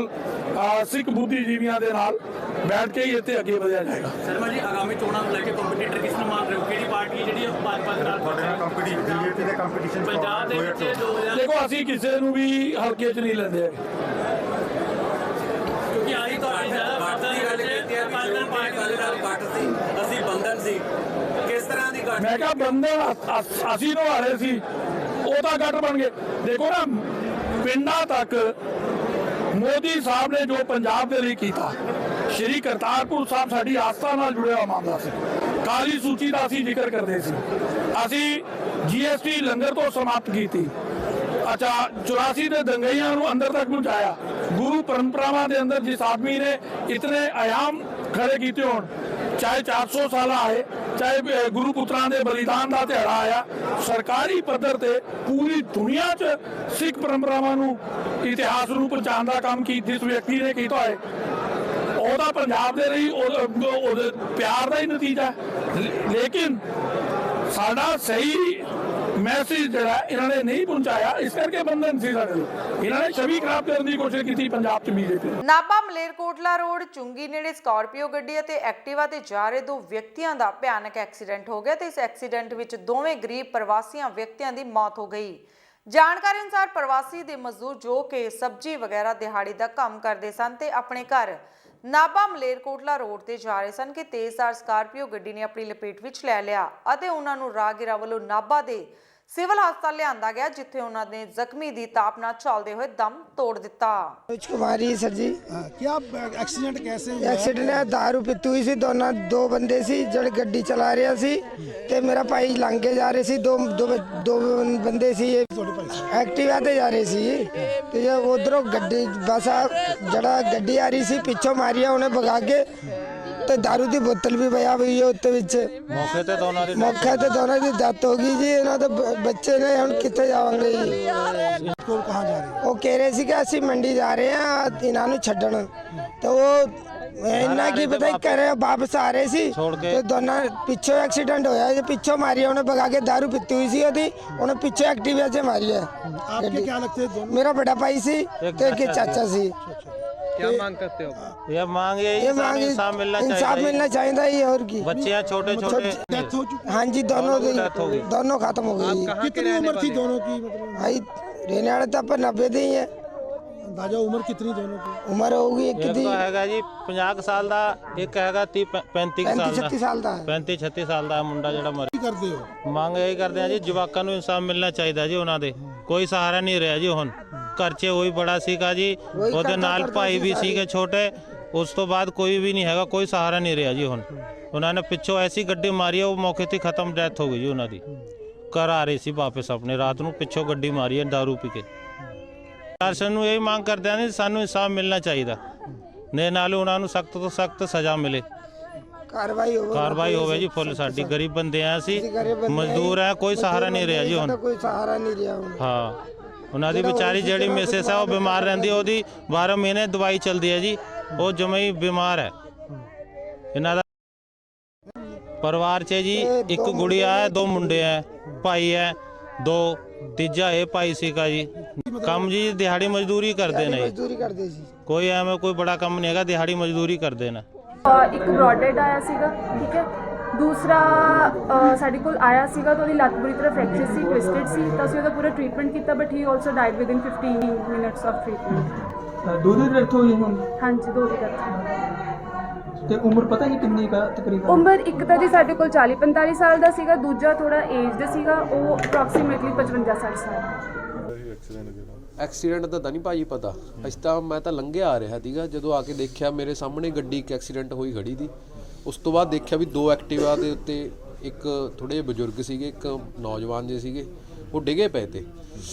सिख बुद्धिजीवियों के नाल बैठ के ही इतने अगे बढ़ाया जाएगा। शर्मा जी आगामी चोणों को लेकर कंपीटीटर किस मान रहे हो? किहड़ी पार्टी जी भाजपा के नाल कंपीटीशन पंजाब दे विच 2000 देखो असीं किसी नूं भी हल्के च नहीं लैंदे क्योंकि आई तो बात की गल कीती है पाकिस्तान पार्टी नाल घट सी ਅਸੀਂ ਬੰਧਨ ਸੀ किस तरह की घट? मैं कहा बंधन ਅਸੀਂ ਨਿਭਾਰੇ ਸੀ ਉਹ ਤਾਂ ਗੱਠ ਬਣ ਗਏ। देखो ना ਪਿੰਡਾਂ तक मोदी साहब ने जो पंजाब के लिए किया, श्री करतारपुर साहब साडी आस्था नाल जुड़िया हुआ मामला से, काली सूची का असीं जिक्र करते सी, असीं GST लंगर तो समाप्त की थी। अच्छा 84 के दंगइयां नूं अंदर तक पहुंचाया। गुरु परंपरावां दे अंदर जिस आदमी ने इतने आयाम खड़े किए होण, चाहे 400 साल आए, चाहे गुरु पुत्रां दे बलिदान का दिहाड़ा आया, सरकारी पद्धर ते पूरी दुनिया च सिख परंपरावां नूं इतिहास नूं पहचान का काम की जिस व्यक्ति ने किया है ਉਹ ਤਾਂ ਪੰਜਾਬ ਦੇ ਲਈ ਉਹਦੇ ਪਿਆਰ ਦਾ ਹੀ ਨਤੀਜਾ ਹੈ। ਲੇਕਿਨ ਸਾਡਾ ਸਹੀ ਮੈਸੇਜ ਜਿਹੜਾ ਇਹਨਾਂ ਨੇ ਨਹੀਂ ਪਹੁੰਚਾਇਆ, ਇਸ ਕਰਕੇ ਬੰਧਨ ਸੀ ਸਾਡੇ ਲਈ। ਇਹਨਾਂ ਨੇ ਛਵੀ ਖਰਾਬ ਕਰਨ ਦੀ ਕੋਸ਼ਿਸ਼ ਕੀਤੀ ਪੰਜਾਬ 'ਚ ਬੀਜੇਪੀ। ਨਾਭਾ ਮਲੇਰਕੋਟਲਾ ਰੋਡ ਚੁੰਗੀ ਨੇੜੇ ਸਕਾਰਪੀਓ ਗੱਡੀ ਅਤੇ ਐਕਟਿਵਾ ਤੇ ਜਾ ਰਹੇ ਦੋ ਵਿਅਕਤੀਆਂ ਦਾ ਭਿਆਨਕ ਐਕਸੀਡੈਂਟ ਹੋ ਗਿਆ ਤੇ ਇਸ ਐਕਸੀਡੈਂਟ ਵਿੱਚ ਦੋਵੇਂ ਗਰੀਬ ਪ੍ਰਵਾਸੀਆਂ ਵਿਅਕਤੀਆਂ ਦੀ ਮੌਤ ਹੋ ਗਈ। ਜਾਣਕਾਰੀ ਅਨੁਸਾਰ ਪ੍ਰਵਾਸੀ ਦੇ ਮਜ਼ਦੂਰ ਜੋ ਕਿ ਸਬਜ਼ੀ ਵਗੈਰਾ ਦਿਹਾੜੀ ਦਾ ਕੰਮ ਕਰਦੇ ਸਨ ਤੇ ਆਪਣੇ ਘਰ ਨਾਭਾ ਮਲੇਰਕੋਟਲਾ ਰੋਡ ਤੇ ਜਾ ਰਹੇ ਸਨ ਕਿ ਤੇਜ਼ਧਾਰ ਸਕਾਰਪੀਓ ਗੱਡੀ ਨੇ ਆਪਣੀ ਲਪੇਟ ਵਿੱਚ ਲੈ ਲਿਆ ਅਤੇ ਉਹਨਾਂ ਨੂੰ ਰਾਹਗੀਰਾਂ ਵੱਲੋਂ ਨਾਭਾ ਦੇ ਸਿਵਲ ਹਸਪਤਾਲ ਲਿਆਂਦਾ ਗਿਆ, ਜਿੱਥੇ ਉਹਨਾਂ ਨੇ ਜ਼ਖਮੀ ਦੀ ਤਾਪ ਨਾਲ ਚੱਲਦੇ ਹੋਏ ਦਮ ਤੋੜ ਦਿੱਤਾ। कुमारी सर जी क्या एक्सीडेंट कैसे हुआ? एक्सीडेंट है, दारू पीती हुई सी, दो बंदे सी ਜਿਹੜੇ ਗੱਡੀ ਚਲਾ ਰਿਹਾ ਸੀ ਤੇ ਮੇਰਾ ਭਾਈ ਲੰਘ ਕੇ ਜਾ ਰਹੇ ਸੀ। ਦੋ ਬੰਦੇ ਸੀ ਐਕਟਿਵਾ ਤੇ ਜਾ ਰਹੇ ਸੀ ਤੇ ਜੇ ਉਧਰੋਂ ਗੱਡੀ ਬਸ ਜਿਹੜਾ ਗੱਡੀ ਆ ਰਹੀ ਸੀ ਪਿੱਛੋਂ ਮਾਰਿਆ ਉਹਨੇ ਭਗਾ ਕੇ ਤੇ दारू ਦੀ ਬੋਤਲ ਵੀ ਪਿਆ ਹੋਈ ਹੈ ਉੱਤੇ ਵਿੱਚ। ਮੌਕੇ ਤੇ ਦੋਨਾਂ ਦੀ ਡੈਥ ਹੋ ਗਈ ਜੀ। ਇਹਨਾਂ ਦੇ ਬੱਚੇ ਨੇ ਹੁਣ ਕਿੱਥੇ ਜਾਵਾਂਗੇ ਜੀ? कहाँ जा रहे? ਉਹ ਕਹਿ ਰਹੇ ਸੀ ਕਿ ਅਸੀਂ ਮੰਡੀ ਜਾ ਰਹੇ ਹਾਂ ਇਹਨਾਂ ਨੂੰ ਛੱਡਣ, ਤੇ ਉਹ ਇਹਨਾਂ ਕੀ ਪਤਾ ਹੀ ਕਰੇ ਵਾਪਸ ਆ ਰਹੇ ਸੀ ਤੇ ਦੋਨਾਂ ਪਿੱਛੋਂ ਐਕਸੀਡੈਂਟ ਹੋਇਆ। ਜੇ ਪਿੱਛੋਂ ਮਾਰਿਆ ਉਹਨੇ ਭਗਾ ਕੇ, दारू ਪੀਤੀ ਹੋਈ ਸੀ ਉਹਦੀ, ਉਹਨੇ ਪਿੱਛੇ ਐਕਟਿਵਾ 'ਚ ਮਾਰੀ ਹੈ। आपके क्या लगते हैं? ਮੇਰਾ ਬੜਾ ਭਾਈ ਸੀ ਤੇ ਇੱਕ ਚਾਚਾ ਸੀ। क्या मांग करते हो? ये मांग यही मांग इंसाफ मिलना इंसाफ मिलना चाहिए ही। और की बच्चे हैं छोटे छोटे। डेथ हो चुकी? हाँ जी, दोनों खत्म हो गई। कितनी उम्र थी दोनों की? मतलब भाई रहने वाले तो अपन 90 दे ही है। अंदाजा उम्र कितनी दोनों की? उम्र होगी एक एक तो हैगा जी 50 साल ਦਾ, ਇੱਕ ਹੈਗਾ 35 ਸਾਲ ਦਾ। 36 ਸਾਲ ਦਾ 35-36 ਸਾਲ ਦਾ ਮੁੰਡਾ ਜਿਹੜਾ ਮਰ। ਕੀ ਕਰਦੇ ਹੋ? ਮੰਗ ਇਹੀ ਕਰਦੇ ਆ ਜੀ, ਜਵਾਕਾਂ ਨੂੰ ਇਨਸਾਫ ਮਿਲਣਾ ਚਾਹੀਦਾ ਜੀ। ਉਹਨਾਂ ਦੇ ਕੋਈ ਸਹਾਰਾ ਨਹੀਂ ਰਿਹਾ ਜੀ। ਹੁਣ ਘਰ 'ਚ ਉਹੀ ਬੜਾ ਸੀਗਾ ਜੀ, ਉਹਦੇ ਨਾਲ ਭਾਈ ਵੀ ਸੀਗੇ ਛੋਟੇ, ਉਸ ਤੋਂ ਬਾਅਦ ਕੋਈ ਵੀ ਨਹੀਂ ਹੈਗਾ, ਕੋਈ ਸਹਾਰਾ ਨਹੀਂ ਰਿਹਾ ਜੀ। ਹੁਣ ਉਹਨਾਂ ਨੇ ਪਿੱਛੋਂ ਐਸੀ ਗੱਡੀ ਮਾਰੀ ਹੈ, ਉਹ ਮੌਕੇ ਤੇ ਖਤਮ ਡੈਥ ਹੋ ਗਈ ਜੀ ਉਹਨਾਂ ਦੀ। ਘਰ ਆ ਰਹੇ ਸੀ ਵਾਪਸ ਆਪਣੇ, ਰਾਤ ਨੂੰ ਪਿੱਛੋਂ ਗੱਡੀ ਮਾਰੀ ਹੈ दारू ਪੀ ਕੇ। ਪ੍ਰਸ਼ਾਸਨ ਨੂੰ ਇਹ ਮੰਗ ਕਰਦੇ ਆ, ਸਾਨੂੰ ਇਨਸਾਫ ਮਿਲਣਾ ਚਾਹੀਦਾ ਨੇ, ਨਾਲ ਉਹਨਾਂ ਨੂੰ ਸਖਤ ਤੋਂ ਸਖਤ ਸਜ਼ਾ ਮਿਲੇ, ਕਾਰਵਾਈ ਹੋਵੇ ਜੀ ਫੁੱਲ। ਸਾਡੀ ਗਰੀਬ ਬੰਦੇ ਆ, ਅਸੀਂ ਮਜ਼ਦੂਰ ਆ, ਕੋਈ ਸਹਾਰਾ ਨਹੀਂ ਰਿਹਾ ਜੀ ਹੁਣ। ਕੋਈ ਸਹਾਰਾ ਨਹੀਂ ਰਿਹਾ ਹੁਣ। ਹਾਂ, ਉਹਨਾਂ ਦੀ ਵਿਚਾਰੀ ਜਿਹੜੀ ਮਿਸੇਸ ਆ ਉਹ ਬਿਮਾਰ ਰਹਿੰਦੀ, ਉਹਦੀ 12 ਮਹੀਨੇ ਦਵਾਈ ਚੱਲਦੀ ਹੈ ਜੀ, ਉਹ ਜਮੇ ਹੀ ਬਿਮਾਰ ਹੈ। ਇਹਨਾਂ ਦਾ ਪਰਿਵਾਰ 'ਚ ਜੀ ਇੱਕ ਗੁੜੀਆ ਹੈ, 2 ਮੁੰਡੇ ਹੈ, ਭਾਈ ਹੈ 2, ਤੀਜਾ ਇਹ ਭਾਈ ਸੀਗਾ ਜੀ। ਕੰਮ ਜੀ ਦਿਹਾੜੀ ਮਜ਼ਦੂਰੀ ਕਰਦੇ ਨੇ, ਕੋਈ ਐਵੇਂ ਕੋਈ ਬੜਾ ਕੰਮ ਨਹੀਂ ਹੈਗਾ, ਦਿਹਾੜੀ ਮਜ਼ਦੂਰੀ ਕਰਦੇ ਨੇ। ਇੱਕ ਬ੍ਰੌਡਡ ਆਇਆ ਸੀਗਾ, ਠੀਕ ਹੈ। ਦੂਸਰਾ ਸਾਡੇ ਕੋਲ ਆਇਆ ਸੀਗਾ ਤਾਂ ਉਹਦੀ ਲੱਤ ਬੁਰੀ ਤਰ੍ਹਾਂ ਫ੍ਰੈਕਚਰ ਸੀ, ਟਵਿਸਟਡ ਸੀ, ਤਾਂ ਅਸੀਂ ਉਹਦਾ ਪੂਰਾ ਟ੍ਰੀਟਮੈਂਟ ਕੀਤਾ, but he also died within 15 minutes of treatment. ਦੋ ਦੀ ਡੈਥ ਹੋਈ ਹੁਣ? ਹਾਂਜੀ, 2 ਦੀ ਡੈਥ। ਤੇ ਉਮਰ ਪਤਾ ਨਹੀਂ ਕਿੰਨੀ ਕਾ ਤਕਰੀਬਨ? ਉਮਰ ਇੱਕ ਤਾਂ ਜੀ ਸਾਡੇ ਕੋਲ 40-45 ਸਾਲ ਦਾ ਸੀਗਾ, ਦੂਜਾ ਥੋੜਾ ਏਜਡ ਸੀਗਾ, ਉਹ ਅਪਰੋਕਸੀਮੇਟਲੀ 55-60 ਸਾਲ। ਐਕਸੀਡੈਂਟ ਦਾ ਤਾਂ ਨਹੀਂ ਭਾਜੀ ਪਤਾ, ਅਸੀਂ ਤਾਂ ਮੈਂ ਤਾਂ ਲੰਘਿਆ ਆ ਰਿਹਾ ਸੀਗਾ, ਜਦੋਂ ਆ ਕੇ ਦੇਖਿਆ ਮੇਰੇ ਸਾਹਮਣੇ ਗੱਡੀ ਇੱਕ ਐਕਸੀਡੈਂਟ ਹੋਈ ਖੜੀ ਦੀ। ਉਸ ਤੋਂ ਬਾਅਦ ਦੇਖਿਆ ਵੀ 2 ਐਕਟਿਵਾ ਦੇ ਉੱਤੇ ਇੱਕ ਥੋੜ੍ਹੇ ਜਿਹੇ ਬਜ਼ੁਰਗ ਸੀਗੇ, ਇੱਕ ਨੌਜਵਾਨ ਜਿਹੇ ਸੀਗੇ, ਉਹ ਡਿੱਗੇ ਪਏ ਤੇ।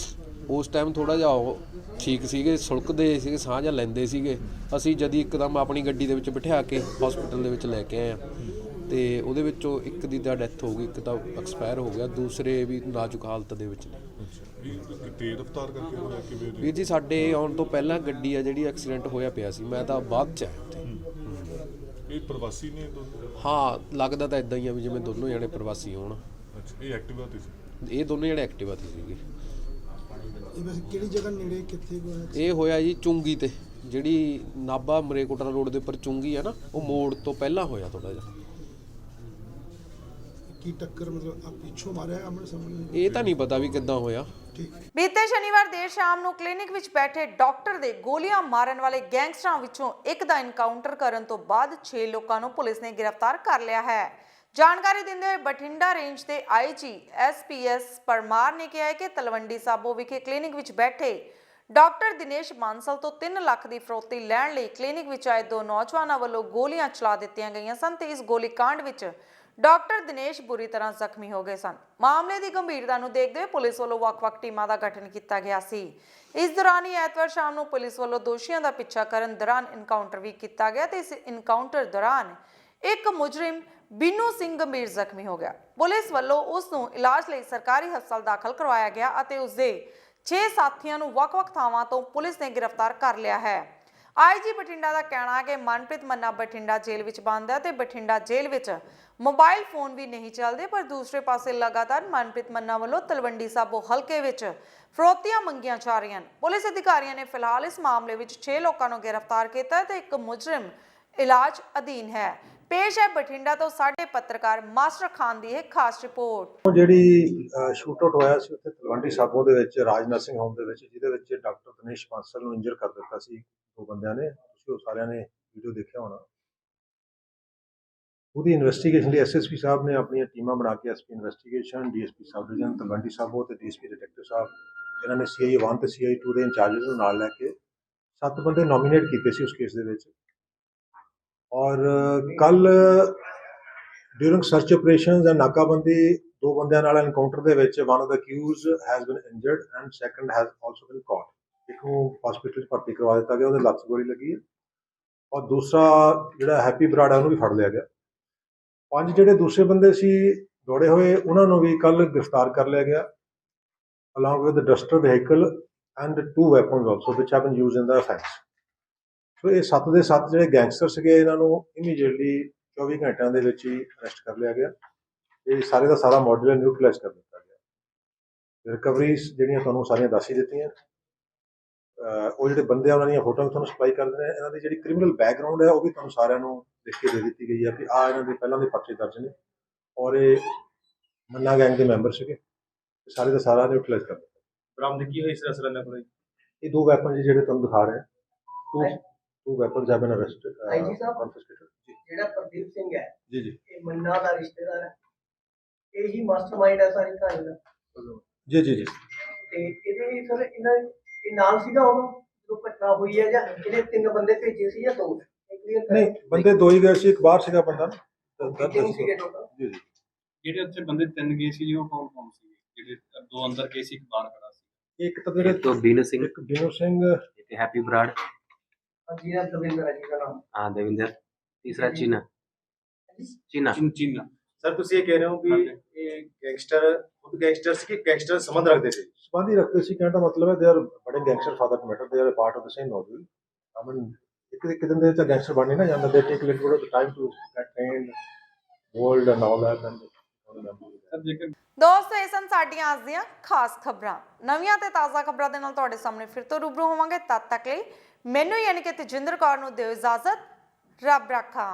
ਉਸ ਟਾਈਮ ਥੋੜ੍ਹਾ ਜਿਹਾ ਉਹ ਠੀਕ ਸੀਗੇ, ਸੁਲਕਦੇ ਸੀਗੇ, ਸਾਹ ਜਿਹਾ ਲੈਂਦੇ ਸੀਗੇ। ਅਸੀਂ ਜਦ ਇੱਕਦਮ ਆਪਣੀ ਗੱਡੀ ਦੇ ਵਿੱਚ ਬਿਠਾ ਕੇ ਹਸਪੀਟਲ ਦੇ ਵਿੱਚ ਲੈ ਕੇ ਆਏ ਹਾਂ, ਤੇ ਉਹਦੇ ਵਿੱਚੋਂ ਇੱਕ ਦੀ ਤਾਂ ਡੈਥ ਹੋ ਗਈ, ਇੱਕ ਤਾਂ ਐਕਸਪਾਇਰ ਹੋ ਗਿਆ, ਦੂਸਰੇ ਵੀ ਨਾਜ਼ੁਕ ਹਾਲਤ ਦੇ ਵਿੱਚ ਨੇ। ਤੇਜ਼ ਰਫ਼ਤਾਰ ਕਰਕੇ ਹੋਇਆ ਕਿਵੇਂ? ਵੀਰ ਜੀ ਸਾਡੇ ਆਉਣ ਤੋਂ ਪਹਿਲਾਂ ਗੱਡੀ ਆ ਜਿਹੜੀ ਐਕਸੀਡੈਂਟ ਹੋਇਆ ਪਿਆ ਸੀ, ਮੈਂ ਤਾਂ ਬਾਅਦ 'ਚ ਆਇਆ ਉੱਥੇ। ਇਹ ਪ੍ਰਵਾਸੀ ਨੇ ਦੋਨੋਂ? ਹਾਂ, ਲੱਗਦਾ ਤਾਂ ਇਦਾਂ ਹੀ ਆ ਵੀ ਜਿਵੇਂ ਦੋਨੋਂ ਜਣੇ ਪ੍ਰਵਾਸੀ ਹੋਣ। ਅੱਛਾ, ਇਹ ਐਕਟਿਵਾ ਤੇ ਸੀ? ਇਹ ਦੋਨੋਂ ਜਣੇ ਐਕਟਿਵਾ ਤੇ ਸੀਗੇ। ਇਹ ਵੈਸੇ ਕਿਹੜੀ ਜਗ੍ਹਾ ਨੇੜੇ ਕਿੱਥੇ ਹੋਇਆ? ਇਹ ਹੋਇਆ ਜੀ ਚੁੰਗੀ ਤੇ, ਜਿਹੜੀ ਨਾਭਾ ਮਲੇਰਕੋਟਲਾ ਰੋਡ ਦੇ ਉੱਪਰ ਚੁੰਗੀ ਆ ਨਾ, ਉਹ ਮੋੜ ਤੋਂ ਪਹਿਲਾਂ ਹੋਇਆ ਥੋੜਾ ਜਿਹਾ। ਕੀ ਟੱਕਰ ਮਤਲਬ ਪਿੱਛੋਂ ਮਾਰਿਆ ਆਮਣੇ ਸਾਹਮਣੇ? ਇਹ ਤਾਂ ਨਹੀਂ ਪਤਾ ਵੀ ਕਿੱਦਾਂ ਹੋਇਆ। ਬੀਤੇ ਸ਼ਨੀਵਾਰ ਦੇਰ ਸ਼ਾਮ ਨੂੰ ਕਲੀਨਿਕ ਵਿੱਚ ਬੈਠੇ ਡਾਕਟਰ ਦੇ ਗੋਲੀਆਂ ਮਾਰਨ ਵਾਲੇ ਗੈਂਗਸਟਰਾਂ ਵਿੱਚੋਂ ਇੱਕ ਦਾ ਐਨਕਾਊਂਟਰ ਕਰਨ ਤੋਂ ਬਾਅਦ 6 ਲੋਕਾਂ ਨੂੰ ਪੁਲਿਸ ਨੇ ਗ੍ਰਿਫਤਾਰ ਕਰ ਲਿਆ ਹੈ। ਜਾਣਕਾਰੀ ਦਿੰਦੇ ਹੋਏ ਬਠਿੰਡਾ ਰੇਂਜ ਦੇ ਆਈਜੀ ਐਸਪੀਐਸ ਪਰਮਾਰ ਨੇ ਕਿਹਾ ਹੈ ਕਿ ਤਲਵੰਡੀ ਸਾਬੋ ਵਿਖੇ ਕਲੀਨਿਕ ਵਿੱਚ ਬੈਠੇ ਡਾਕਟਰ ਦਿਨੇਸ਼ ਬਾਂਸਲ ਤੋਂ 3 ਲੱਖ ਦੀ ਫਰੋਤੀ ਲੈਣ ਲਈ ਕਲੀਨਿਕ ਵਿੱਚ ਆਏ 2 ਨੌਜਵਾਨਾਂ ਵੱਲੋਂ ਗੋਲੀਆਂ ਚਲਾ ਦਿੱਤੀਆਂ ਗਈਆਂ ਸਨ ਤੇ ਇਸ ਗੋਲੀकांड ਵਿੱਚ ਡਾਕਟਰ ਦਿਨੇਸ਼ ਬੁਰੀ ਤਰ੍ਹਾਂ ਜ਼ਖਮੀ ਹੋ ਗਏ ਸਨ। ਮਾਮਲੇ ਦੀ ਗੰਭੀਰਤਾ ਨੂੰ ਦੇਖਦੇ ਹੋਏ ਪੁਲਿਸ ਵੱਲੋਂ ਵੱਖ-ਵੱਖ ਟੀਮਾਂ ਦਾ ਗਠਨ ਕੀਤਾ ਗਿਆ ਸੀ। ਇਸ ਦੌਰਾਨ ਹੀ ਐਤਵਾਰ ਸ਼ਾਮ ਨੂੰ ਪੁਲਿਸ ਵੱਲੋਂ ਦੋਸ਼ੀਆਂ ਦਾ ਪਿੱਛਾ ਕਰਨ ਦੌਰਾਨ ਇਨਕਾਊਂਟਰ ਵੀ ਕੀਤਾ ਗਿਆ ਤੇ ਇਸ ਇਨਕਾਊਂਟਰ ਦੌਰਾਨ ਇੱਕ ਮੁਜਰਿਮ ਬਿੰਨੂ ਸਿੰਘ ਗੰਭੀਰ ਜ਼ਖਮੀ ਹੋ ਗਿਆ। ਪੁਲਿਸ ਵੱਲੋਂ ਉਸ ਨੂੰ ਇਲਾਜ ਲਈ ਸਰਕਾਰੀ ਹਸਪਤਾਲ ਦਾਖਲ ਕਰਵਾਇਆ ਗਿਆ ਅਤੇ ਉਸ ਦੇ 6 ਸਾਥੀਆਂ ਨੂੰ ਵੱਖ-ਵੱਖ ਥਾਵਾਂ ਤੋਂ ਪੁਲਿਸ ਨੇ ਗ੍ਰਿਫਤਾਰ ਕਰ ਲਿਆ ਹੈ। ਆਈਜੀ ਬਠਿੰਡਾ ਦਾ ਕਹਿਣਾ ਹੈ ਕਿ ਮਨਪ੍ਰੀਤ ਮੰਨਾ ਬਠਿੰਡਾ ਜੇਲ੍ਹ ਵਿੱਚ ਬੰਦ ਹੈ ਤੇ ਬਠਿੰਡਾ ਜੇਲ੍ਹ ਵਿੱਚ ਮੋਬਾਈਲ ਫੋਨ ਵੀ ਨਹੀਂ ਚੱਲਦੇ, ਪਰ ਦੂਸਰੇ ਪਾਸੇ ਲਗਾਤਾਰ ਮਨਪ੍ਰੀਤ ਮੰਨਾ ਵੱਲੋਂ ਤਲਵੰਡੀ ਸਾਬੋ ਹਲਕੇ ਵਿੱਚ ਫਰੋਤੀਆਂ ਮੰਗੀਆਂ ਜਾ ਰਹੀਆਂ ਹਨ। ਪੁਲਿਸ ਅਧਿਕਾਰੀਆਂ ਨੇ ਫਿਲਹਾਲ ਇਸ ਮਾਮਲੇ ਵਿੱਚ 6 ਲੋਕਾਂ ਨੂੰ ਗ੍ਰਿਫਤਾਰ ਕੀਤਾ ਤੇ ਇੱਕ ਮੁਜਰਮ ਇਲਾਜ ਅਧੀਨ ਹੈ। ਪੇਸ਼ ਹੈ ਬਠਿੰਡਾ ਤੋਂ ਸਾਡੇ ਪੱਤਰਕਾਰ ਮਾਸਟਰ ਖਾਨ ਦੀ ਇਹ ਖਾਸ ਰਿਪੋਰਟ। ਜਿਹੜੀ ਸ਼ੂਟ ਆਊਟ ਹੋਇਆ ਸੀ ਉੱਥੇ ਤਲਵੰਡੀ ਸਾਬੋ ਦੇ ਵਿੱਚ ਰਾਜ ਨਰਸਿੰਗ ਹੋਮ ਦੇ ਵਿੱਚ, ਜਿਹਦੇ ਵਿੱਚ ਡਾਕਟਰ ਦਿਨੇਸ਼ ਬਾਂਸਲ ਨੂੰ ਇੰਜਰ ਕਰ ਦਿੱਤਾ ਸੀ 2 ਬੰਦਿਆਂ ਨੇ। ਤੁਸੀਂ ਉਹ ਸਾਰਿਆਂ ਨੇ ਵੀਡੀਓ ਦੇਖਿਆ ਹੋਣਾ। ਉਹਦੀ ਇਨਵੈਸਟੀਗੇਸ਼ਨ ਲਈ ਐਸਐਸਪੀ ਸਾਹਿਬ ਨੇ ਆਪਣੀਆਂ ਟੀਮਾਂ ਬਣਾ ਕੇ SP investigation, DSP sub division Talwandi Sabo ਤੇ ਡੀਐਸਪੀ ਡਿਟੈਕਟਿਵ ਸਾਹਿਬ, ਇਹਨਾਂ ਨੇ ਸੀਆਈ 1 ਤੇ ਸੀਆਈ 2 ਦੇ ਇੰਚਾਰਜਸ ਨੂੰ ਨਾਲ ਲੈ ਕੇ 7 ਬੰਦੇ ਨੋਮੀਨੇਟ ਕੀਤੇ ਸੀ ਉਸ ਕੇਸ ਦੇ ਵਿੱਚ। ਔਰ ਕੱਲ ਡਿਊਰਿੰਗ ਸਰਚ ਆਪਰੇਸ਼ਨਸ ਐਂਡ ਨਾਕਾਬੰਦੀ 2 ਬੰਦਿਆਂ ਨਾਲ ਐਨਕਾਊਂਟਰ ਦੇ ਵਿੱਚ one of the accused has been injured and second has also been caught. ਇੱਕ ਨੂੰ ਹਸਪੀਟਲ 'ਚ ਭਰਤੀ ਕਰਵਾ ਦਿੱਤਾ ਗਿਆ, ਉਹਦੇ ਲੱਤ 'ਚ ਗੋਲੀ ਲੱਗੀ ਹੈ। ਔਰ ਦੂਸਰਾ ਜਿਹੜਾ ਹੈਪੀ ਬਰਾੜ ਹੈ ਉਹਨੂੰ ਵੀ ਫੜ ਲਿਆ ਗਿਆ। 5 ਜਿਹੜੇ ਦੂਸਰੇ ਬੰਦੇ ਸੀ ਦੌੜੇ ਹੋਏ, ਉਹਨਾਂ ਨੂੰ ਵੀ ਕੱਲ ਗ੍ਰਿਫਤਾਰ ਕਰ ਲਿਆ ਗਿਆ along with the duster vehicle and 2 weapons also which have been used in the offense. ਸੋ ਇਹ 7 ਦੇ 7 ਜਿਹੜੇ ਗੈਂਗਸਟਰ ਸੀਗੇ, ਇਹਨਾਂ ਨੂੰ ਇਮੀਡੀਏਟਲੀ 24 ਘੰਟਿਆਂ ਦੇ ਵਿੱਚ ਹੀ ਅਰੈਸਟ ਕਰ ਲਿਆ ਗਿਆ। ਇਹ ਸਾਰੇ ਦਾ ਸਾਰਾ ਮੋਡਿਊਲ ਨਿਊਟਰਲਾਈਜ਼ ਕਰ ਦਿੱਤਾ ਗਿਆ। ਰਿਕਵਰੀਜ਼ ਜਿਹੜੀਆਂ ਤੁਹਾਨੂੰ ਸਾਰੀਆਂ ਦੱਸ ਹੀ ਦਿੱਤੀਆਂ। ਉਹ ਜਿਹੜੇ ਬੰਦੇ ਆ ਉਹਨਾਂ ਦੀਆਂ ਫੋਟੋਆਂ ਤੁਹਾਨੂੰ ਸਪਲਾਈ ਕਰ ਦਿੰਦੇ ਨੇ। ਇਹਨਾਂ ਦੀ ਜਿਹੜੀ ਕ੍ਰਿਮੀਨਲ ਬੈਕਗਰਾਉਂਡ ਹੈ ਉਹ ਵੀ ਤੁਹਾਨੂੰ ਸਾਰਿਆਂ ਨੂੰ ਲਿਖ ਕੇ ਦੇ ਦਿੱਤੀ ਗਈ ਹੈ ਕਿ ਆਹ ਇਹਨਾਂ ਦੇ ਪਹਿਲਾਂ ਦੇ ਪਰਚੇ ਦਰਜ ਨੇ ਔਰ ਇਹ ਮੰਨਾ ਗੈਂਗ ਦੇ ਮੈਂਬਰ ਸੀਗੇ। ਸਾਰੇ ਦਾ ਸਾਰਾ ਨਿਊਟਰਲਾਈਜ਼ ਕਰ ਦਿੱਤਾ। ਬਰਾਮਦਗੀ ਹੋਈ ਇਸ ਅਸਲ ਨਾਲ ਇਹ 2 ਵੈਪਨ ਜਿਹੜੇ ਤੁਹਾਨੂੰ ਦਿਖਾ ਰਹੇ 2 ਵੈਪਨਸ ਹੈਵ ਬੀਨ ਅਰੈਸਟਡ ਕਨਫਿਸਕੇਟਡ। ਜਿਹੜਾ ਪ੍ਰਦੀਪ ਸਿੰਘ ਹੈ ਜੀ ਜੀ ਇਹ ਮੰਨਾ ਦਾ ਰਿਸ਼ਤੇਦਾਰ ਹੈ, ਇਹ ਹੀ ਮਾਸਟਰਮਾਈਂਡ ਹੈ ਸਾਰੀ ਕਹਾਣੀ ਦਾ। ਜੀ ਜੀ ਜੀ ਤੇ ਇਹਦੇ ਸਰ ਇਹ ਨਾਲ ਸੀਗਾ ਉਦੋਂ ਜਦੋਂ ਘਟਨਾ ਹੋਈ ਹੈ, ਜਾਂ ਇਹਦੇ 3 ਬੰਦੇ ਭੇਜੇ ਸੀ ਜਾਂ 2? ਨਹੀਂ, ਬੰਦੇ 2 ਹੀ ਗਏ ਸੀ, ਇੱਕ ਬਾਹਰ ਸੀਗਾ ਬੰਦਾ। ਕਿੰਨੇ ਸੀਗੇ ਟੋਟਲ? ਜੀ ਜੀ ਜਿਹੜੇ ਉੱਥੇ ਬੰਦੇ 3 ਗਏ ਸੀ ਜੀ, ਉਹ ਕੌਣ ਸੀ? ਜਿਹੜੇ 2 ਅੰਦਰ ਗਏ ਸੀ, ਇੱਕ ਬਾਹਰ ਖੜਾ ਸੀ। ਇੱਕ ਤਾਂ ਜਿਹੜੇ ਬੀਨੂ ਸਿੰਘ, ਇੱਕ ਬੀਨੂ ਸਿੰਘ, ਇੱਕ ਹੈਪੀ ਬਰਾੜ, ਹਾਂਜੀ ਨਾ ਦਵਿੰਦਰ ਜੀ ਦਾ ਨਾਮ। ਹਾਂ ਦੇਵਿੰਦਰ, ਤੀਸਰਾ ਚੀਨਾ। ਸਰ ਤੁਸੀਂ ਇਹ ਕਹਿ ਰਹੇ ਹੋ ਵੀ ਇਹ ਗੈਂਗਸਟਰ ਖੁਦ ਗੈਂਗਸਟਰ ਸੀ ਕਿ ਗੈਂਗਸਟਰ ਸੰਬੰਧ ਰੱਖਦੇ ਸੀ? ਸੰਬੰਧ ਹੀ ਰੱਖਦੇ ਸੀ, ਕਹਿਣ ਦਾ ਮਤਲਬ ਹੈ ਦੇ ਆਰ ਬੜੇ gangster father to matter, they are part of the same module. I mean ਇੱਕ ਦਿਨ ਦੇ ਵਿੱਚ ਗੈਂਗਸਟਰ ਬਣ ਨਹੀਂ ਨਾ ਜਾਂਦਾ। They take little bit of time to get trained, world and all that. ਦੋਸਤੋ, ਇਹ ਸਨ ਸਾਡੀਆਂ ਅੱਜ ਦੀਆਂ ਖਾਸ ਖਬਰਾਂ। ਨਵੀਆਂ ਤੇ ਤਾਜ਼ਾ ਖਬਰਾਂ ਦੇ ਨਾਲ ਤੁਹਾਡੇ ਸਾਹਮਣੇ ਫਿਰ ਤੋਂ ਰੂਬਰੂ ਹੋਵਾਂਗੇ। ਤਦ ਤੱਕ ਲਈ ਮੈਨੂੰ ਯਾਨੀ ਕਿ ਤੇਜਿੰਦਰ ਕੌਰ ਨੂੰ ਦਿਓ ਇਜਾਜ਼ਤ। ਰੱਬ ਰਾਖਾ।